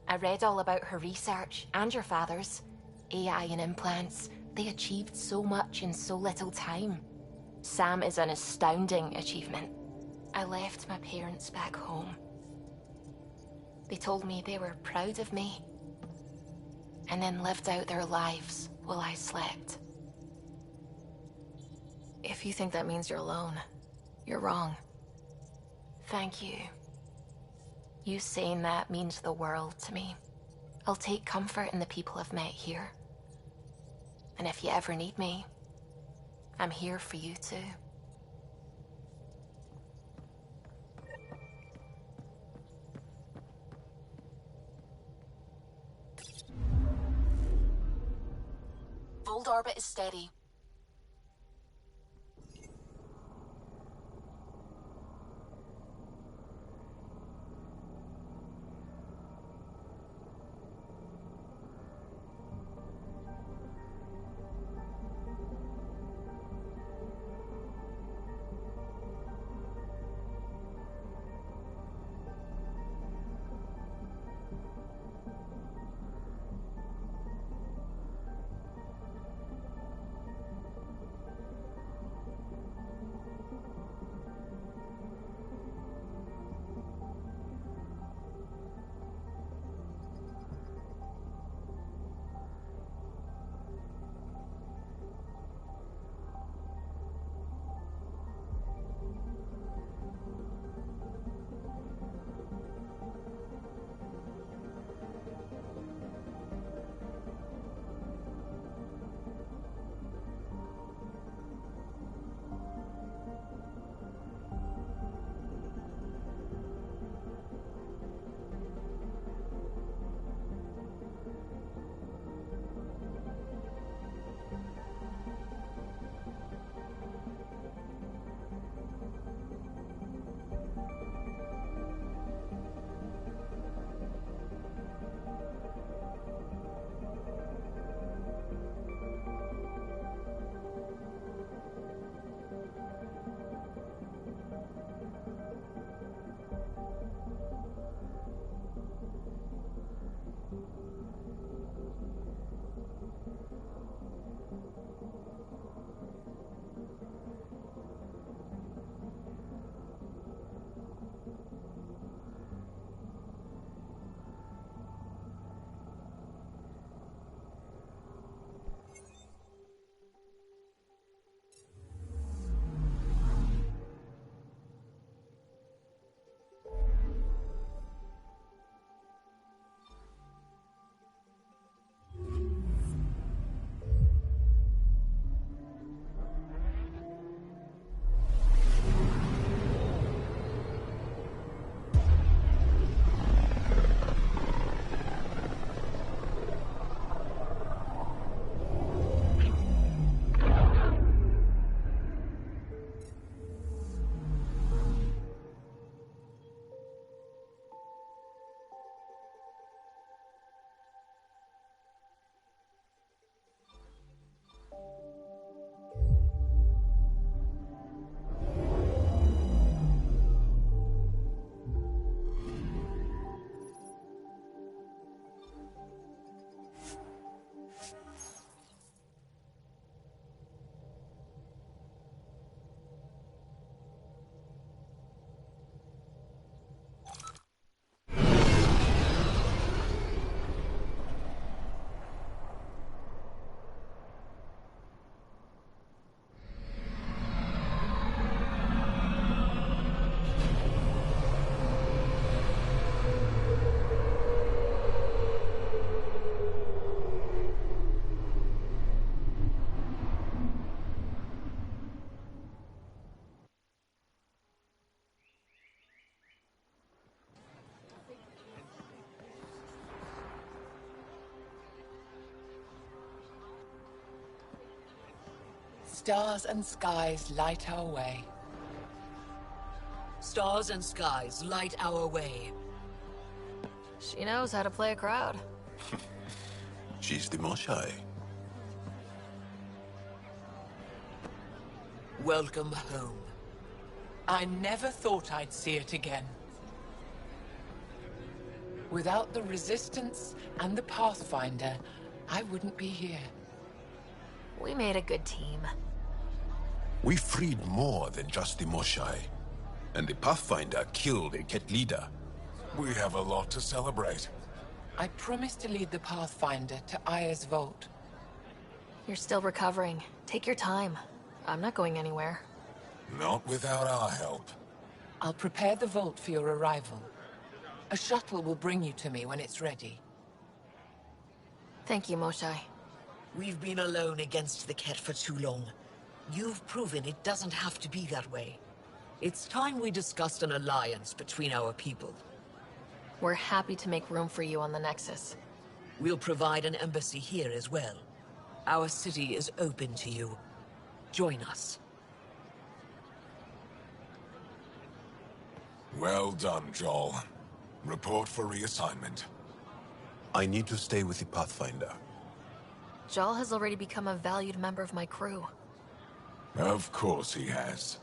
I read all about her research, and your father's. AI and implants. They achieved so much in so little time. Sam is an astounding achievement. I left my parents back home. They told me they were proud of me, and then lived out their lives while I slept. If you think that means you're alone, you're wrong. Thank you. You saying that means the world to me. I'll take comfort in the people I've met here. And if you ever need me, I'm here for you too. Fold orbit is steady. Stars and skies light our way. Stars and skies light our way. She knows how to play a crowd. She's the Moshai. Welcome home. I never thought I'd see it again. Without the Resistance and the Pathfinder, I wouldn't be here. We made a good team. We freed more than just the Moshai. And the Pathfinder killed a Ket leader. We have a lot to celebrate. I promised to lead the Pathfinder to Aya's vault. You're still recovering. Take your time. I'm not going anywhere. Not without our help. I'll prepare the vault for your arrival. A shuttle will bring you to me when it's ready. Thank you, Moshai. We've been alone against the Ket for too long. You've proven it doesn't have to be that way. It's time we discussed an alliance between our people. We're happy to make room for you on the Nexus. We'll provide an embassy here as well. Our city is open to you. Join us. Well done, Joel. Report for reassignment. I need to stay with the Pathfinder. Jal has already become a valued member of my crew. Of course he has.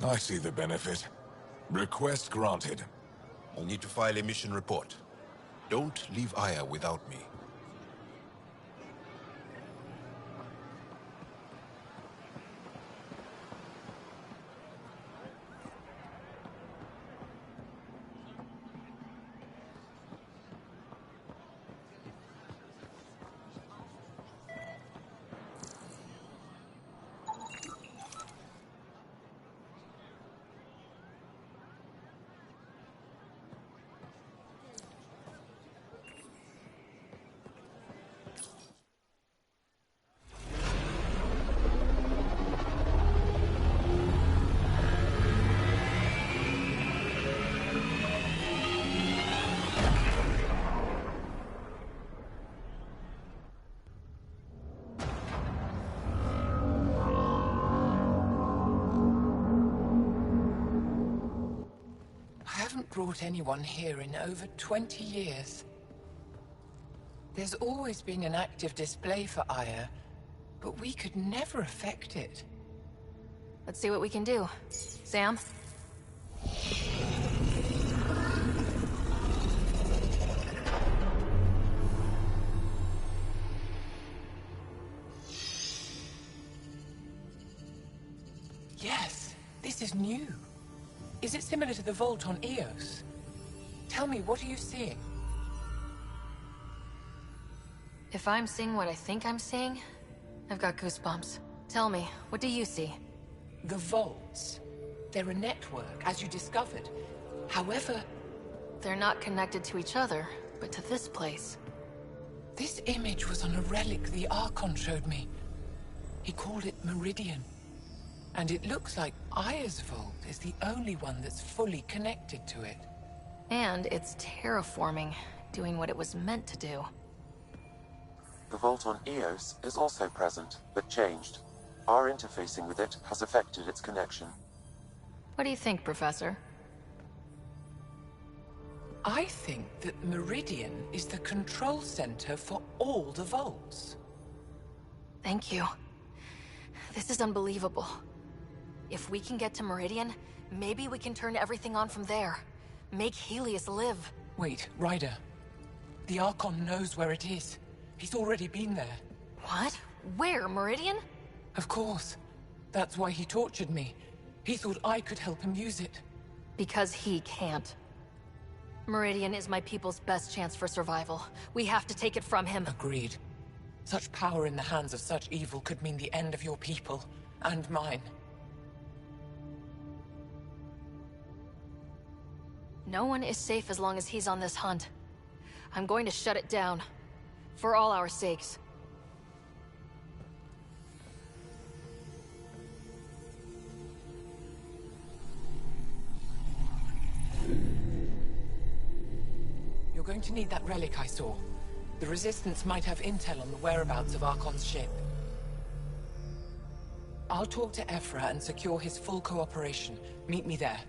I see the benefit. Request granted. I'll need to file a mission report. Don't leave Aya without me. Brought anyone here in over 20 years. There's always been an active display for Aya, but we could never affect it. Let's see what we can do. Sam? Yes, this is new. Is it similar to the vault on Eos? Tell me, what are you seeing? If I'm seeing what I think I'm seeing, I've got goosebumps. Tell me, what do you see? The vaults. They're a network, as you discovered. However... They're not connected to each other, but to this place. This image was on a relic the Archon showed me. He called it Meridian. And it looks like Aya's vault is the only one that's fully connected to it. And it's terraforming, doing what it was meant to do. The vault on Eos is also present, but changed. Our interfacing with it has affected its connection. What do you think, Professor? I think that Meridian is the control center for all the vaults. Thank you. This is unbelievable. If we can get to Meridian, maybe we can turn everything on from there. Make Helios live. Wait, Ryder. The Archon knows where it is. He's already been there. What? Where? Meridian? Of course. That's why he tortured me. He thought I could help him use it. Because he can't. Meridian is my people's best chance for survival. We have to take it from him. Agreed. Such power in the hands of such evil could mean the end of your people, and mine. No one is safe as long as he's on this hunt. I'm going to shut it down. For all our sakes. You're going to need that relic I saw. The Resistance might have intel on the whereabouts of Archon's ship. I'll talk to Ephra and secure his full cooperation. Meet me there.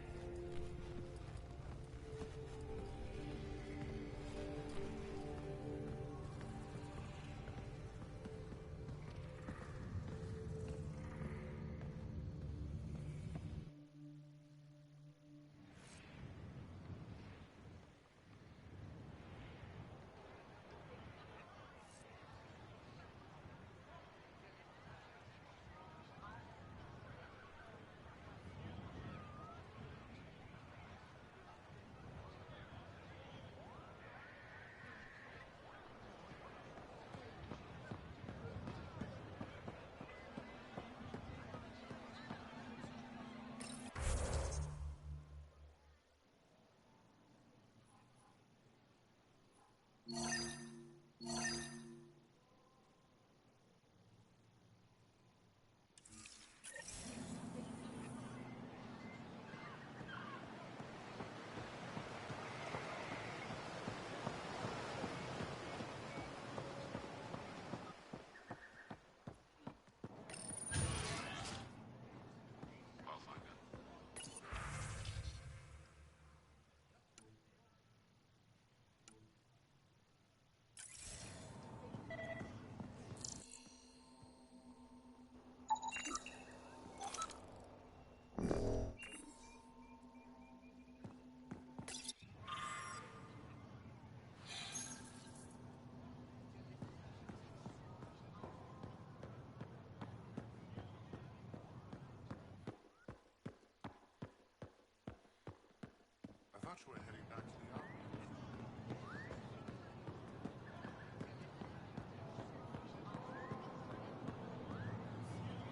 I thought you were heading back to the Ark.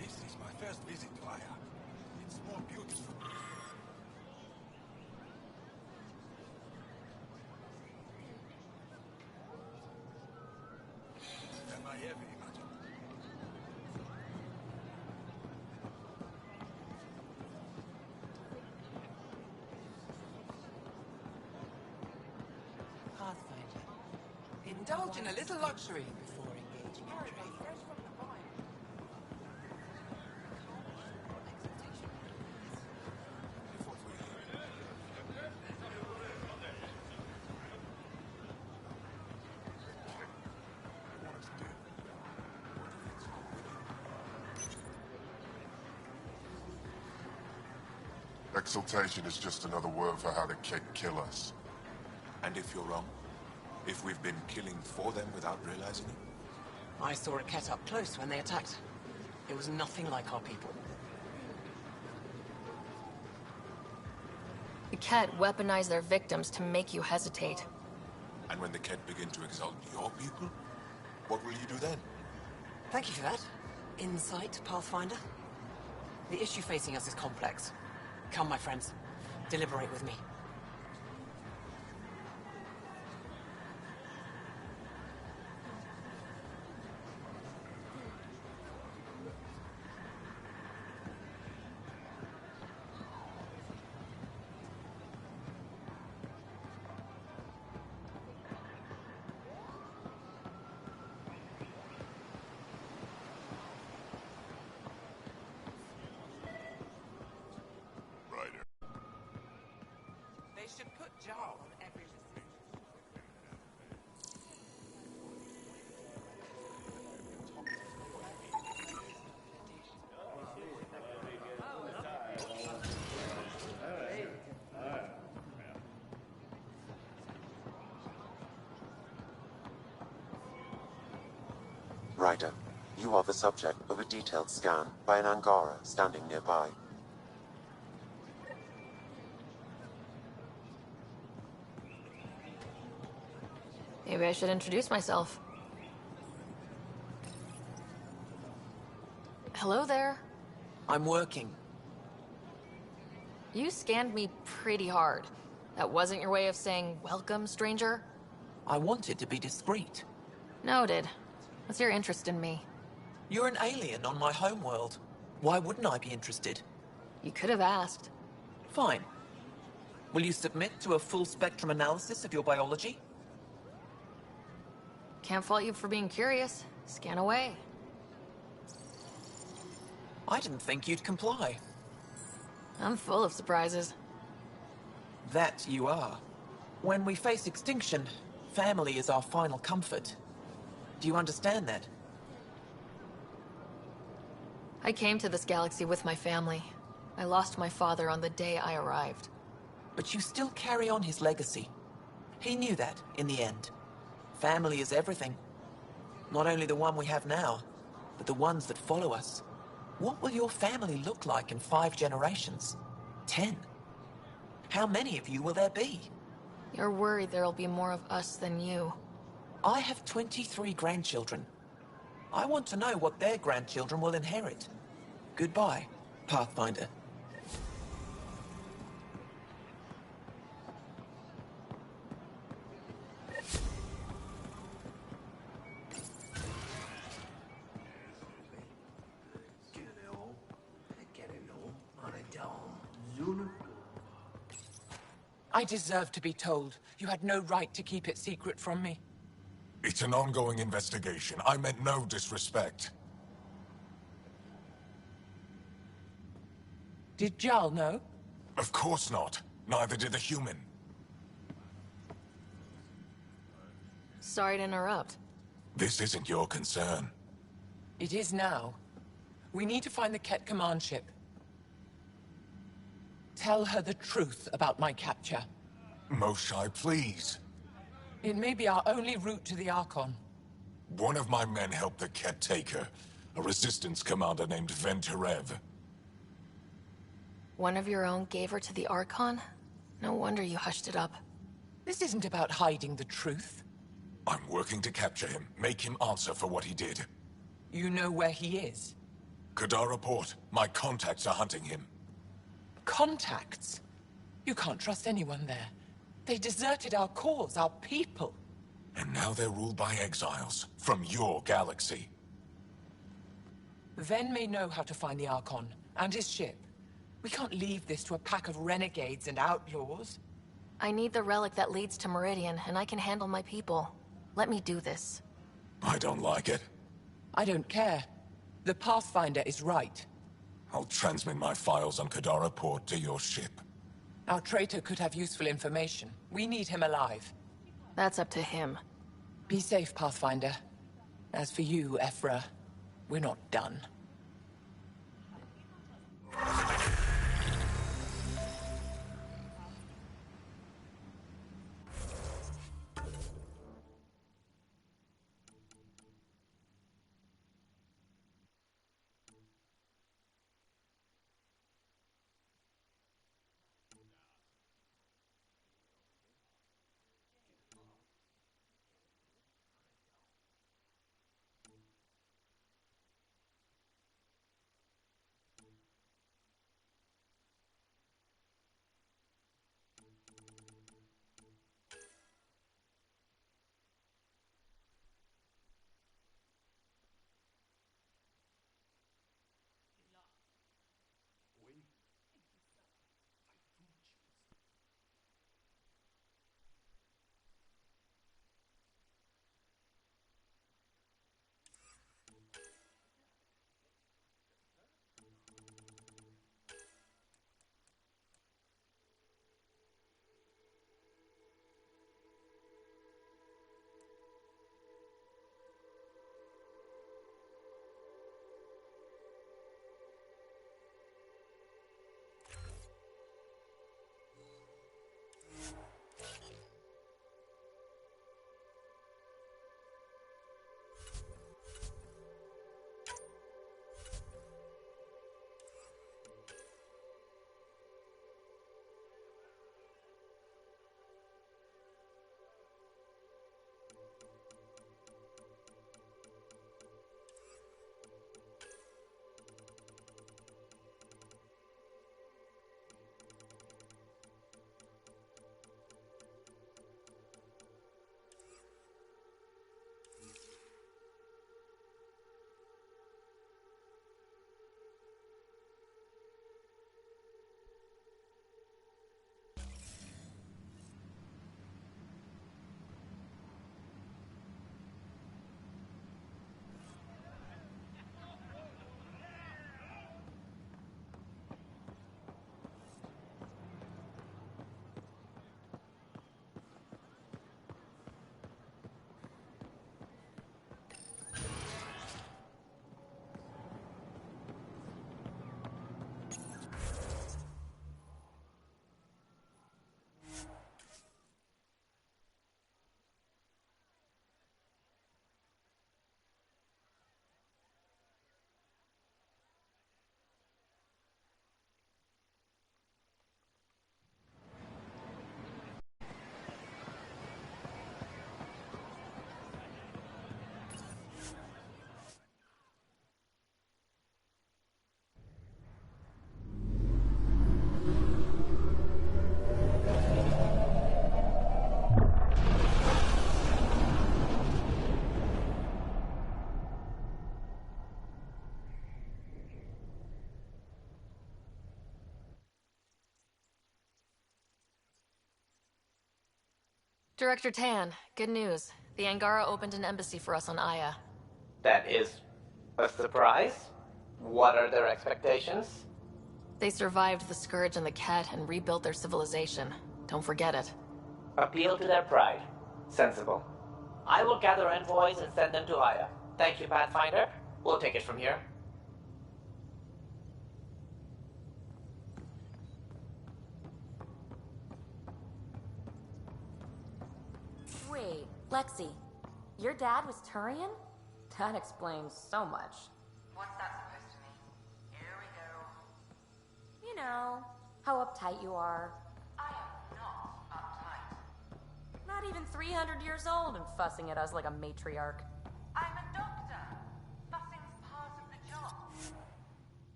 This is my first visit to Aya. It's more beautiful. Am I ever imagined? Pathfinder. Indulge in a little luxury before engaging in trade. Exaltation is just another word for how the Kett kill us. And if you're wrong? If we've been killing for them without realizing it? I saw a Kett up close when they attacked. It was nothing like our people. The Kett weaponize their victims to make you hesitate. And when the Kett begin to exalt your people, what will you do then? Thank you for that. Insight, Pathfinder. The issue facing us is complex. Come, my friends. Deliberate with me. They should put jar on every Ryder, you are the subject of a detailed scan by an Angara standing nearby. Maybe I should introduce myself. Hello there. I'm working. You scanned me pretty hard. That wasn't your way of saying, welcome, stranger? I wanted to be discreet. Noted. What's your interest in me? You're an alien on my homeworld. Why wouldn't I be interested? You could have asked. Fine. Will you submit to a full spectrum analysis of your biology? Can't fault you for being curious. Scan away. I didn't think you'd comply. I'm full of surprises. That you are. When we face extinction, family is our final comfort. Do you understand that? I came to this galaxy with my family. I lost my father on the day I arrived. But you still carry on his legacy. He knew that, in the end. Family is everything. Not only the one we have now, but the ones that follow us. What will your family look like in 5 generations? 10? How many of you will there be? You're worried there'll be more of us than you. I have 23 grandchildren. I want to know what their grandchildren will inherit. Goodbye, Pathfinder. I deserve to be told. You had no right to keep it secret from me. It's an ongoing investigation. I meant no disrespect. Did Jarl know? Of course not. Neither did the human. Sorry to interrupt. This isn't your concern. It is now. We need to find the Ket command ship. Tell her the truth about my capture. Moshai, please. It may be our only route to the Archon. One of my men helped the Ket take her. A resistance commander named Venturev. One of your own gave her to the Archon? No wonder you hushed it up. This isn't about hiding the truth. I'm working to capture him, make him answer for what he did. You know where he is? Kadara Port. My contacts are hunting him. Contacts? You can't trust anyone there. They deserted our cause, our people. And now they're ruled by exiles from your galaxy. Ven may know how to find the Archon and his ship. We can't leave this to a pack of renegades and outlaws. I need the relic that leads to Meridian, and I can handle my people. Let me do this. I don't like it. I don't care. The Pathfinder is right. I'll transmit my files on Kadara Port to your ship. Our traitor could have useful information. We need him alive. That's up to him. Be safe, Pathfinder. As for you, Ephra, we're not done. Director Tan, good news. The Angara opened an embassy for us on Aya. That is a surprise? What are their expectations? They survived the Scourge and the Ket and rebuilt their civilization. Don't forget it. Appeal to their pride. Sensible. I will gather envoys and send them to Aya. Thank you, Pathfinder. We'll take it from here. Wait, Lexi, your dad was Turian? That explains so much. What's that supposed to mean? Here we go. You know, how uptight you are. I am not uptight. Not even 300 years old and fussing at us like a matriarch. I'm a doctor. Fussing's part of the job.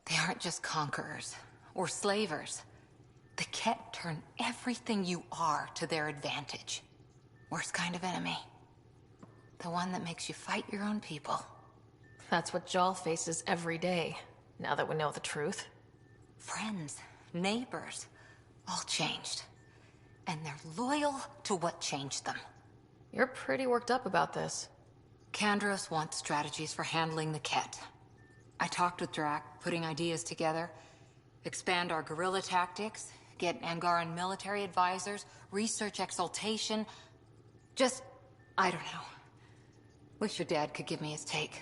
They aren't just conquerors or slavers. The Ket turn everything you are to their advantage. Worst kind of enemy. The one that makes you fight your own people. That's what Jal faces every day, now that we know the truth. Friends, neighbors, all changed. And they're loyal to what changed them. You're pretty worked up about this. Kandros wants strategies for handling the Ket. I talked with Drac, putting ideas together. Expand our guerrilla tactics, get Angaran military advisors, research exaltation. Just, I don't know. Wish your dad could give me his take.